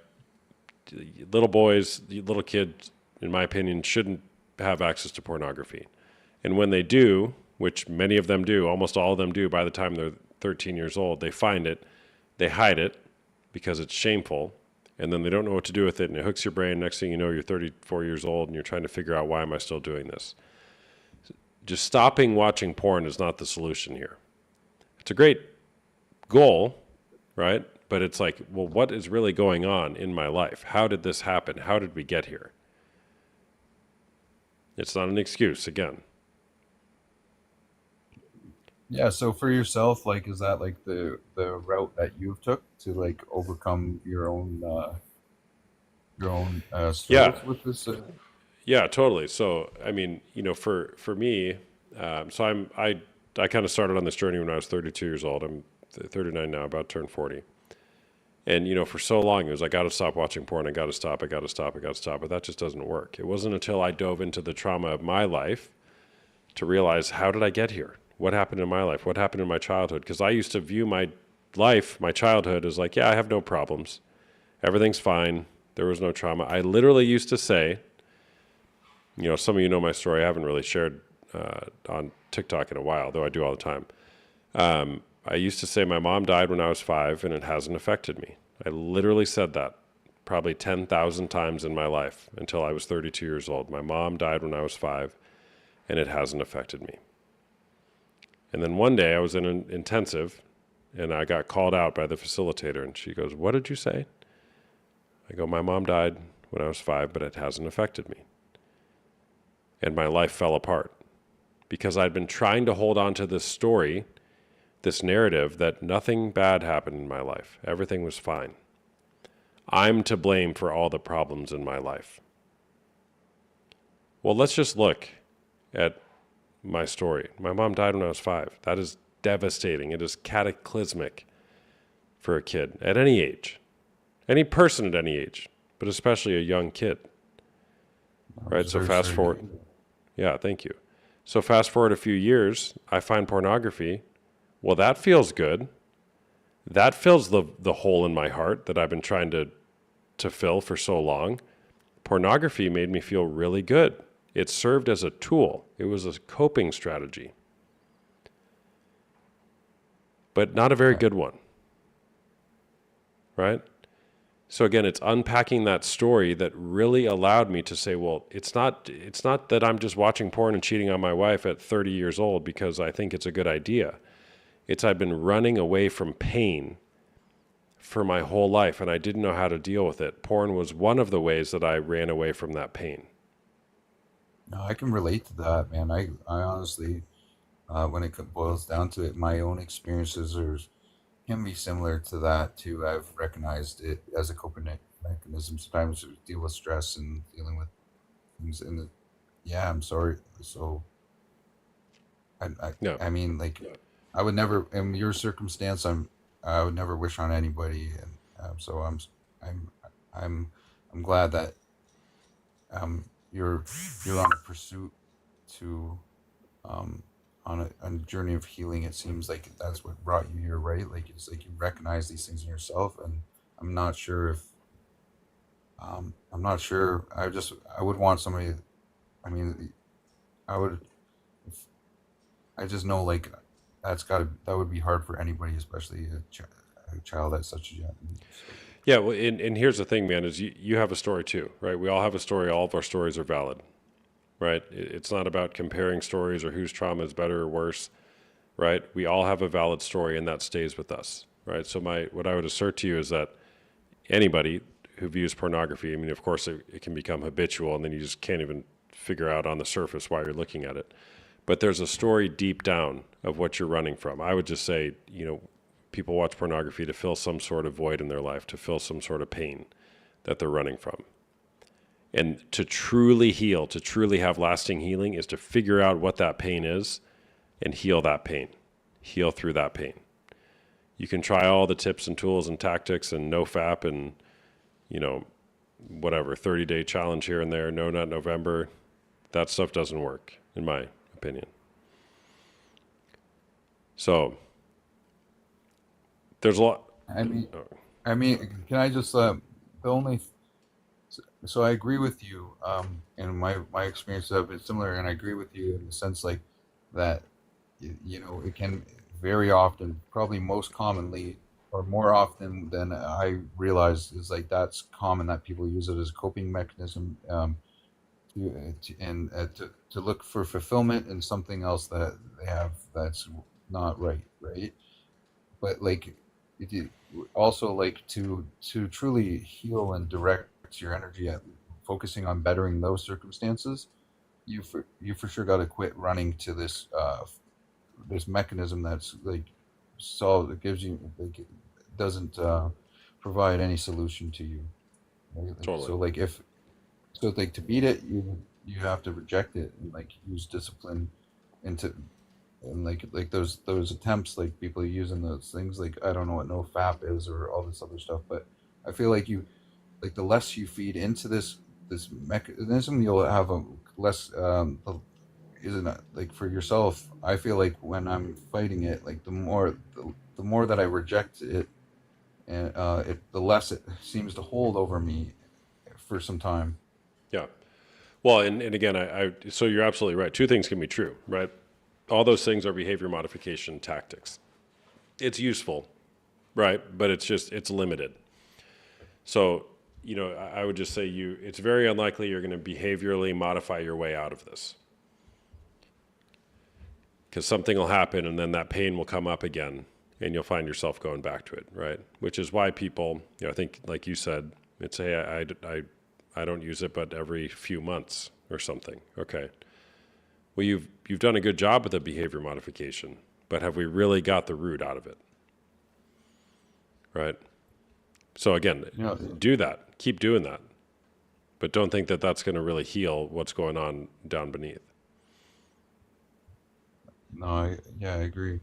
Little boys, little kids, in my opinion, shouldn't have access to pornography. And when they do, which many of them do, almost all of them do by the time they're 13 years old, they find it, they hide it because it's shameful, and then they don't know what to do with it, and it hooks your brain. Next thing you know, you're 34 years old, and you're trying to figure out, why am I still doing this? Just stopping watching porn is not the solution here. It's a great goal, right? But it's like, well, what is really going on in my life? How did this happen? How did we get here? It's not an excuse, again. Yeah. So for yourself, like, is that like the route that you've took to like overcome your own Yeah. struggles with this? Yeah, totally. So, I mean, for me, I kind of started on this journey when I was 32 years old. I'm 39 now, about to turn 40. And for so long it was, I got to stop watching porn. I got to stop. I got to stop. I got to stop. But that just doesn't work. It wasn't until I dove into the trauma of my life to realize, how did I get here? What happened in my life? What happened in my childhood? Because I used to view my life, my childhood, as like, yeah, I have no problems. Everything's fine. There was no trauma. I literally used to say, some of you know my story. I haven't really shared on TikTok in a while, though I do all the time. I used to say my mom died when I was 5, and it hasn't affected me. I literally said that probably 10,000 times in my life until I was 32 years old. My mom died when I was 5, and it hasn't affected me. And then one day I was in an intensive, and I got called out by the facilitator, and she goes, "What did you say?" I go, "My mom died when I was 5, but it hasn't affected me." And my life fell apart because I'd been trying to hold on to this story, this narrative that nothing bad happened in my life. Everything was fine. I'm to blame for all the problems in my life. Well, let's just look at my story. My mom died when I was 5. That is devastating. It is cataclysmic for a kid at any age, any person at any age, but especially a young kid. Right? So fast forward. Yeah, thank you. So fast forward a few years, I find pornography. Well, that feels good. That fills the hole in my heart that I've been trying to fill for so long. Pornography made me feel really good. It served as a tool. It was a coping strategy, but not a very good one. Right? So again, it's unpacking that story that really allowed me to say, well, it's not that I'm just watching porn and cheating on my wife at 30 years old because I think it's a good idea. It's I've been running away from pain for my whole life, and I didn't know how to deal with it. Porn was one of the ways that I ran away from that pain. No, I can relate to that, man. I honestly, when it boils down to it, my own experiences can be similar to that too. I've recognized it as a coping mechanism sometimes to deal with stress and dealing with things. And yeah, I'm sorry. So, No. I mean, like, I would never, in your circumstance, I would never wish on anybody, and so I'm, I'm glad that you're on a pursuit to on a journey of healing. It seems like that's what brought you here, right? Like, it's like you recognize these things in yourself, and I'm not sure if I'm not sure. I would want somebody. I mean, I would. If, I just know, like, that would be hard for anybody, especially a child at such a young age. So, Yeah, well, and here's the thing, man, is you have a story too, right? We all have a story. All of our stories are valid, right? It's not about comparing stories or whose trauma is better or worse, right? We all have a valid story, and that stays with us, right? So what I would assert to you is that anybody who views pornography, I mean, of course, it can become habitual, and then you just can't even figure out on the surface why you're looking at it. but there's a story deep down of what you're running from. I would just say, people watch pornography to fill some sort of void in their life, to fill some sort of pain that they're running from. And to truly heal, to truly have lasting healing, is to figure out what that pain is and heal that pain, heal through that pain. You can try all the tips and tools and tactics and NoFap and, whatever, 30-day challenge here and there, No Nut November. That stuff doesn't work, in my opinion. So there's a lot. I mean, can I just the only so I agree with you, and my experiences have been similar, and I agree with you in the sense like that, it can very often, probably most commonly, or more often than I realize, is like that's common that people use it as a coping mechanism, to look for fulfillment in something else that they have that's not right, but like also like to truly heal and direct your energy at focusing on bettering those circumstances, you for sure got to quit running to this this mechanism that's like it gives you like it doesn't provide any solution to you, right? Totally. So like to beat it, you have to reject it and like use discipline into, and like those attempts, like people using those things, like I don't know what NoFap is or all this other stuff, but I feel like the less you feed into this mechanism, you'll have a less isn't it, like for yourself, I feel like when I'm fighting it, like the more that I reject it, and the less it seems to hold over me for some time. Yeah. Well, and again, so you're absolutely right. Two things can be true, right? All those things are behavior modification tactics. It's useful, right? But it's limited. So, I would just say it's very unlikely you're going to behaviorally modify your way out of this. Because something will happen and then that pain will come up again and you'll find yourself going back to it, right? Which is why people, I think, like you said, it's, hey, I don't use it, but every few months or something. Okay. Well, you've done a good job with the behavior modification, but have we really got the root out of it? Right? So again, do that. Keep doing that. But don't think that that's going to really heal what's going on down beneath. No, I agree.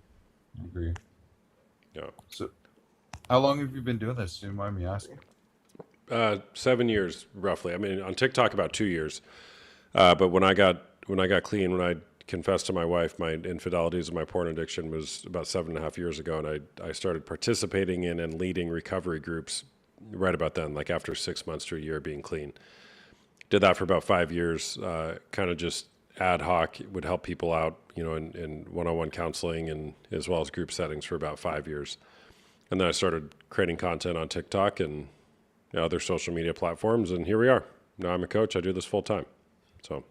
Yeah. So, how long have you been doing this? Do you mind me asking? 7 years roughly. I mean, on TikTok about 2 years. But when I got clean, when I confessed to my wife my infidelities and my porn addiction was about 7.5 years ago, and I started participating in and leading recovery groups right about then, like after 6 months to a year being clean. Did that for about 5 years, kind of just ad hoc, would help people out, in one-on-one counseling and as well as group settings for about 5 years. And then I started creating content on TikTok and other social media platforms, and here we are. Now I'm a coach. I do this full time. So.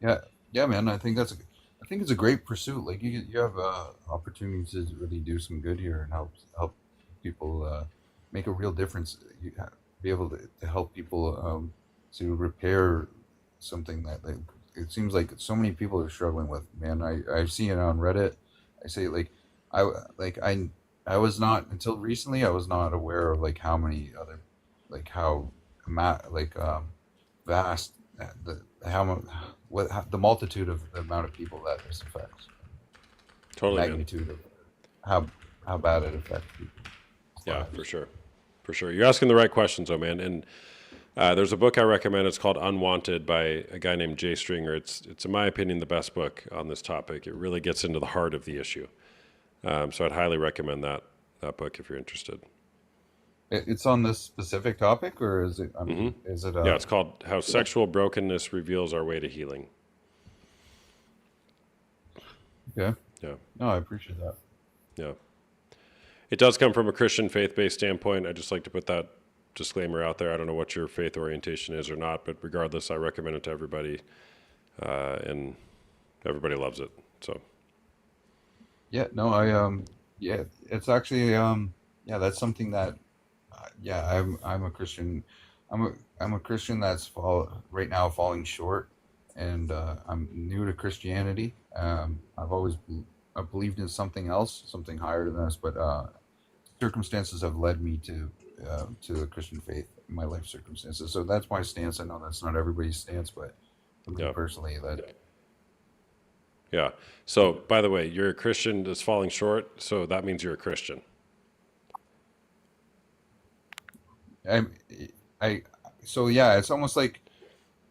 Yeah, man. I think it's a great pursuit. Like you have opportunities to really do some good here and help people make a real difference. Be able to help people to repair something that it seems like so many people are struggling with. Man, I've seen it on Reddit. I say I was not, until recently, I was not aware of like how many other, like how vast the multitude of the amount of people that this affects. Totally, man. Magnitude of how bad it affects people. Yeah, for sure. You're asking the right questions, though, man. And there's a book I recommend. It's called Unwanted by a guy named Jay Stringer. It's in my opinion the best book on this topic. It really gets into the heart of the issue. So I'd highly recommend that book if you're interested. It's on this specific topic, or is it? Is it? Yeah, it's called How Sexual Brokenness Reveals Our Way to Healing. Okay. Yeah. No, I appreciate that. Yeah. It does come from a Christian faith-based standpoint. I just like to put that disclaimer out there. I don't know what your faith orientation is or not, but regardless, I recommend it to everybody, and everybody loves it. So. Yeah. No, yeah, it's actually yeah, that's something that I'm a Christian. I'm a Christian that's right now falling short, and I'm new to Christianity. I've always I believed in something else, something higher than this, but circumstances have led me to the Christian faith in my life circumstances. So that's my stance. I know that's not everybody's stance, but for me Yeah. personally, that Yeah. So, by the way, you're a Christian that's falling short, so that means you're a Christian. I, I, so yeah, it's almost like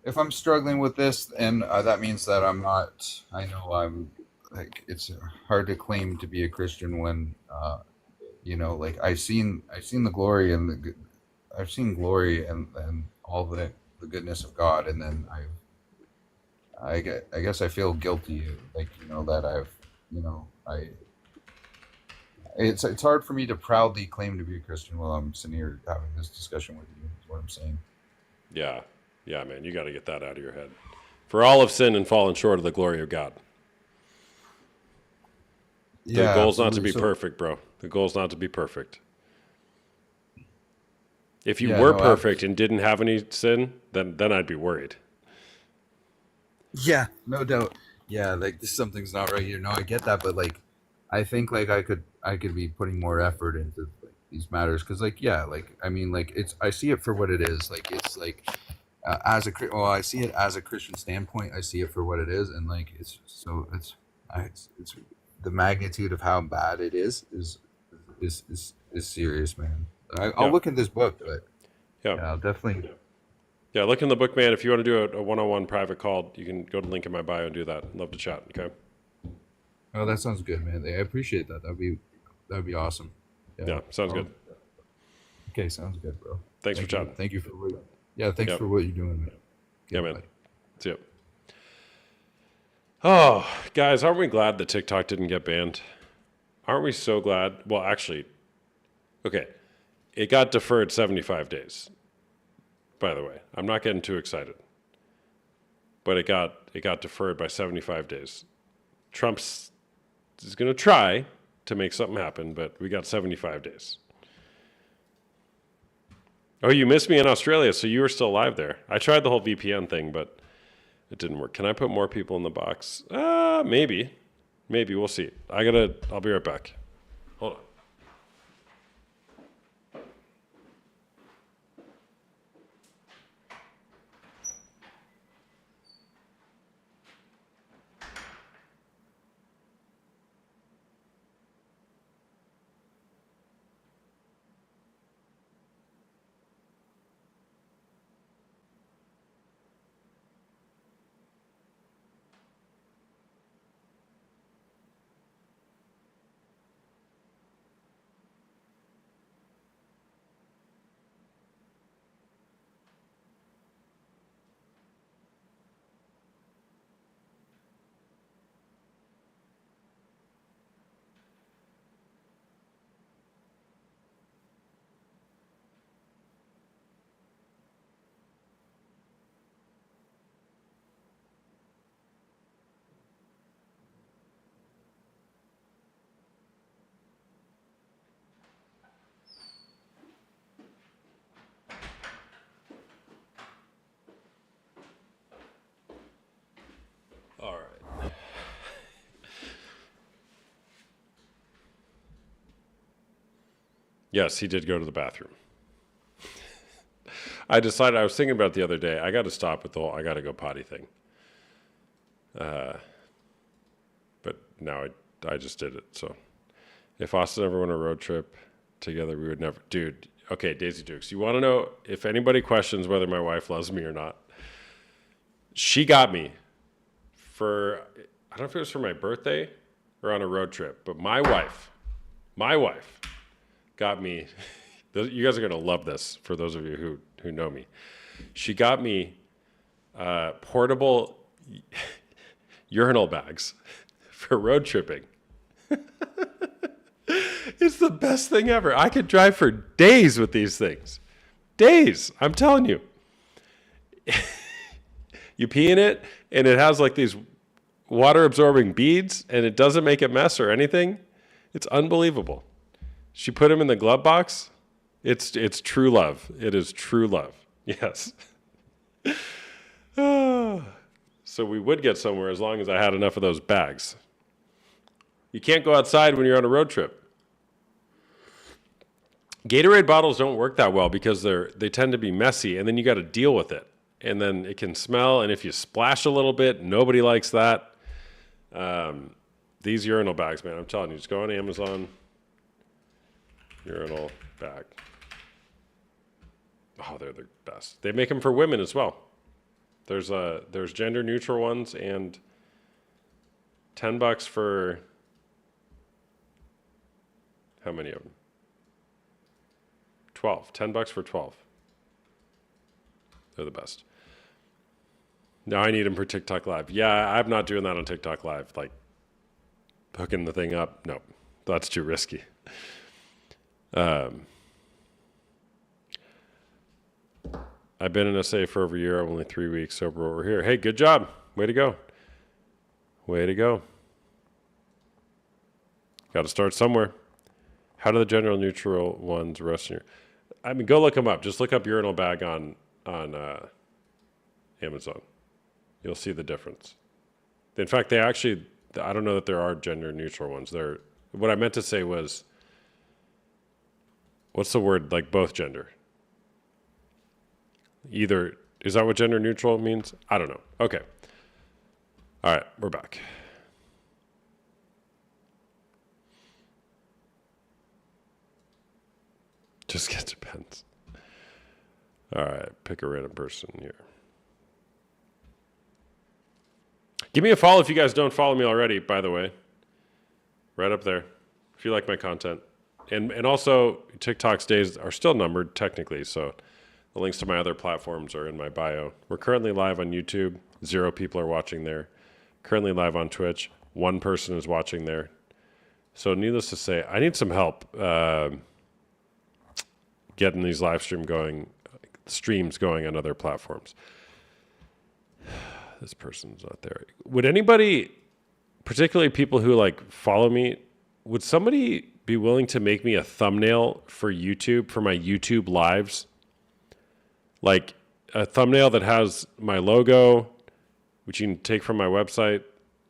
if I'm struggling with this, and that means that I'm not. I know I'm like it's hard to claim to be a Christian when like I've seen the glory and I've seen glory and all the goodness of God, and then I guess I feel guilty, like that I it's hard for me to proudly claim to be a Christian while I'm sitting here having this discussion with you. Is what I'm saying. Yeah. Yeah, man, you got to get that out of your head. For all have sinned and fallen short of the glory of God. The goal's not to be perfect, bro. The goal's not to be perfect. If you were perfect and didn't have any sin, then I'd be worried. Yeah, no doubt. Yeah, like something's not right here. No, I get that, but like, I think like I could be putting more effort into like, these matters because I mean like I see it for what it is. Like it's like I see it as a Christian standpoint. I see it for what it is, and like it's the magnitude of how bad it is serious, man. I'll look in this book, but Yeah. I'll definitely. Yeah, look in the book, man. If you want to do a one-on-one private call, you can go to the link in my bio and do that. Love to chat, okay? Oh, that sounds good, man. I appreciate that. That'd be awesome. Yeah, sounds good. Okay, sounds good, bro. Thanks for chatting. Thank you for thanks for what you're doing, man. Yeah, man. Bye. See ya. Oh, guys, aren't we glad that TikTok didn't get banned? Aren't we so glad? Well, actually, okay, it got deferred 75 days. By the way, I'm not getting too excited, but it got deferred by 75 days. Trump's is going to try to make something happen, but we got 75 days. Oh, you missed me in Australia, so you were still live there. I tried the whole VPN thing, but it didn't work. Can I put more people in the box? Maybe. Maybe. We'll see. I'll be right back. Hold on. All right. Yes, he did go to the bathroom. I was thinking about it the other day. I got to stop with the whole I got to go potty thing. But now I just did it. So if Austin ever went on a road trip together, we would never. Dude, okay, Daisy Dukes. You want to know if anybody questions whether my wife loves me or not? She got me for, I don't know if it was for my birthday or on a road trip, but my wife got me, you guys are going to love this for those of you who know me. She got me portable urinal bags for road tripping. It's the best thing ever. I could drive for days with these things. Days, I'm telling you. You pee in it, and it has like these water-absorbing beads, and it doesn't make a mess or anything. It's unbelievable. She put them in the glove box. It's true love. It is true love. Yes. So we would get somewhere as long as I had enough of those bags. You can't go outside when you're on a road trip. Gatorade bottles don't work that well because they tend to be messy, and then you got to deal with it. And then it can smell, and if you splash a little bit, nobody likes that. These urinal bags, man, I'm telling you, just go on Amazon. Urinal bag. Oh, they're the best. They make them for women as well. There's gender neutral ones, and $10 for how many of them? 12. $10 for 12. They're the best. Now I need them for TikTok Live. Yeah, I'm not doing that on TikTok Live. Like hooking the thing up. No, that's too risky. I've been in SA for over a year. I'm only 3 weeks sober over here. Hey, good job. Way to go. Way to go. Got to start somewhere. How do the general neutral ones rest in your... I mean, go look them up. Just look up urinal bag on Amazon. You'll see the difference. In fact, they actually... I don't know that there are gender neutral ones. What I meant to say was... What's the word? Like both gender. Either, is that what gender neutral means? I don't know. Okay. All right, we're back. Just get depends. All right, pick a random person here. Give me a follow if you guys don't follow me already, by the way. Right up there, if you like my content. And also, TikTok's days are still numbered, technically, so the links to my other platforms are in my bio. We're currently live on YouTube. 0 people are watching there. Currently live on Twitch. 1 person is watching there. So needless to say, I need some help getting these streams going on other platforms. This person's not there. Would anybody, particularly people who like follow me, would somebody be willing to make me a thumbnail for YouTube, for my YouTube lives? Like a thumbnail that has my logo, which you can take from my website,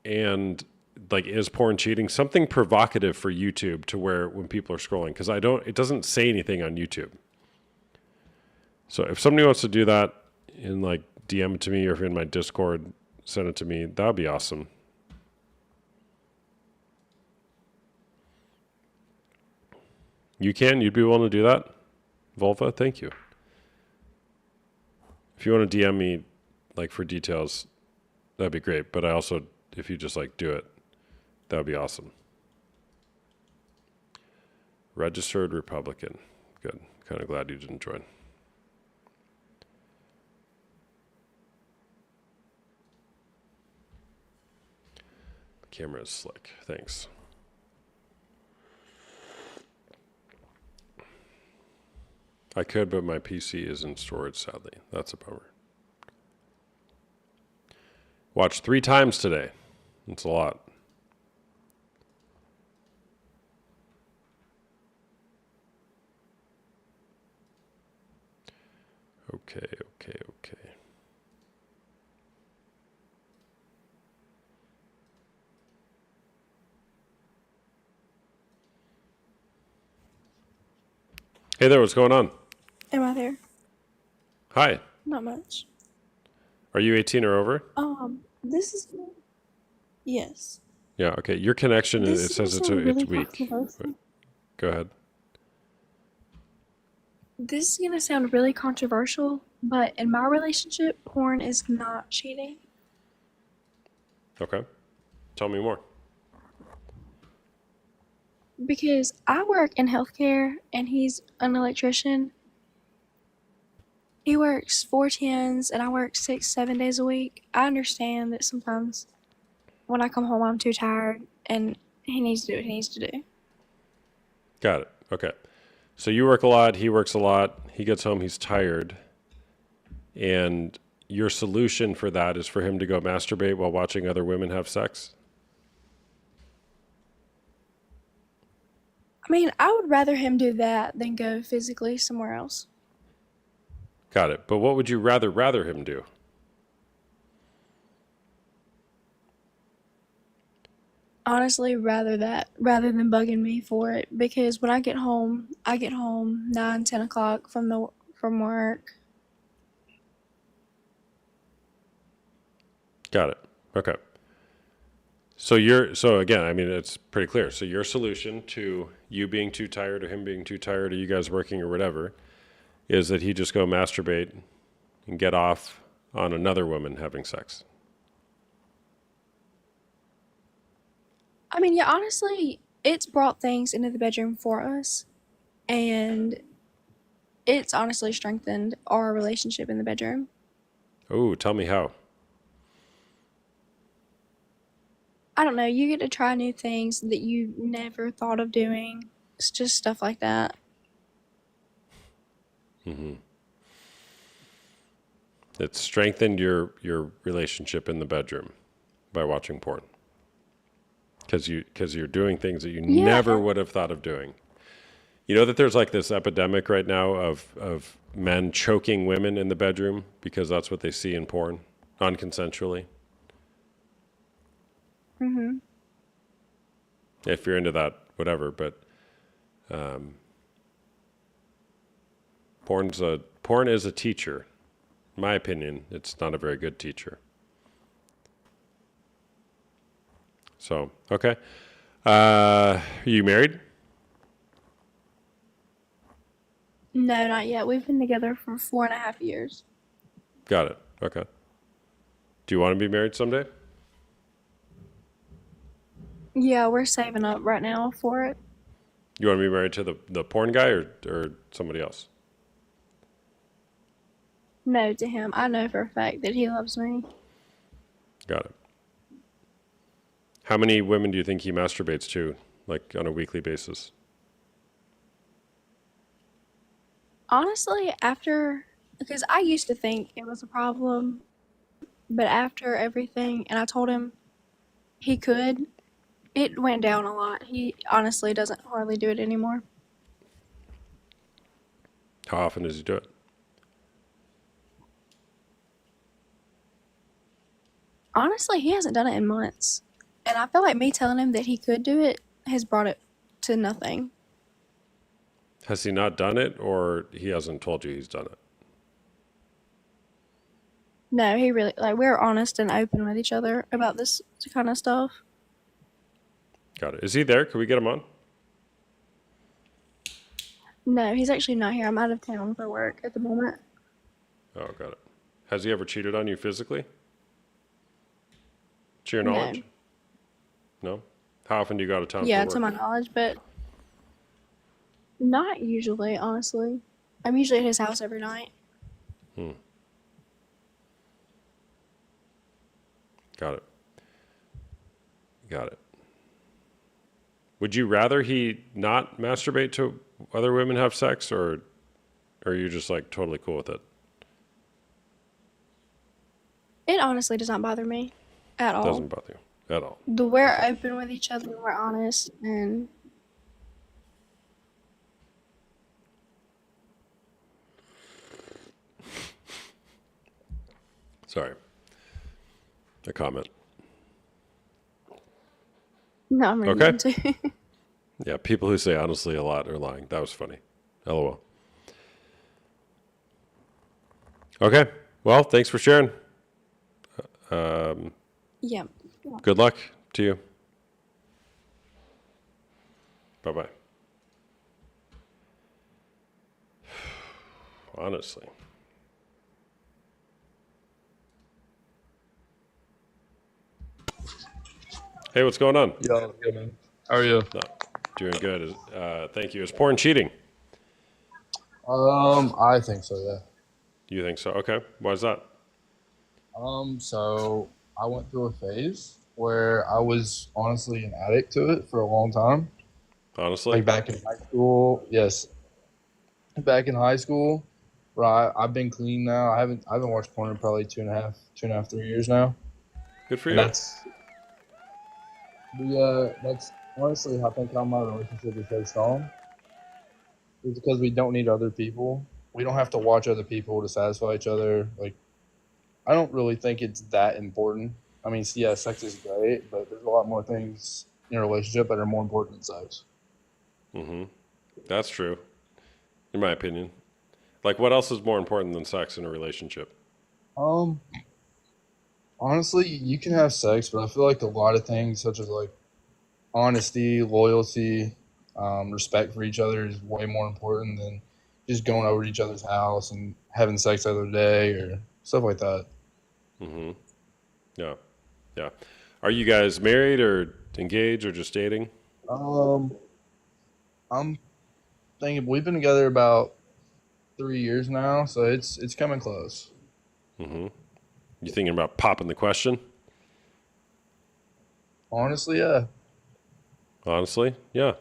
and like, is porn cheating? Something provocative for YouTube to where when people are scrolling, because it doesn't say anything on YouTube. So if somebody wants to do that, in like DM it to me, or if in my Discord, send it to me. That would be awesome. You'd be willing to do that? Volva, thank you. If you want to DM me, like for details, that'd be great. But if you just like do it, that would be awesome. Registered Republican. Good. Kind of glad you didn't join. The camera is slick. Thanks. I could, but my PC is in storage, sadly. That's a bummer. Watched 3 times today. That's a lot. Okay. Hey there, what's going on? Am I there? Hi. Not much. Are you 18 or over? This is yes. Yeah, okay. Your connection, it This says is it's really weak. controversial. Go ahead. This is gonna sound really controversial, but in my relationship, porn is not cheating. Okay. Tell me more. Because I work in healthcare and he's an electrician. He works 4 10s and I work 6, 7 days a week. I understand that sometimes when I come home I'm too tired and he needs to do what he needs to do. Got it. Okay. So you work a lot, he works a lot, he gets home, he's tired. And your solution for that is for him to go masturbate while watching other women have sex? I mean, I would rather him do that than go physically somewhere else. Got it. But what would you rather him do? Honestly, rather than bugging me for it, because when I get home 9, 10 o'clock from work. Got it. Okay. So again, I mean, it's pretty clear. So your solution to you being too tired or him being too tired or you guys working or whatever is that he just go masturbate and get off on another woman having sex. I mean, yeah, honestly, it's brought things into the bedroom for us, and it's honestly strengthened our relationship in the bedroom. Oh, tell me how. I don't know, you get to try new things that you never thought of doing. It's just stuff like that. It's strengthened your relationship in the bedroom by watching porn. Because you're doing things that you Yeah, never would have thought of doing. You know that there's like this epidemic right now of men choking women in the bedroom because that's what they see in porn, non-consensually. mhm. If you're into that, whatever. But porn is a teacher. In my opinion, it's not a very good teacher. So, okay. Are you married? No, not yet. We've been together for 4.5 years. Got it. Okay. Do you want to be married someday? Yeah, we're saving up right now for it. You want to be married to the porn guy or somebody else? No, to him. I know for a fact that he loves me. Got it. How many women do you think he masturbates to, like on a weekly basis? Honestly, because I used to think it was a problem, but after everything, and I told him he could, it went down a lot. He honestly doesn't hardly do it anymore. How often does he do it? Honestly, he hasn't done it in months. And I feel like me telling him that he could do it has brought it to nothing. Has he not done it, or he hasn't told you he's done it? No, he really, like, we're honest and open with each other about this kind of stuff. Got it. Is he there? Could we get him on? No, he's actually not here. I'm out of town for work at the moment. Oh, got it. Has he ever cheated on you physically? To your No. knowledge? No? How often do you go out of town Yeah, for to my work? knowledge, but not usually, honestly. I'm usually at his house every night. Got it. Got it. Would you rather he not masturbate to other women have sex, or are you just like totally cool with it? It honestly does not bother me at all. Doesn't bother you at all. We're open with each other, we're honest, and Sorry. A comment. no, I'm ready Okay. to. Yeah, people who say honestly a lot are lying. That was funny. LOL. Okay. Well, thanks for sharing. Yeah. Good luck to you. Bye-bye. Honestly. Hey, what's going on? Yo, good man. How are you? No, doing good. Thank you. Is porn cheating? I think so, yeah. You think so? Okay. Why is that? So I went through a phase where I was honestly an addict to it for a long time. Honestly? Like back in high school, yes. Back in high school, right? I've been clean now. I haven't watched porn in probably 2.5, 3 years now. Good for And you. that's honestly I think how my relationship is so strong. It's because we don't need other people. We don't have to watch other people to satisfy each other. Like I don't really think it's that important. I mean, yeah, sex is great, but there's a lot more things in a relationship that are more important than sex. That's true, in my opinion. Like, what else is more important than sex in a relationship? Um, Honestly, you can have sex, but I feel like a lot of things, such as like honesty, loyalty, respect for each other, is way more important than just going over to each other's house and having sex the other day or stuff like that. Yeah, yeah. Are you guys married or engaged or just dating? Um, I'm thinking we've been together about 3 years now, so it's coming close. You thinking about popping the question? Honestly, yeah, Honestly, yeah.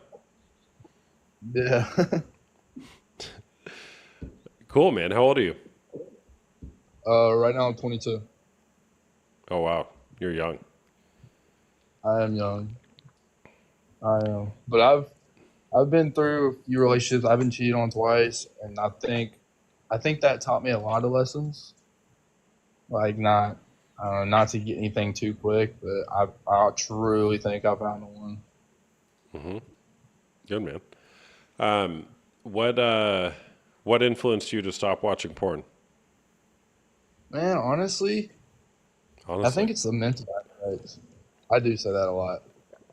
yeah. Cool, man. How old are you? Right now I'm 22. Oh, wow. You're young. I am young. I am, but I've been through a few relationships. I've been cheated on twice, and I think that taught me a lot of lessons. Like not to get anything too quick, but I truly think I found the one. Good, man. Um, what influenced you to stop watching porn? Man, honestly, I think Honestly. it's the mental aspect. I do say that a lot,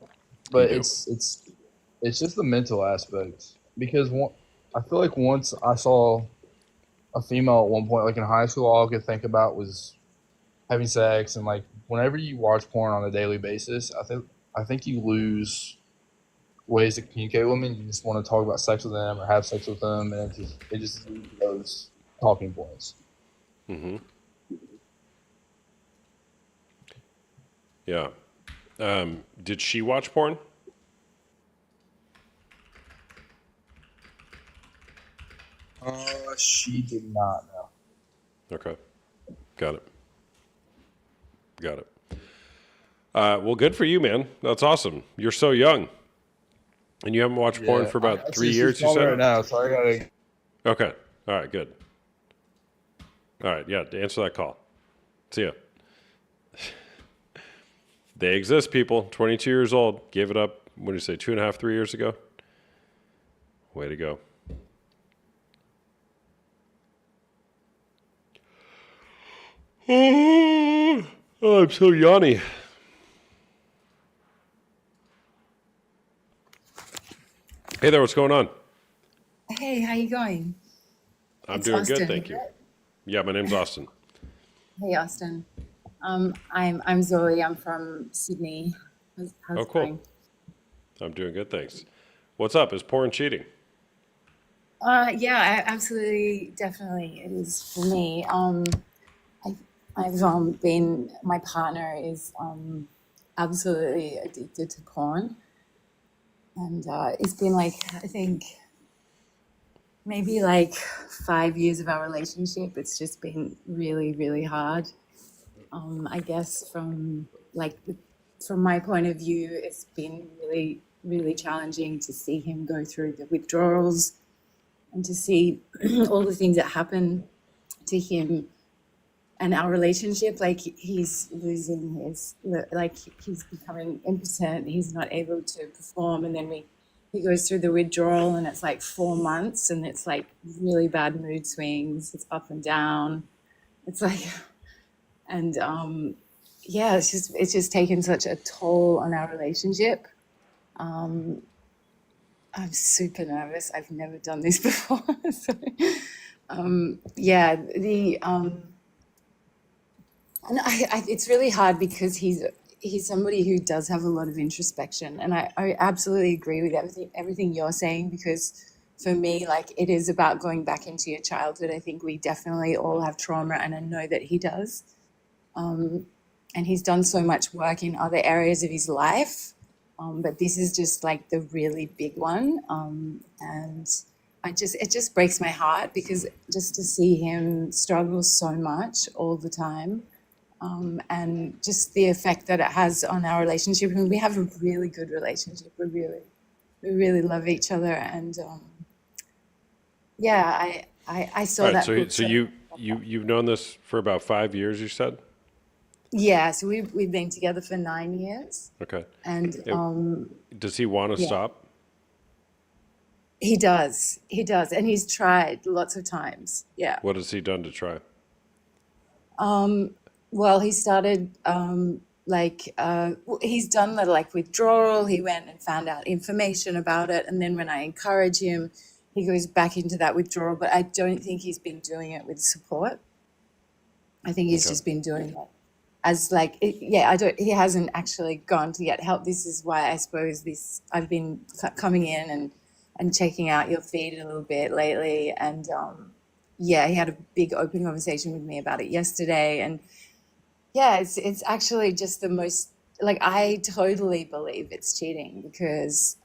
You but do. it's just the mental aspect because I feel like once I saw a female at one point, like in high school, all I could think about was having sex, and like whenever you watch porn on a daily basis, I think you lose ways to communicate with women. You just want to talk about sex with them or have sex with them, and it just leads to those talking points. Yeah. Did she watch porn? She did not know. Okay. Got it. Got it. Well, good for you, man. That's awesome. You're so young. And you haven't watched porn for I'm about 3 actually years, you small said? right now, so I gotta. Okay. All right, good. All right, yeah, to answer that call. See ya. They exist, people. 22 years old. Gave it up, what did you say, 2.5, 3 years ago? Way to go. Oh, I'm so yawny. Hey there, what's going on? Hey, how you going? I'm It's doing good, Austin. thank you. Yeah, my name's Austin. Hey, Austin. I'm Zoe. I'm from Sydney. How's Oh, it cool. going? I'm doing good, thanks. What's up? Is porn cheating? Yeah, absolutely, definitely, it is for me. I, I've been. My partner is absolutely addicted to porn, and it's been like I think maybe like 5 years of our relationship. It's just been really, really hard. I guess from my point of view, it's been really, really challenging to see him go through the withdrawals and to see all the things that happen to him and our relationship. Like he's losing like he's becoming impotent. He's not able to perform, and then he goes through the withdrawal, and it's like 4 months, and it's like really bad mood swings. It's up and down. It's like and yeah, it's just taken such a toll on our relationship. um I'm super nervous. I've never done this before. So, yeah, and it's really hard because he's somebody who does have a lot of introspection, and I absolutely agree with everything you're saying, because for me, like, it is about going back into your childhood. I think we definitely all have trauma, and I know that he does. And he's done so much work in other areas of his life, but this is just like the really big one. And it just breaks my heart, because just to see him struggle so much all the time, and just the effect that it has on our relationship. And we have a really good relationship. We really love each other, and yeah, I All saw right, that so book. so you've known this for about 5 years, you said? Yeah, so we've been together for 9 years, Okay. and Does he want to yeah, stop? he does, and he's tried lots of times. Yeah. What has he done to try? Well, he started he's done the like withdrawal. He went and found out information about it, and then when I encourage him, he goes back into that withdrawal. But I don't think he's been doing it with support. I think he's Okay. just been doing it as like yeah. I don't. He hasn't actually gone to get help. This is why I suppose I've been coming in and checking out your feed a little bit lately, and yeah, he had a big open conversation with me about it yesterday, and yeah, it's actually just the most like I totally believe it's cheating because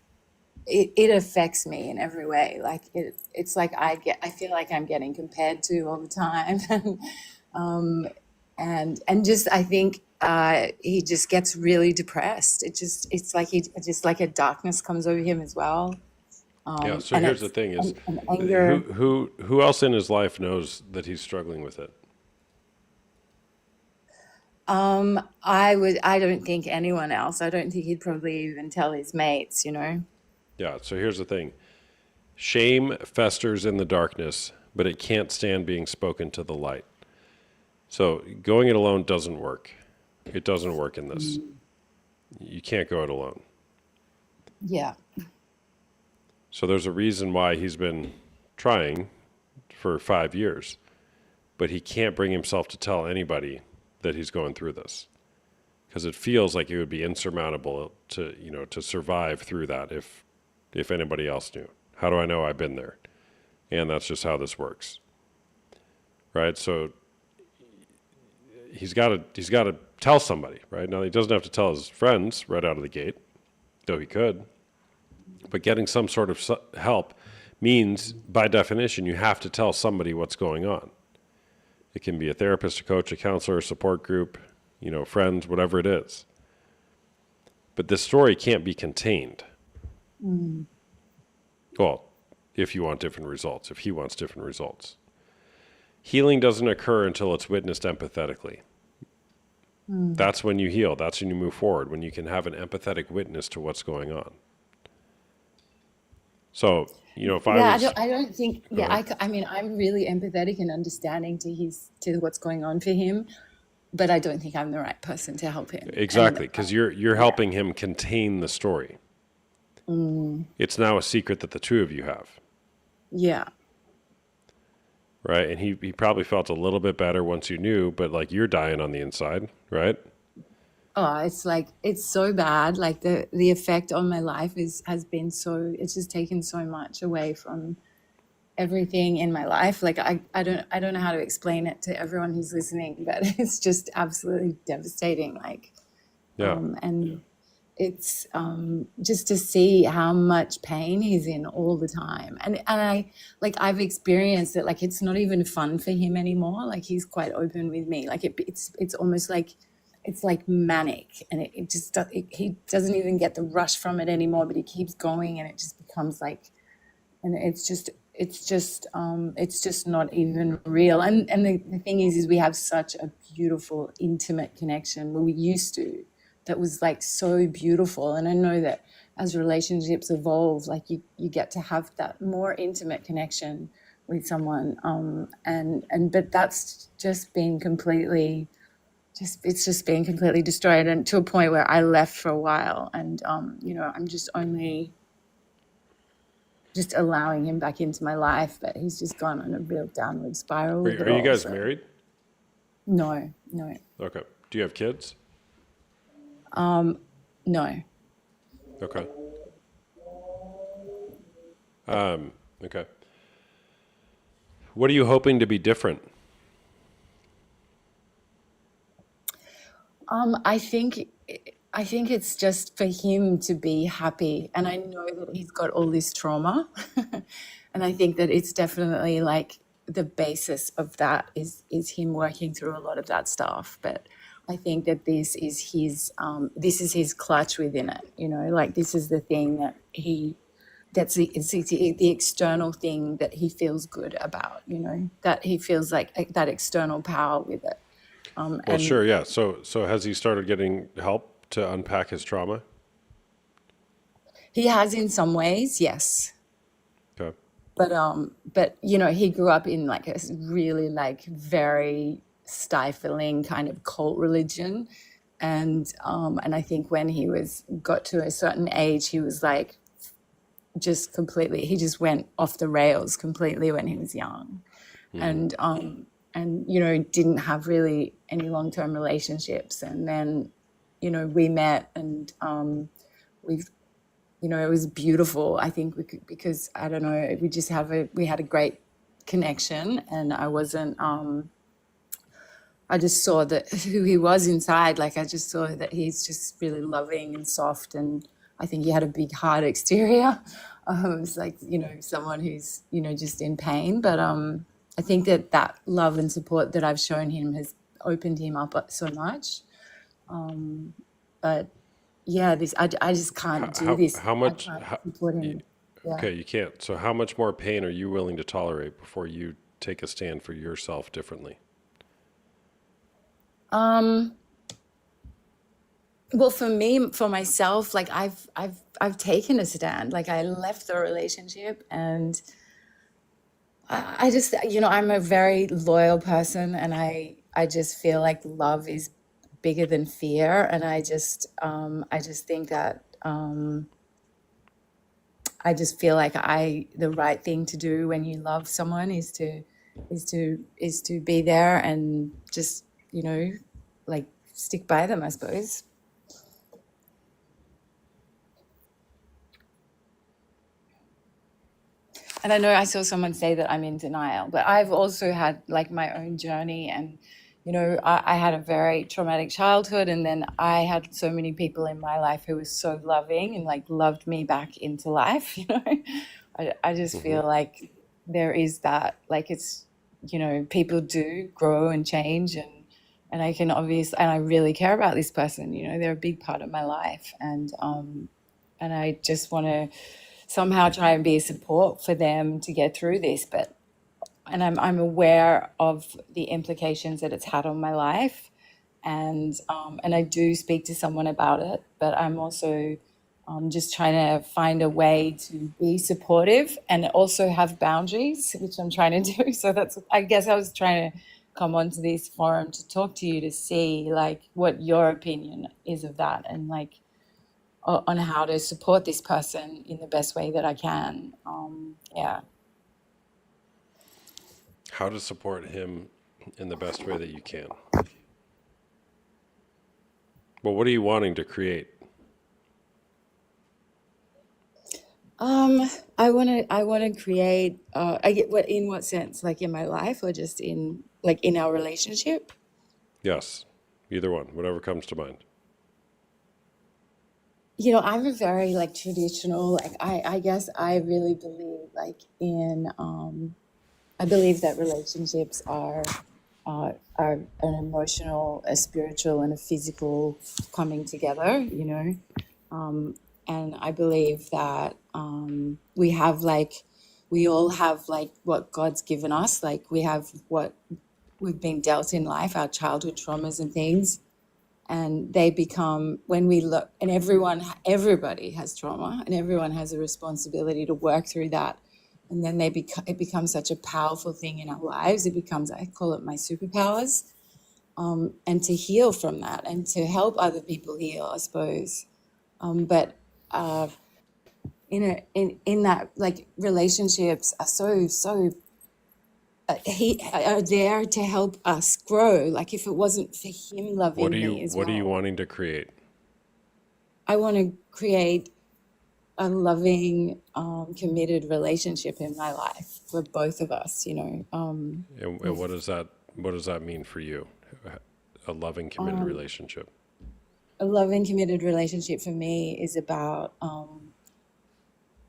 it affects me in every way. Like it's like I feel like I'm getting compared to all the time, and just I think he just gets really depressed. It's like he just like a darkness comes over him as well. Yeah. So And here's the it's thing: is and anger. who else in his life knows that he's struggling with it? I don't think anyone else. I don't think he'd probably even tell his mates, you know. Yeah. So here's the thing: shame festers in the darkness, but it can't stand being spoken to the light. So going it alone doesn't work. It doesn't work in this. You can't go it alone. Yeah. So there's a reason why he's been trying for 5 years, but he can't bring himself to tell anybody that he's going through this because it feels like it would be insurmountable to survive through that if anybody else knew. How do I know? I've been there, and that's just how this works, right? So he's got to tell somebody, right? Now he doesn't have to tell his friends right out of the gate, though he could. But getting some sort of help means, by definition, you have to tell somebody what's going on. It can be a therapist, a coach, a counselor, a support group, friends, whatever it is. But this story can't be contained. Well, if you want different results, if he wants different results. Healing doesn't occur until it's witnessed empathetically. That's when you heal. That's when you move forward, when you can have an empathetic witness to what's going on. So, if I Yeah, was... I don't think, Go yeah, ahead. I mean, I'm really empathetic and understanding to what's going on for him, but I don't think I'm the right person to help him. Exactly, And because you're helping him contain the story. It's now a secret that the two of you have, yeah, right? And he probably felt a little bit better once you knew, but like you're dying on the inside, right? oh, it's like, it's so bad. Like the effect on my life has been it's just taken so much away from everything in my life. Like I don't know how to explain it to everyone who's listening, but it's just absolutely devastating. Like, Yeah. and it's just to see how much pain he's in all the time. And I've experienced it. Like, it's not even fun for him anymore. Like, he's quite open with me. Like it's almost like, it's like manic, and he doesn't even get the rush from it anymore, but he keeps going, and it just becomes like, and it's just not even real. And the thing is we have such a beautiful, intimate connection where we used to, that was like so beautiful. And I know that as relationships evolve, like you get to have that more intimate connection with someone. But that's just been completely, it's just been completely destroyed, and to a point where I left for a while, and I'm just only just allowing him back into my life, but he's just gone on a real downward spiral. with it Are you all, guys so- married? No. Okay. Do you have kids? No. Okay. Okay. What are you hoping to be different? I think it's just for him to be happy, and I know that he's got all this trauma, and I think that it's definitely like the basis of that is him working through a lot of that stuff. But I think that this is his clutch within it. Like, this is the thing that it's the external thing that he feels good about. That he feels like that external power with it. Well, And sure, yeah. So has he started getting help to unpack his trauma? he has in some ways, yes. Okay. But he grew up in like a really like very stifling kind of cult religion, and I think when he got to a certain age, he was like he just went off the rails completely when he was young, and didn't have really any long-term relationships, and then we met, and we've it was beautiful. I think because I don't know, we had a great connection, and I just saw that who he was inside. Like I just saw that he's just really loving and soft, and I think he had a big hard exterior. It's like someone who's just in pain, but I think that love and support that I've shown him has opened him up so much. But yeah, I just can't do this. How I much? can't support him. Yeah. Okay, you can't. So how much more pain are you willing to tolerate before you take a stand for yourself differently? Well, for myself, like I've taken a stand. Like I left the relationship, and I just, I'm a very loyal person, and I just feel like love is bigger than fear, and I just think that I just feel like the right thing to do when you love someone is to be there and just like stick by them, I suppose. And I know I saw someone say that I'm in denial, but I've also had like my own journey, and I had a very traumatic childhood, and then I had so many people in my life who were so loving and like loved me back into life. I just feel like there is that, like it's people do grow and change, and I can and I really care about this person. They're a big part of my life, and I just want to somehow try and be a support for them to get through this. And I'm aware of the implications that it's had on my life, and I do speak to someone about it, but I'm also just trying to find a way to be supportive and also have boundaries, which I'm trying to do. So I guess I was trying to come onto this forum to talk to you to see like what your opinion is of that, and like on how to support this person in the best way that I can. Yeah. How to support him in the best way that you can. Well, what are you wanting to create? I want to create. I get in what sense? Like in my life, or just in our relationship? Yes, either one, whatever comes to mind. I'm a very like traditional. Like I guess I really believe like in. I believe that relationships are an emotional, a spiritual, and a physical coming together. And I believe that we all have like what God's given us. Like we have what we've been dealt in life, our childhood traumas and things, and they become, when we look, and everybody has trauma, and everyone has a responsibility to work through that. And then it becomes such a powerful thing in our lives. It becomes, I call it my superpowers, and to heal from that and to help other people heal, I suppose. But in that, like, relationships are so are there to help us grow. Like if it wasn't for him loving me as well. What are you wanting to create? I want to create a loving, committed relationship in my life for both of us, And what does that mean for you? A loving, committed relationship. A loving, committed relationship for me is about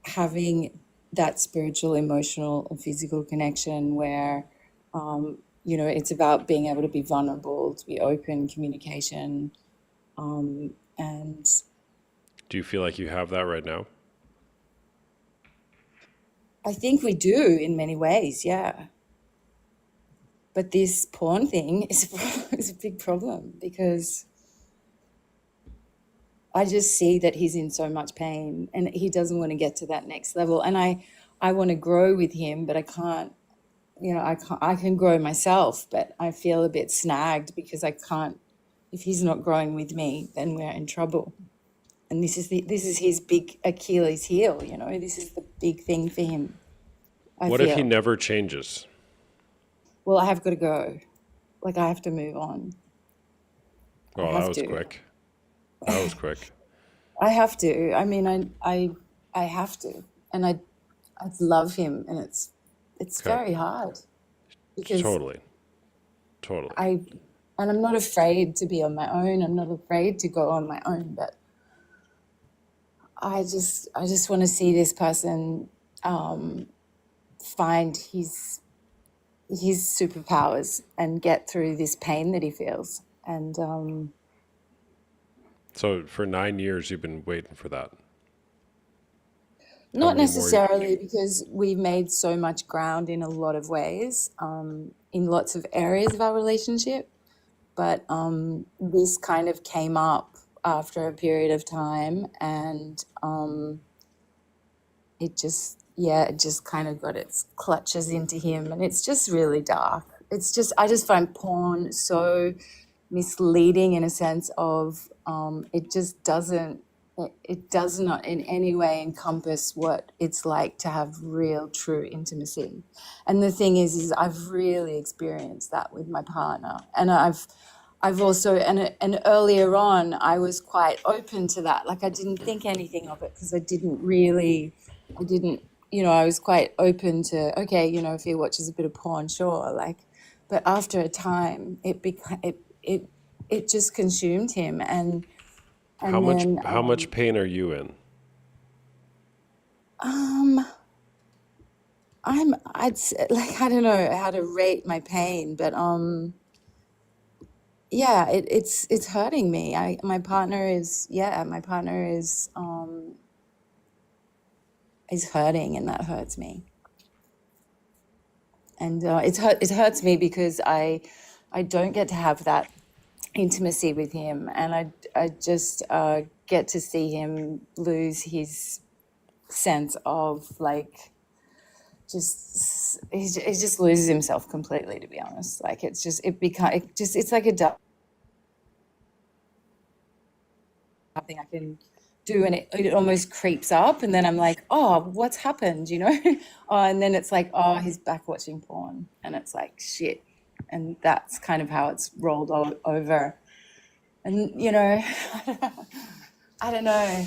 having that spiritual, emotional, and physical connection where, it's about being able to be vulnerable, to be open, communication, and. Do you feel like you have that right now? I think we do in many ways, yeah. But this porn thing is is a big problem because I just see that he's in so much pain and he doesn't want to get to that next level. And I want to grow with him, but I can't, I can grow myself, but I feel a bit snagged because I can't, if he's not growing with me, then we're in trouble. And this is his big Achilles heel, this is the big thing for him. What if he never changes? Well, I have got to go. Like, I have to move on. Oh, that was quick. That was quick. I have to. I mean, I have to, and I love him, and it's Okay. very hard because Totally. and I'm not afraid to be on my own. I'm not afraid to go on my own, but I just want to see this person find his superpowers and get through this pain that he feels. And So for 9 years, you've been waiting for that. not many more- necessarily, because we've made so much ground in a lot of ways, in lots of areas of our relationship. But this kind of came up after a period of time, and it just kind of got its clutches into him, and it's just really dark. I just find porn so misleading in a sense of it just doesn't, it does not in any way encompass what it's like to have real, true intimacy. And the thing is I've really experienced that with my partner, and I've also, and earlier on, I was quite open to that. Like, I didn't think anything of it because I was quite open to, okay, if he watches a bit of porn, sure. Like, but after a time, it just consumed him. And How then, much pain are you in? I don't know how to rate my pain, but, yeah, it's hurting me. My partner is hurting, and that hurts me. And it hurts me because I don't get to have that intimacy with him, and I just get to see him lose his sense of, like, he just loses himself completely, to be honest. Like, it's like a dark thing I can do, and it almost creeps up, and then I'm like, oh, what's happened, and then it's like, oh, he's back watching porn, and it's like, shit. And that's kind of how it's rolled over. And I don't know,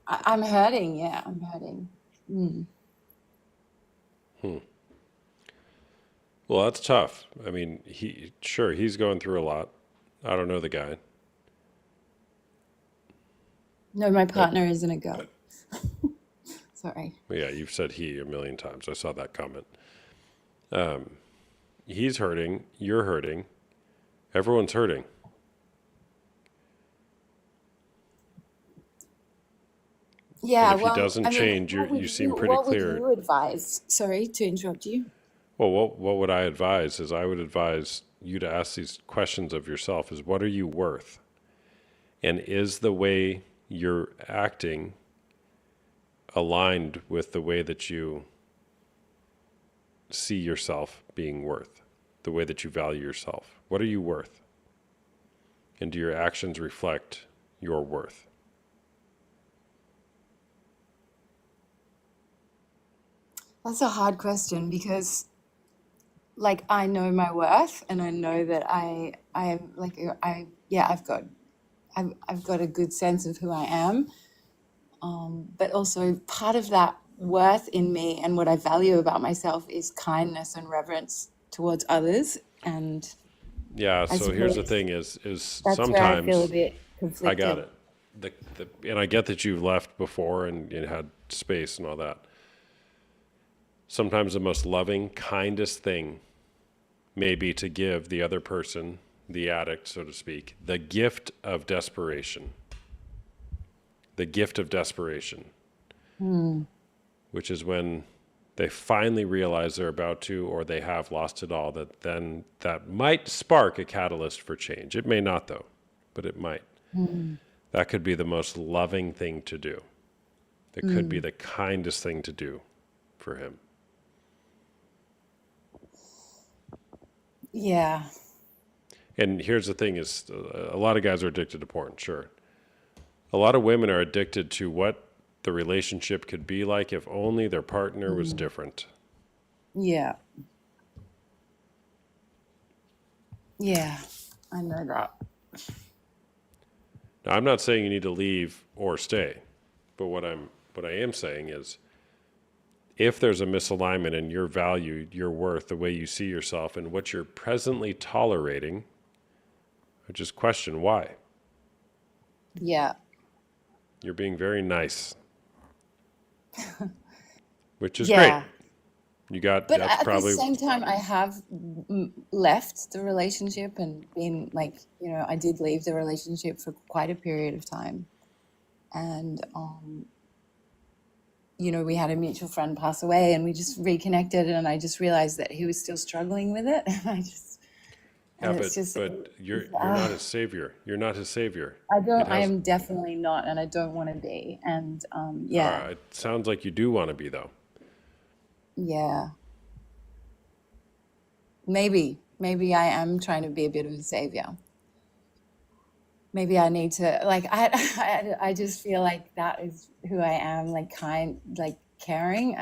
I'm hurting. Yeah, I'm hurting. Well, that's tough. I mean, he's going through a lot. I don't know the guy. No, my partner isn't a girl. Sorry. Yeah, you've said he a million times. I saw that comment. He's hurting. You're hurting. Everyone's hurting. Yeah, And if he doesn't change, you seem pretty clear. What would you advise? Sorry to interrupt you. Well, what would I advise is I would advise you to ask these questions of yourself is what are you worth? And is the way you're acting aligned with the way that you see yourself being worth, the way that you value yourself? What are you worth? And do your actions reflect your worth? That's a hard question because, like, I know my worth, and I know that I've got a good sense of who I am. But also part of that worth in me and what I value about myself is kindness and reverence towards others. And Yeah, I so here's the suppose thing is that's where I sometimes feel a bit I conflicted. got it. And I get that you've left before and you had space and all that. Sometimes the most loving, kindest thing may be to give the other person, the addict, so to speak, the gift of desperation. The gift of desperation, which is when they finally realize they're about to, or they have lost it all, that might spark a catalyst for change. It may not, though, but it might. That could be the most loving thing to do. It could be the kindest thing to do for him. Yeah. And here's the thing is, a lot of guys are addicted to porn, sure. A lot of women are addicted to what the relationship could be like if only their partner was different. Yeah. Yeah. I know that. Now, I'm not saying you need to leave or stay, but what I am saying is, if there's a misalignment in your value, your worth, the way you see yourself, and what you're presently tolerating, I just question why. Yeah. You're being very nice, which is Yeah. great. You got But that's at probably the same time, I have left the relationship and been like, I did leave the relationship for quite a period of time. And, we had a mutual friend pass away and we just reconnected and I just realized that he was still struggling with it. yeah, And it's just, but you're not his savior. You're not his savior. I am definitely not, and I don't want to be. And, yeah, It sounds like you do want to be, though. yeah. Maybe I am trying to be a bit of a savior. Maybe I need to, like, I just feel like that is who I am, like caring.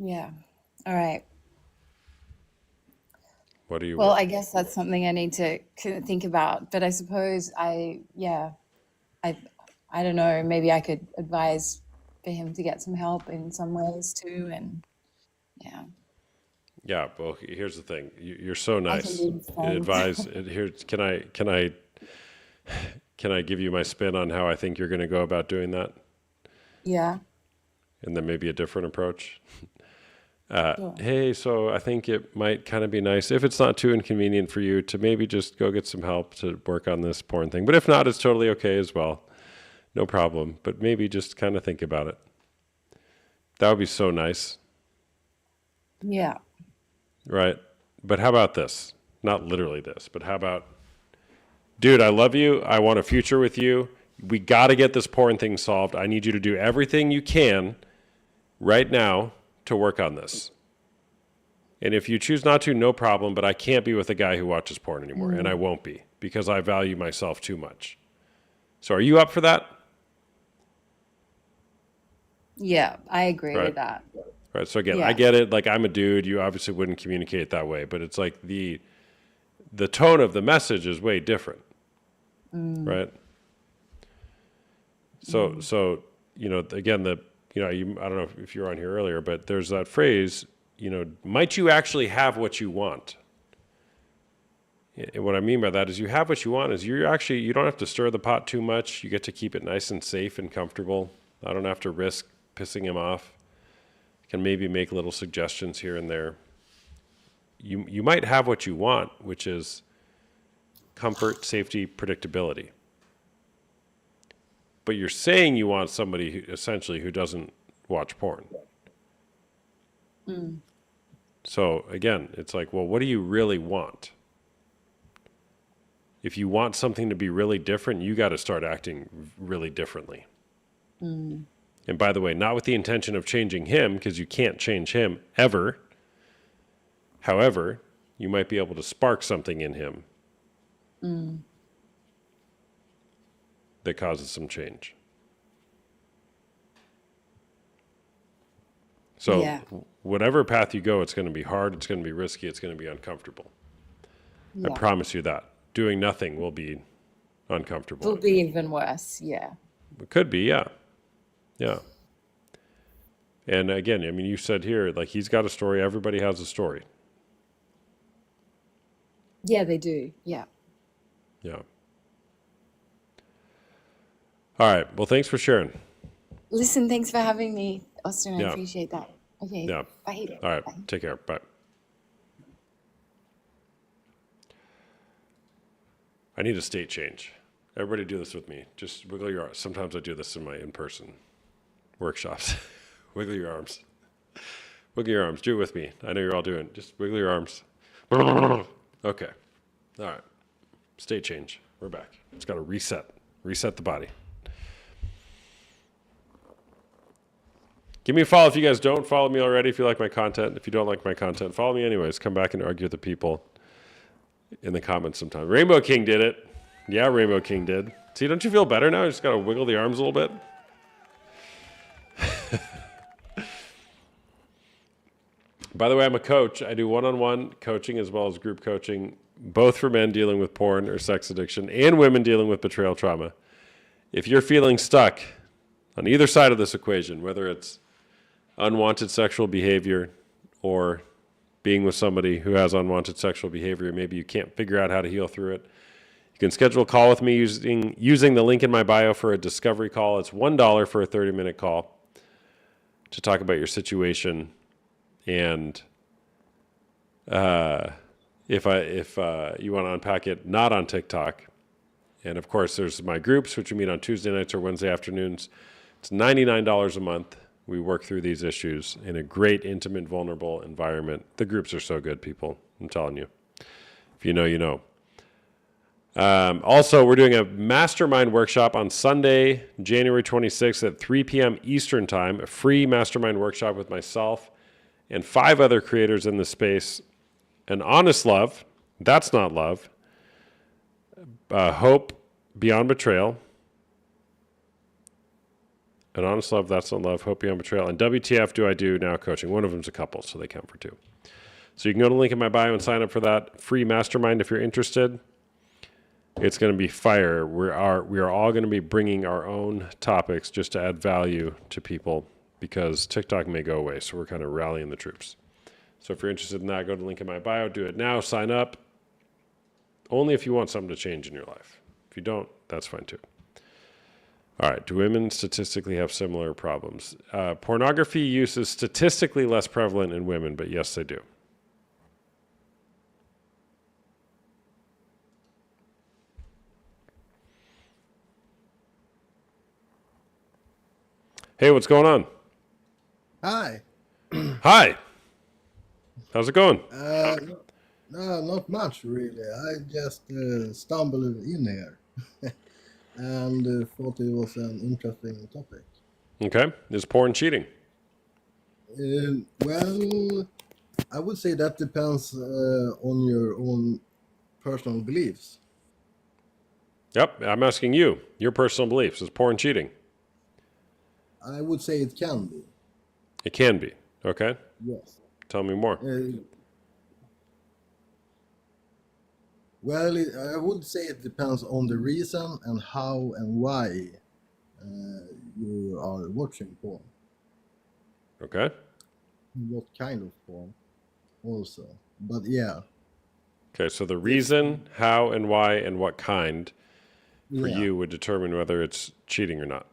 Yeah. All right. What do you Well, want? I guess that's something I need to think about. But I suppose I don't know. Maybe I could advise for him to get some help in some ways too. And yeah, Yeah, well, here's the thing. You're so I can nice. be his friend. Advise. Here, can I give you my spin on how I think you're going to go about doing that, Yeah. and then maybe a different approach? Sure. Hey, so I think it might kind of be nice if it's not too inconvenient for you to maybe just go get some help to work on this porn thing. But if not, it's totally okay as well. No problem. But maybe just kind of think about it. That would be so nice, Yeah. right? But how about this? Not literally this, but how about, dude, I love you. I want a future with you. We got to get this porn thing solved. I need you to do everything you can right now to work on this. And if you choose not to, no problem, but I can't be with a guy who watches porn anymore, and I won't be because I value myself too much. So are you up for that? Yeah. I agree Right. with that. Right. So again, I Yeah. get it. Like, I'm a dude. You obviously wouldn't communicate that way, but it's like the tone of the message is way different. Right. So, again, I don't know if you were on here earlier, but there's that phrase, might you actually have what you want? And what I mean by that is you have what you want is you don't have to stir the pot too much. You get to keep it nice and safe and comfortable. I don't have to risk pissing him off. I can maybe make little suggestions here and there. You might have what you want, which is comfort, safety, predictability. But you're saying you want somebody essentially who doesn't watch porn. So again, it's like, well, what do you really want? If you want something to be really different, you got to start acting really differently. And by the way, not with the intention of changing him, because you can't change him ever. However, you might be able to spark something in him that causes some change. So Yeah. whatever path you go, it's going to be hard, it's going to be risky, it's going to be uncomfortable. I Yeah. promise you that. Doing nothing will be uncomfortable. It'll be even worse. Yeah. It could be, yeah. Yeah. And again, I mean, you said here, like, he's got a story. Everybody has a story. Yeah, they do. Yeah. Yeah. All right. Well, thanks for sharing. Listen, thanks for having me, Austin. I Yeah. appreciate that. Okay. Yeah. Bye. All right. Bye. Take care. Bye. I need a state change. Everybody do this with me. Just wiggle your arms. Sometimes I do this in my in-person workshops. Wiggle your arms. Wiggle your arms. Do it with me. I know you're all doing it. Just wiggle your arms. Okay. All right. State change. We're back. It's got to reset. Reset the body. Give me a follow if you guys don't follow me already, if you like my content. If you don't like my content, follow me anyways. Come back and argue with the people in the comments sometime. Rainbow King did it. Yeah, Rainbow King did. See, don't you feel better now? You just got to wiggle the arms a little bit. By the way, I'm a coach. I do one-on-one coaching as well as group coaching, both for men dealing with porn or sex addiction and women dealing with betrayal trauma. If you're feeling stuck on either side of this equation, whether it's unwanted sexual behavior or being with somebody who has unwanted sexual behavior, maybe you can't figure out how to heal through it, you can schedule a call with me using the link in my bio for a discovery call. It's $1 for a 30-minute call to talk about your situation. And if you want to unpack it, not on TikTok. And of course, there's my groups, which we meet on Tuesday nights or Wednesday afternoons. It's $99 a month. We work through these issues in a great, intimate, vulnerable environment. The groups are so good, people. I'm telling you. If you know, you know. Also, we're doing a mastermind workshop on Sunday, January 26th at 3 p.m. Eastern Time, a free mastermind workshop with myself and 5 other creators in the space. An honest love, that's not love. Hope beyond betrayal. An honest love, that's not love. Hope beyond betrayal. And WTF do I do now coaching? One of them's a couple, so they count for 2. So you can go to the link in my bio and sign up for that free mastermind if you're interested. It's going to be fire. We are all going to be bringing our own topics just to add value to people because TikTok may go away. So we're kind of rallying the troops. So if you're interested in that, go to the link in my bio. Do it now. Sign up. Only if you want something to change in your life. If you don't, that's fine too. All right. Do women statistically have similar problems? Pornography use is statistically less prevalent in women, but yes, they do. Hey, what's going on? Hi. Hi. How's it going? No, not much really. I just stumbled in here and thought it was an interesting topic. Okay. Is porn cheating? Well, I would say that depends on your own personal beliefs. Yep. I'm asking you. Your personal beliefs. Is porn cheating? I would say it can be. It can be. Okay. Yes. Tell me more. Well, I would say it depends on the reason and how and why you are watching porn. Okay. What kind of porn also. But yeah. Okay. So the reason, how, and why, and what kind for Yeah. you would determine whether it's cheating or not.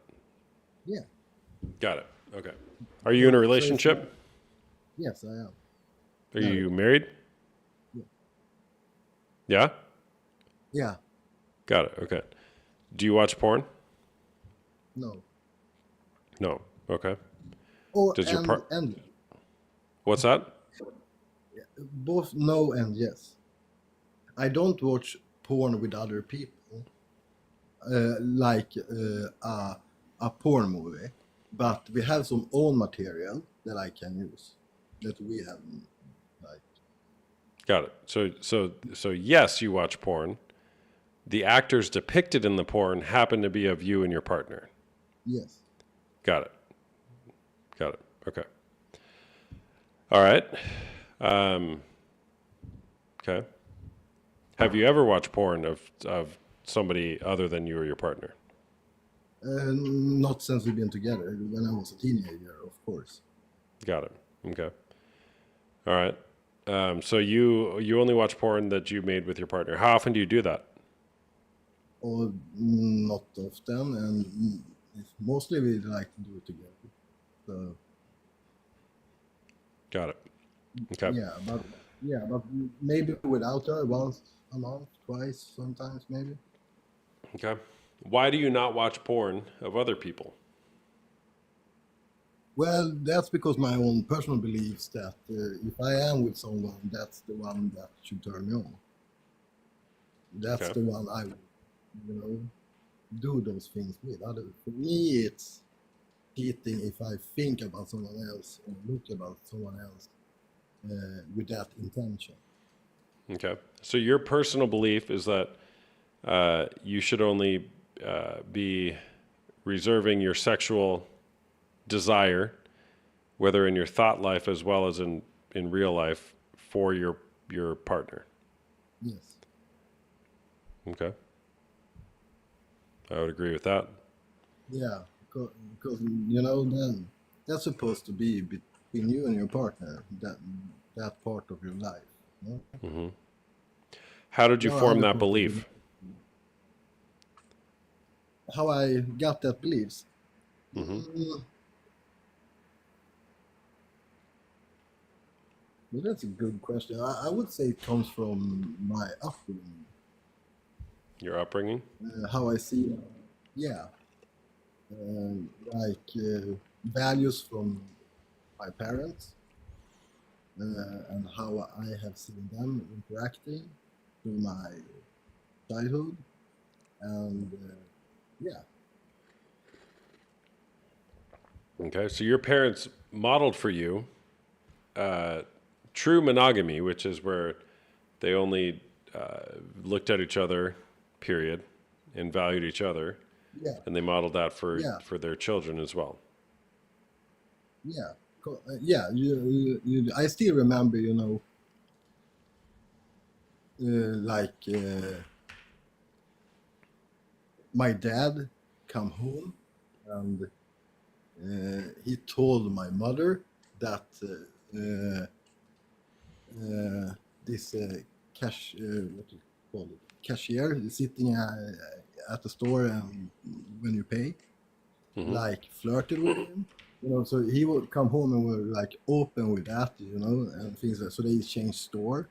Yeah. Got it. Okay. Are you in a relationship? Yes, I am. Are you married? Yeah? Yeah. Got it. Okay. Do you watch porn? No. No. Okay. Oh, Does your part? and What's that? both no and yes. I don't watch porn with other people, like a porn movie, but we have some own material that I can use that we have. Like, Got it. So yes, you watch porn. The actors depicted in the porn happen to be of you and your partner. yes. Got it. Got it. Okay. All right. Okay. Have you ever watched porn of somebody other than you or your partner? Not since we've been together. When I was a teenager, of course. Got it. Okay. All right. So you only watch porn that you made with your partner. How often do you do that? Or not often, and mostly we like to do it together. So Got it. Okay. yeah, but maybe without her once a month, twice, sometimes maybe. Okay. Why do you not watch porn of other people? Well, that's because my own personal beliefs that if I am with someone, that's the one that should turn me on. That's Okay. the one I would, do those things with. For me, it's cheating if I think about someone else or look about someone else with that intention. Okay. So your personal belief is that you should only be reserving your sexual desire, whether in your thought life as well as in real life, for your partner. Yes. Okay. I would agree with that. Yeah, because then that's supposed to be between you and your partner. That part of your life. You know? Hmm. How did you No, form other that people belief? How I got that beliefs? Hmm. Well, that's a good question. I would say it comes from my upbringing, Your upbringing? how I see, yeah, values from my parents, and how I have seen them interacting through my childhood, and yeah, Okay. So your parents modeled for you true monogamy, which is where they only looked at each other, period, and valued each other, yeah, and they modeled that yeah, for their children as well. yeah, yeah. I still remember, my dad come home and he told my mother that this what do you call it, cashier is sitting at the store and when you pay, Hmm. like flirted with him. So he would come home and were like open with that, and things like so they changed store,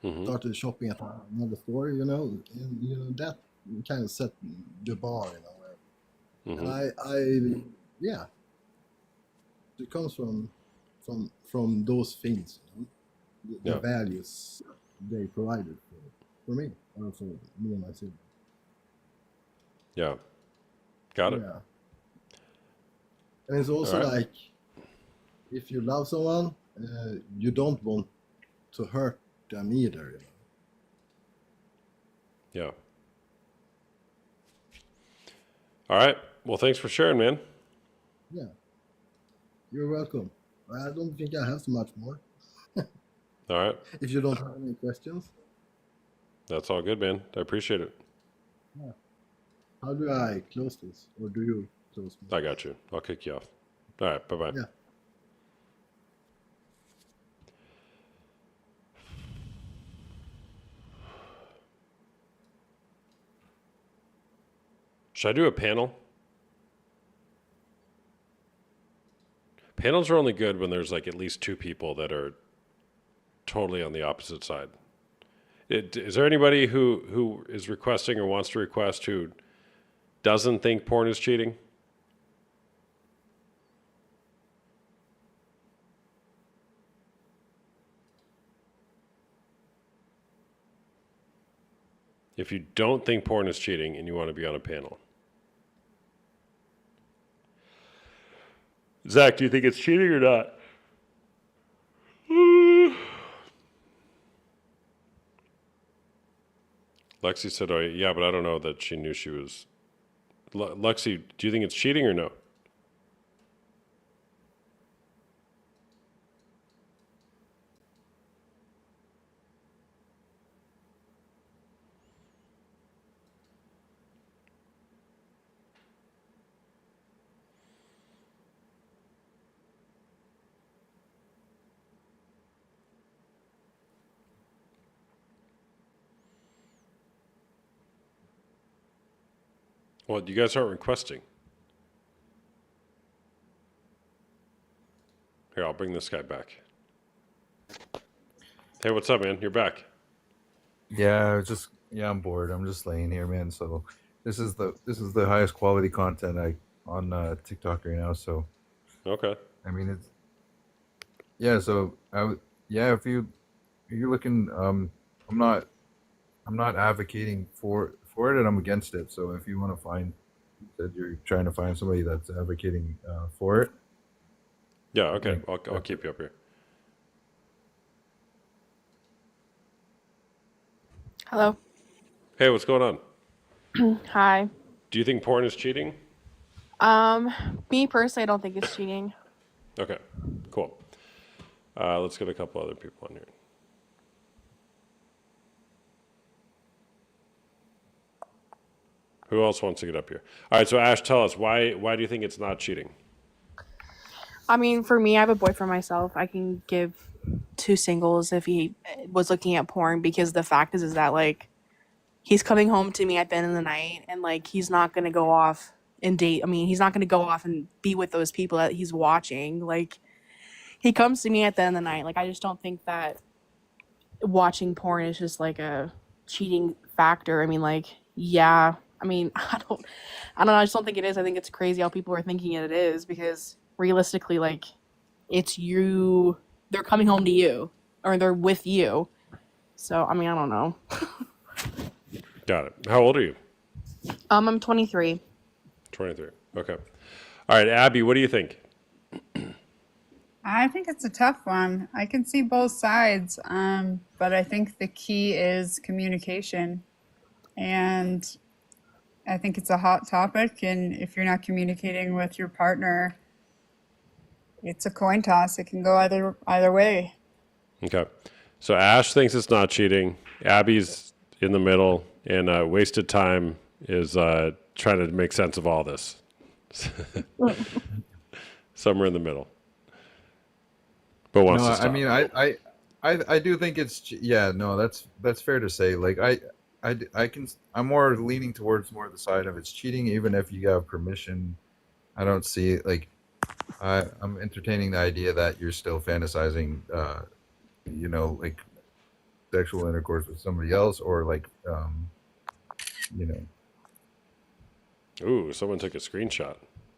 Hmm. started shopping at another store, and that kind of set the bar in a way. And Hmm. yeah, it comes from those things, the Yeah. values they provided for me, or for me and my sibling. Yeah. Got it. Yeah, and it's All also right. like if you love someone, you don't want to hurt them either. Yeah. All right. Well, thanks for sharing, man. Yeah, you're welcome. I don't think I have so much more. All right. If you don't have any questions, That's all good, man. I appreciate it. yeah. How do I close this, or do you close me? I got you. I'll kick you off. All right. Bye-bye. Yeah. Should I do a panel? Panels are only good when there's like at least two people that are totally on the opposite side. Is there anybody who is requesting or wants to request who doesn't think porn is cheating? If you don't think porn is cheating and you want to be on a panel. Zach, do you think it's cheating or not? Lexi said, oh, yeah, but I don't know that she knew she was. Lexi, do you think it's cheating or no? Well, you guys aren't requesting. Here, I'll bring this guy back. Hey, what's up, man? You're back. Yeah, I was just Yeah, I'm bored. I'm just laying here, man. So this is the highest quality content I on TikTok right now. So Okay. I mean, it's yeah. So yeah, if you're looking, I'm not advocating for it, and I'm against it. So if you want to find that you're trying to find somebody that's advocating for it, Yeah. Okay. like I'll keep you up here. Hello. Hey, what's going on? Hi. Do you think porn is cheating? Um, Me personally, I don't think it's cheating. Okay. Cool. Let's get a couple other people on here. Who else wants to get up here? All right. So Ash, tell us why do you think it's not cheating? I mean, for me, I have a boyfriend myself. I can give two singles if he was looking at porn because the fact is that like he's coming home to me at the end of the night and like he's not gonna go off and date. I mean, he's not gonna go off and be with those people that he's watching. Like he comes to me at the end of the night. Like I just don't think that watching porn is just like a cheating factor. I mean, like, yeah. I mean, I don't know. I just don't think it is. I think it's crazy how people are thinking it is because realistically, like, it's you. They're coming home to you, or they're with you. So, I mean, I don't know. Got it. How old are you? I'm 23. 23. Okay. All right, Abby, what do you think? I think it's a tough one. I can see both sides, but I think the key is communication. And I think it's a hot topic. And if you're not communicating with your partner, it's a coin toss. It can go either way. Okay. So Ash thinks it's not cheating. Abby's in the middle, and wasted time is trying to make sense of all this. Somewhere in the middle. But wants no, to stop. I mean, I do think it's yeah. No, that's fair to say. Like I'm more leaning towards more the side of it's cheating, even if you have permission. I don't see like I'm entertaining the idea that you're still fantasizing, like sexual intercourse with somebody else, or like, you know. Ooh, someone took a screenshot.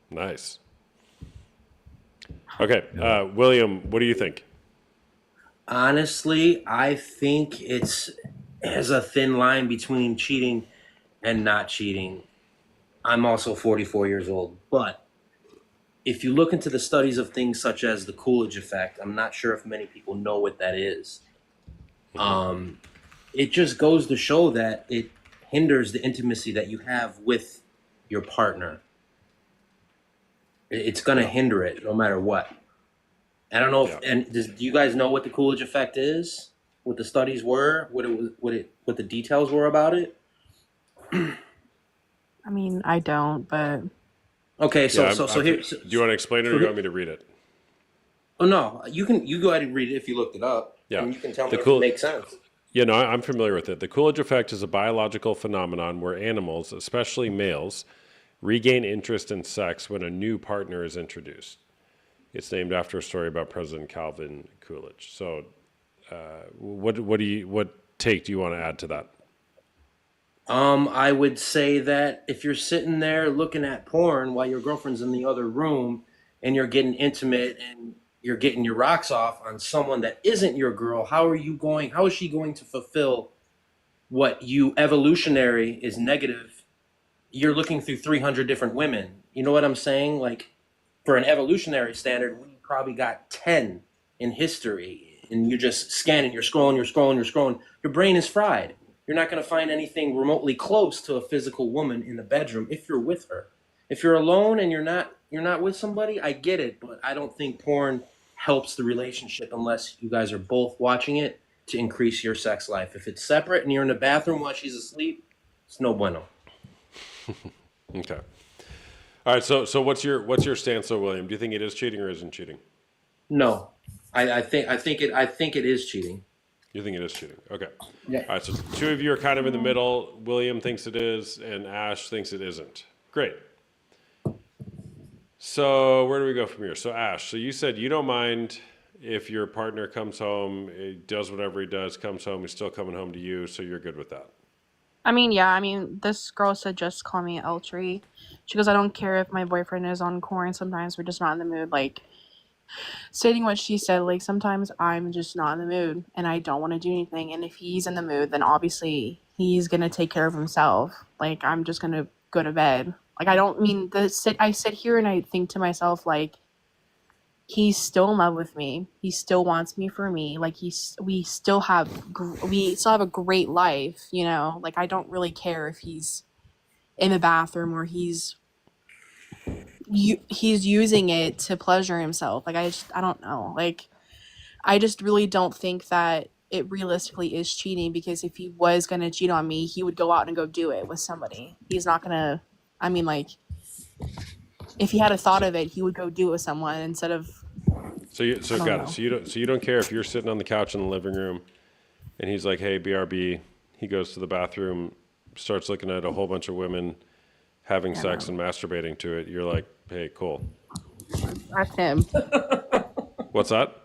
Nice. Okay, William, what do you think? Honestly, I think there's a thin line between cheating and not cheating. I'm also 44 years old, but if you look into the studies of things such as the Coolidge effect, I'm not sure if many people know what that is. It just goes to show that it hinders the intimacy that you have with your partner. It's going to hinder it no matter what. I don't know if, do you guys know what the Coolidge effect is? What the studies were? What the details were about it? I mean, I don't, but Okay, so here. Do you want to explain it, or do you want me to read it? Oh no, you go ahead and read it if you looked it up. Yeah, and you can tell me if it makes sense. Yeah, no, I'm familiar with it. The Coolidge effect is a biological phenomenon where animals, especially males, regain interest in sex when a new partner is introduced. It's named after a story about President Calvin Coolidge. So, what take do you want to add to that? I would say that if you're sitting there looking at porn while your girlfriend's in the other room and you're getting intimate and you're getting your rocks off on someone that isn't your girl, how is she going to fulfill what you evolutionary is negative? You're looking through 300 different women. You know what I'm saying? Like, for an evolutionary standard, we probably got 10 in history, and you're just scanning, you're scrolling. Your brain is fried. You're not going to find anything remotely close to a physical woman in the bedroom if you're with her. If you're alone and you're not with somebody, I get it, but I don't think porn helps the relationship unless you guys are both watching it to increase your sex life. If it's separate and you're in the bathroom while she's asleep, it's no bueno. Okay. All right. So what's your stance, though, William? Do you think it is cheating or isn't cheating? No, I think it is cheating. You think it is cheating? Okay. Yeah. All right. So two of you are kind of in the middle. William thinks it is, and Ash thinks it isn't. Great. So where do we go from here? So Ash, so you said you don't mind if your partner comes home, he does whatever he does, comes home, he's still coming home to you, so you're good with that. I mean, yeah, I mean, this girl said just call me Eltree. She goes, I don't care if my boyfriend is on corn. Sometimes we're just not in the mood. Like, stating what she said, like, sometimes I'm just not in the mood and I don't want to do anything. And if he's in the mood, then obviously he's going to take care of himself. Like, I'm just going to go to bed. Like, I don't mean I sit here and I think to myself, like, he's still in love with me. He still wants me for me. Like we still have a great life, you know? Like I don't really care if he's in the bathroom or he's using it to pleasure himself. Like I don't know. Like I just really don't think that it realistically is cheating, because if he was going to cheat on me, he would go out and go do it with somebody. He's not going to, I mean, like, if he had a thought of it, he would go do it with someone instead of. So I don't got know. it. So you don't care if you're sitting on the couch in the living room, and he's like, "Hey, BRB." He goes to the bathroom, starts looking at a whole bunch of women having sex and masturbating to it. You're like, "Hey, cool." That's him. What's that?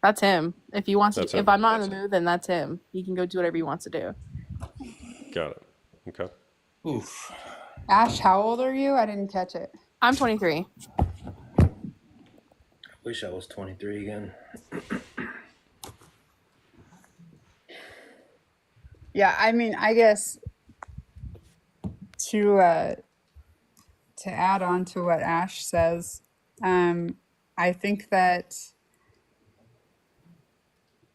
That's him. If he wants That's to, him. if I'm not in the mood, then that's him. He can go do whatever he wants to do. Got it. Okay. Oof. Ash, how old are you? I didn't catch it. I'm 23. Wish I was 23 again. Yeah, I mean, I guess to add on to what Ash says, I think that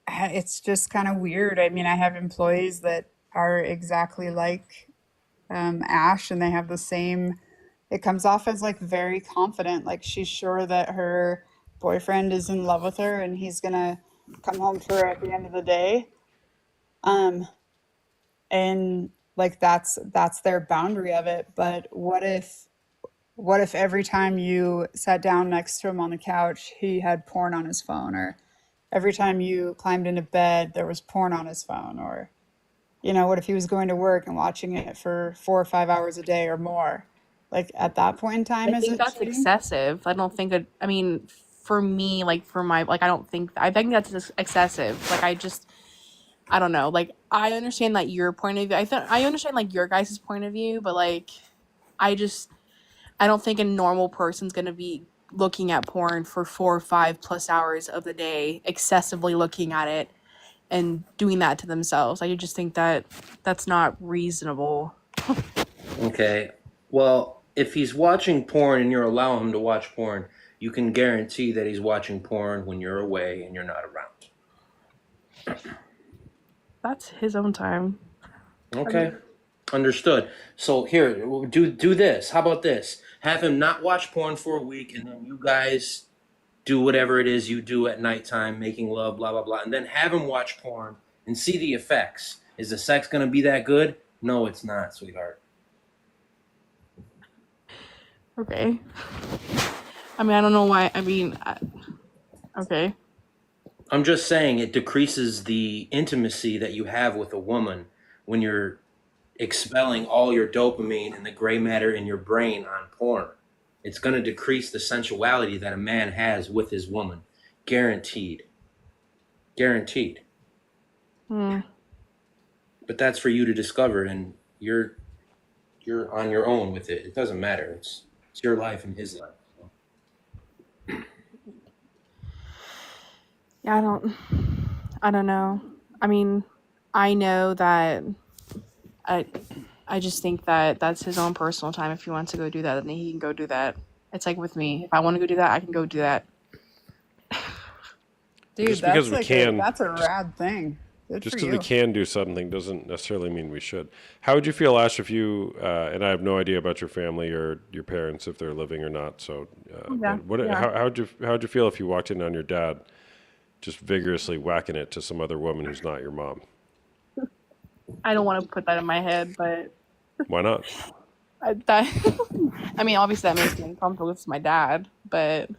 it's just kind of weird. I mean, I have employees that are exactly like Ash, and they have the same. It comes off as like very confident, like she's sure that her boyfriend is in love with her and he's gonna come home to her at the end of the day. And like that's their boundary of it. But what if every time you sat down next to him on the couch, he had porn on his phone, or every time you climbed into bed, there was porn on his phone, or what if he was going to work and watching it for 4 or 5 hours a day or more? Like at that point in time, I is think it that's cheating? excessive. I don't think I mean, for me, like for my, like, I think that's excessive. Like, I don't know. Like, I understand that your point of view. I understand like your guys' point of view, but like, I don't think a normal person's gonna be looking at porn for 4 or 5 plus hours of the day, excessively looking at it and doing that to themselves. I just think that that's not reasonable. Okay. Well, if he's watching porn and you're allowing him to watch porn, you can guarantee that he's watching porn when you're away and you're not around. That's his own time. Okay. Understood. So here, we'll do this. How about this? Have him not watch porn for a week, and then you guys do whatever it is you do at nighttime, making love, blah, blah, blah. And then have him watch porn and see the effects. Is the sex going to be that good? No, it's not, sweetheart. Okay. I mean, I don't know why. I mean, okay. I'm just saying it decreases the intimacy that you have with a woman when you're expelling all your dopamine and the gray matter in your brain on porn. It's going to decrease the sensuality that a man has with his woman. Guaranteed. Guaranteed. But that's for you to discover, and you're on your own with it. It doesn't matter. It's your life and his life. Yeah, I don't know. I mean, I know that I just think that that's his own personal time. If he wants to go do that, then he can go do that. It's like with me. If I want to go do that, I can go do that. Dude, Just because that's we like can- that's a rad thing. Good Just for because you. we can do something doesn't necessarily mean we should. How would you feel, Ash, if you, and I have no idea about your family or your parents, if they're living or not, so, Yeah, but yeah. how'd you feel if you walked in on your dad just vigorously whacking it to some other woman who's not your mom? I don't want to put that in my head, but Why not? I mean, obviously that makes me uncomfortable. It's my dad, but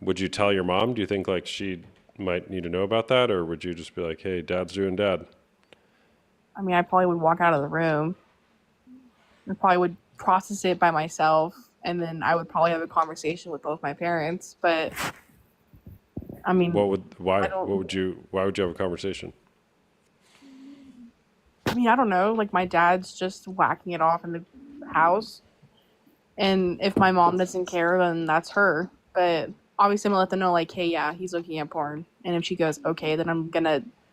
Would you tell your mom? Do you think like she might need to know about that, or would you just be like, "Hey, dad's doing dad"? I mean, I probably would walk out of the room. I probably would process it by myself, and then I would probably have a conversation with both my parents. But I mean, Why don't- would you have a conversation? I mean, I don't know. Like my dad's just whacking it off in the house, and if my mom doesn't care, then that's her. But obviously, I'm gonna let them know, like, hey, yeah, he's looking at porn. And if she goes, okay, then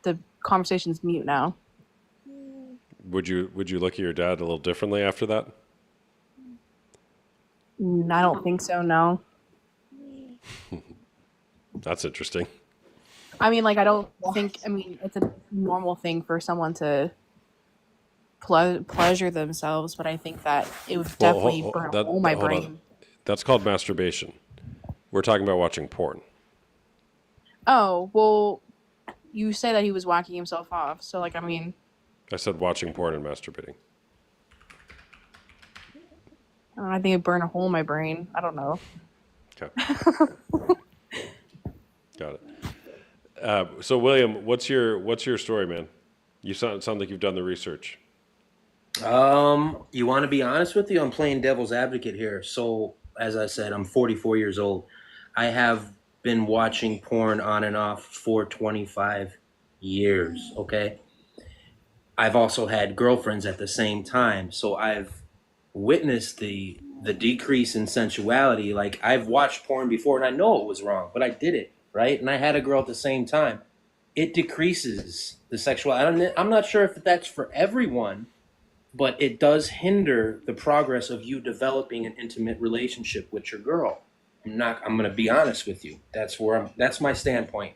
the conversation's mute now. Would you look at your dad a little differently after that? I don't think so. No. That's interesting. I mean, like, I don't think. I mean, it's a normal thing for someone to pleasure themselves, but I think that it would definitely burn a hole in my hold on. brain. That's called masturbation. We're talking about watching porn. Oh well, you say that he was whacking himself off, so like, I mean, I said watching porn and masturbating. I think it burned a hole in my brain. I don't know. Okay. Got it. So William, what's your story, man? You sound like you've done the research. You want to be honest with you? I'm playing devil's advocate here. So, as I said, I'm 44 years old. I have been watching porn on and off for 25 years, okay? I've also had girlfriends at the same time, so I've witnessed the decrease in sensuality. Like, I've watched porn before and I know it was wrong, but I did it, right? And I had a girl at the same time. It decreases the sexuality. I'm not sure if that's for everyone, but it does hinder the progress of you developing an intimate relationship with your girl. I'm going to be honest with you. That's my standpoint.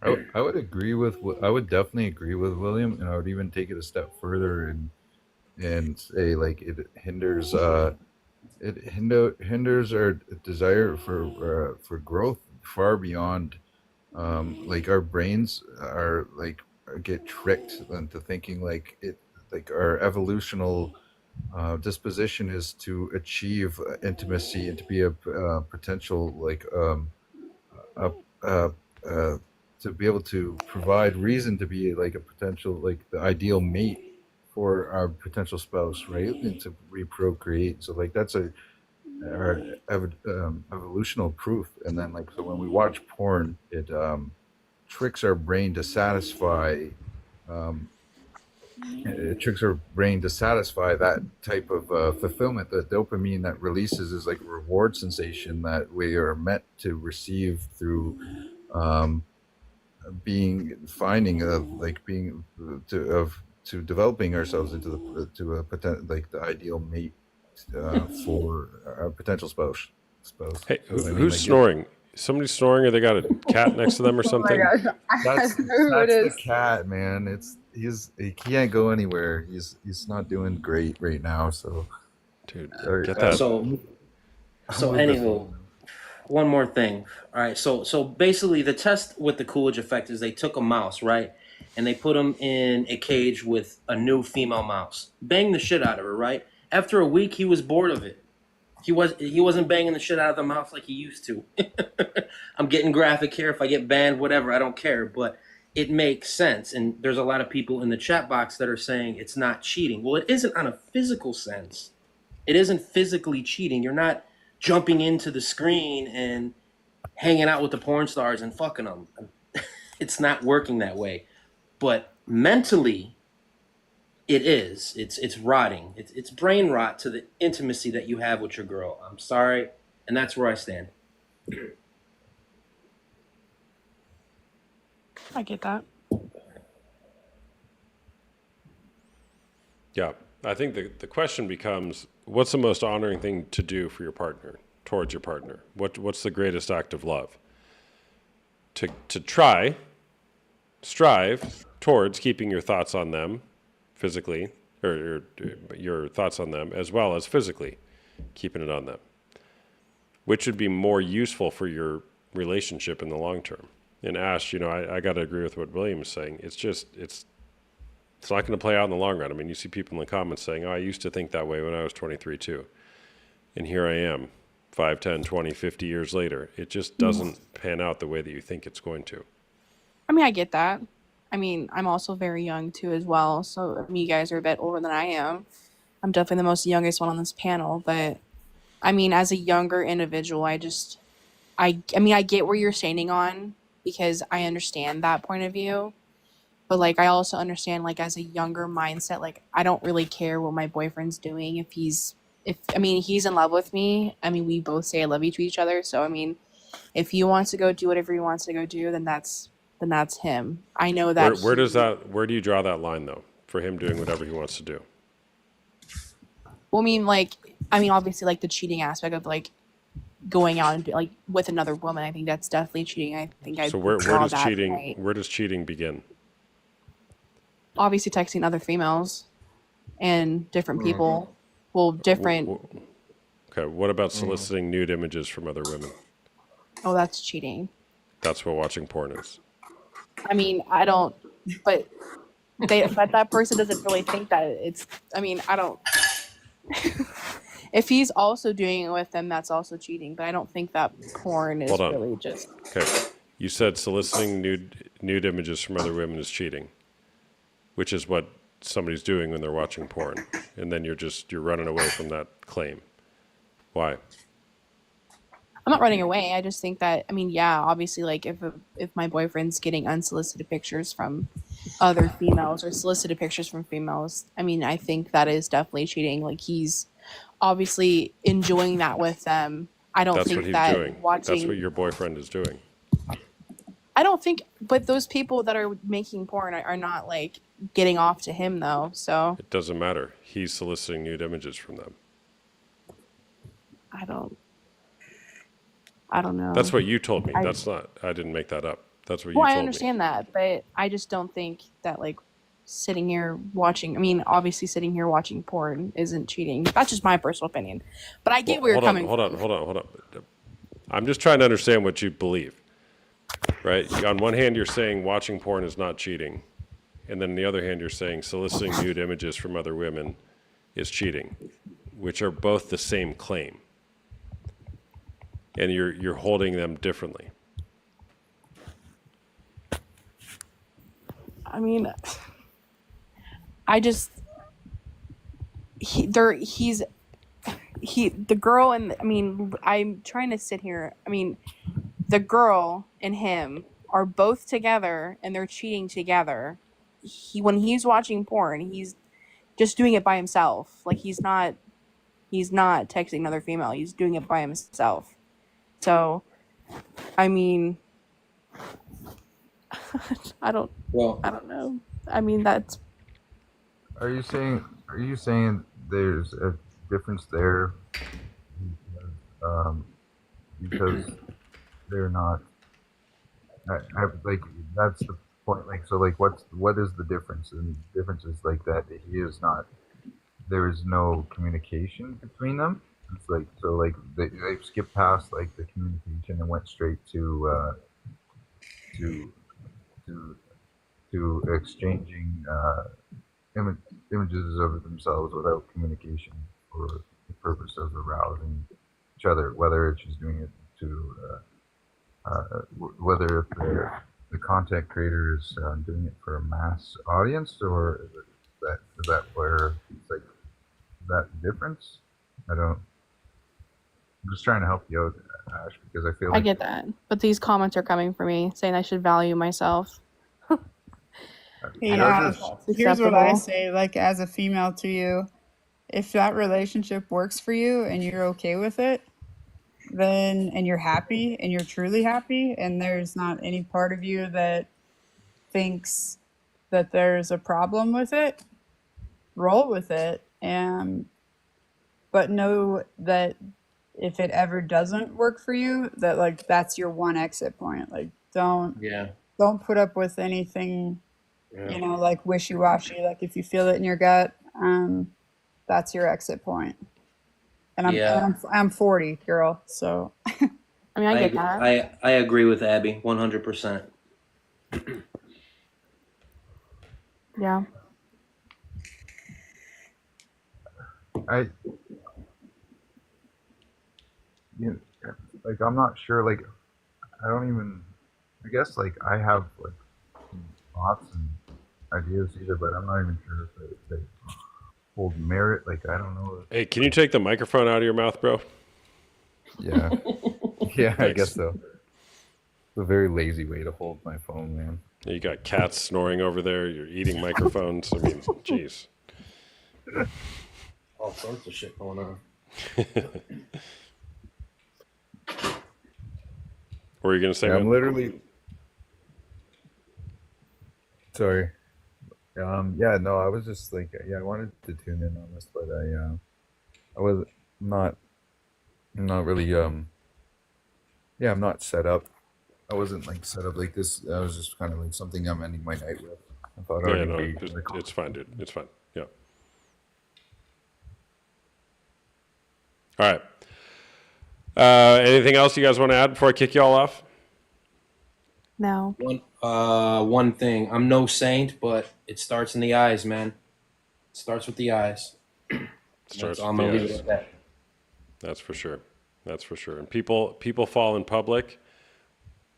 I would agree with. I would definitely agree with William, and I would even take it a step further and say like it hinders. Hinders our desire for growth far beyond. Like our brains are like get tricked into thinking like it. Like our evolutional disposition is to achieve intimacy and to be a potential like to be able to provide reason to be like a potential like the ideal mate for our potential spouse, right? And to reprocreate. So like that's our evolutional proof. And then like so when we watch porn, it tricks our brain to satisfy. It tricks our brain to satisfy that type of fulfillment. The dopamine that releases is like a reward sensation that we are meant to receive through to developing ourselves into a like the ideal mate for a potential spouse. Hey, You know what I mean? who's Like, snoring? Somebody snoring, or they got a cat next to them or something? Oh my gosh, I That's don't know who it the is. cat, man. He can't go anywhere. He's not doing great right now. So, dude, or, get that. So move anywho, this one more thing. All right. So basically, the test with the Coolidge effect is they took a mouse, right, and they put him in a cage with a new female mouse. Banged the shit out of her, right? After a week, he was bored of it. He wasn't banging the shit out of the mouse like he used to. I'm getting graphic here. If I get banned, whatever, I don't care. But it makes sense. And there's a lot of people in the chat box that are saying it's not cheating. Well, it isn't on a physical sense. It isn't physically cheating. You're not jumping into the screen and hanging out with the porn stars and fucking them. It's not working that way. But mentally, it is. It's rotting. It's brain rot to the intimacy that you have with your girl. I'm sorry, and that's where I stand. I get that. Yeah, I think the question becomes, what's the most honoring thing to do for your partner, towards your partner? What's the greatest act of love? To strive towards keeping your thoughts on them physically, or your thoughts on them as well as physically keeping it on them, which would be more useful for your relationship in the long term. And Ash, I got to agree with what William is saying. It's not going to play out in the long run. I mean, you see people in the comments saying, oh, I used to think that way when I was 23 too. And here I am 5, 10, 20, 50 years later. It just doesn't pan out the way that you think it's going to. I mean, I get that. I mean, I'm also very young too as well. So I mean, you guys are a bit older than I am. I'm definitely the most youngest one on this panel, but I mean, as a younger individual, I mean, I get where you're standing on because I understand that point of view. But like I also understand like as a younger mindset, like I don't really care what my boyfriend's doing if I mean he's in love with me. I mean we both say I love you to each other. So I mean if he wants to go do whatever he wants to go do, then that's him. I know that Where do you draw that line though, for him doing whatever he wants to do? well, I mean obviously like the cheating aspect of like going out and like with another woman, I think that's definitely cheating. I think I So where draw does that cheating right. where does cheating begin? Obviously texting other females and different people. Well, different. Okay, what about soliciting nude images from other women? Oh, that's cheating. That's what watching porn is. I mean, I don't, but but that person doesn't really think that it's, I mean, I don't, if he's also doing it with them, that's also cheating, but I don't think that porn is Hold on. really just. Okay, you said soliciting nude images from other women is cheating, which is what somebody's doing when they're watching porn, and then you're running away from that claim. Why? I'm not running away. I just think that, I mean, yeah, obviously, like if my boyfriend's getting unsolicited pictures from other females or solicited pictures from females, I mean, I think that is definitely cheating. Like he's obviously enjoying that with them. I don't That's think what he's that doing. watching. That's what your boyfriend is doing. I don't think, but those people that are making porn are not like getting off to him though. So It doesn't matter. He's soliciting nude images from them. I don't know. That's what you told me. I didn't make that up. That's what you Well, told I me. understand that, but I just don't think that like sitting here watching. I mean, obviously, sitting here watching porn isn't cheating. That's just my personal opinion. But I get where you're coming from. Hold on. I'm just trying to understand what you believe. Right? On one hand, you're saying watching porn is not cheating. And then on the other hand, you're saying soliciting nude images from other women is cheating, which are both the same claim. And you're holding them differently. I mean, I just the girl and I mean, I'm trying to sit here. I mean, the girl and him are both together and they're cheating together. When he's watching porn, he's just doing it by himself. Like he's not texting another female. He's doing it by himself. So, I mean, I don't know. I mean, that's. Are you saying there's a difference there? Because they're not. Like that's the point. Like so, like what is the difference? And the difference is like that he is not. There is no communication between them. It's like so, like they skipped past like the communication and went straight to exchanging images of themselves without communication for the purpose of arousing each other. Whether she's doing it to whether if the content creator is doing it for a mass audience or is that where it's like that difference? I'm just trying to help you out, Ash, because I feel like I get that, but these comments are coming from me saying I should value myself. Yeah, here's what I acceptable. say, like as a female to you, if that relationship works for you and you're okay with it, then and you're happy and you're truly happy and there's not any part of you that thinks that there's a problem with it, roll with it. But know that if it ever doesn't work for you, that like that's your one exit point. Like don't put up with anything, you know, like wishy-washy. Like if you feel it in your gut, that's your exit point. And I'm 40, girl. So I mean, I get that. I agree with Abby 100%. Yeah. Like I'm not sure. Like I don't even. I guess like I have like thoughts and ideas either, but I'm not even sure if they hold merit. Like I don't know. Hey, can you take the microphone out of your mouth, bro? Yeah. Yeah, I Thanks. guess so. It's a very lazy way to hold my phone, man. You got cats snoring over there. You're eating microphones. I mean, jeez. All sorts of shit going on. What were you going to say, Yeah, man? I'm literally. Sorry. Yeah, no, I was just like, yeah, I wanted to tune in on this, but I was not, I'm not really, yeah, I'm not set up. I wasn't like set up like this. I was just kind of like something I'm ending my night with. I thought I Yeah, would no, engage in the it's fine, dude. It's fine. Yeah. All right. Anything else you guys want to add before I kick you all off? No. One thing. I'm no saint, but it starts in the eyes, man. It starts with the eyes. Starts I'm with gonna the leave it eyes. at that. That's for sure. That's for sure. And people fall in public,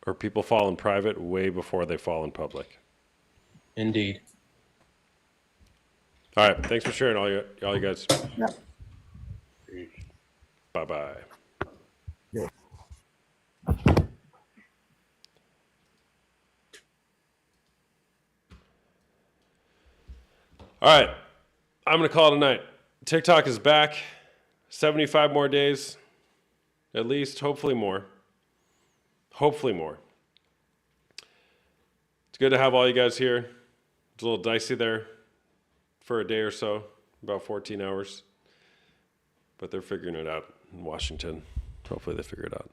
or people fall in private way before they fall in public. Indeed. All right. Thanks for sharing, all you guys. Yep. Bye bye. All right. I'm going to call it a night. TikTok is back. 75 more days. At least. Hopefully more. Hopefully more. It's good to have all you guys here. It's a little dicey there for a day or so. About 14 hours. But they're figuring it out in Washington. Hopefully they figure it out.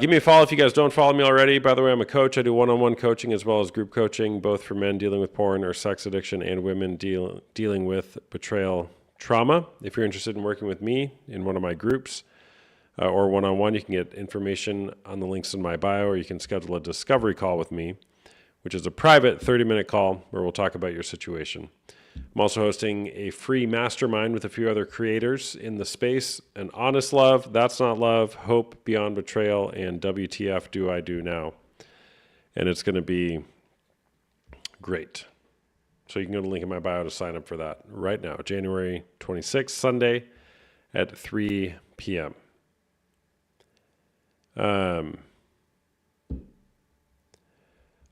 Give me a follow if you guys don't follow me already. By the way, I'm a coach. I do one-on-one coaching as well as group coaching, both for men dealing with porn or sex addiction and women dealing with betrayal trauma. If you're interested in working with me in one of my groups or one-on-one, you can get information on the links in my bio, or you can schedule a discovery call with me, which is a private 30-minute call where we'll talk about your situation. I'm also hosting a free mastermind with a few other creators in the space: An Honest Love, That's Not Love, Hope Beyond Betrayal, and WTF Do I Do Now? And it's going to be great. So you can go to the link in my bio to sign up for that right now, January 26th, Sunday at 3 p.m.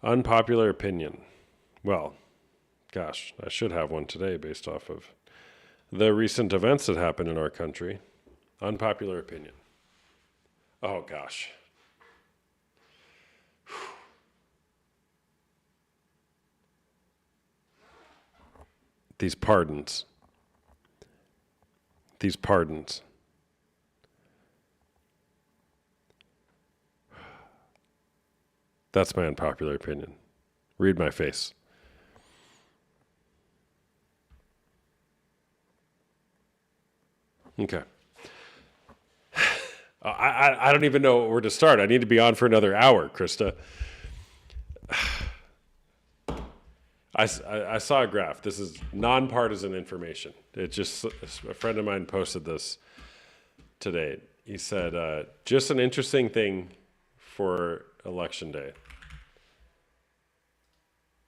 Unpopular opinion. Well, gosh, I should have one today based off of the recent events that happened in our country. Unpopular opinion. Oh, gosh. These pardons. These pardons. That's my unpopular opinion. Read my face. Okay. I don't even know where to start. I need to be on for another hour, Krista. I saw a graph. This is nonpartisan information. It just, a friend of mine posted this today. He said, just an interesting thing for election day.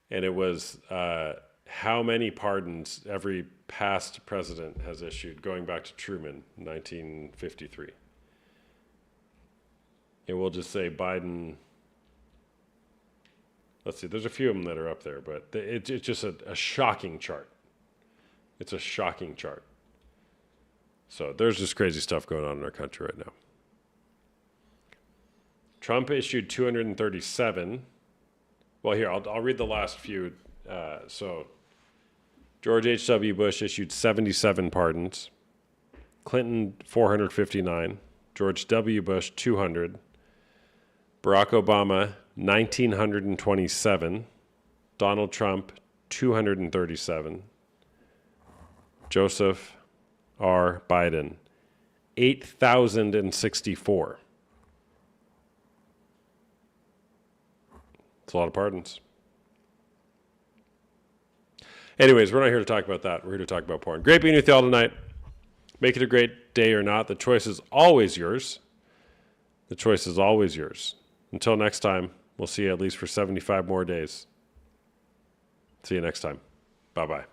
And it was how many pardons every past president has issued, going back to Truman, 1953. And we'll just say Biden. Let's see, there's a few of them that are up there, but it's just a shocking chart. It's a shocking chart. So there's just crazy stuff going on in our country right now. Trump issued 237. Well, here, I'll read the last few. So George H.W. Bush issued 77 pardons. Clinton, 459. George W. Bush, 200. Barack Obama, 1,927. Donald Trump, 237. Joseph R. Biden, 8,064. It's a lot of pardons. Anyways, we're not here to talk about that. We're here to talk about porn. Great being with y'all tonight. Make it a great day or not. The choice is always yours. The choice is always yours. Until next time, we'll see you at least for 75 more days. See you next time. Bye-bye.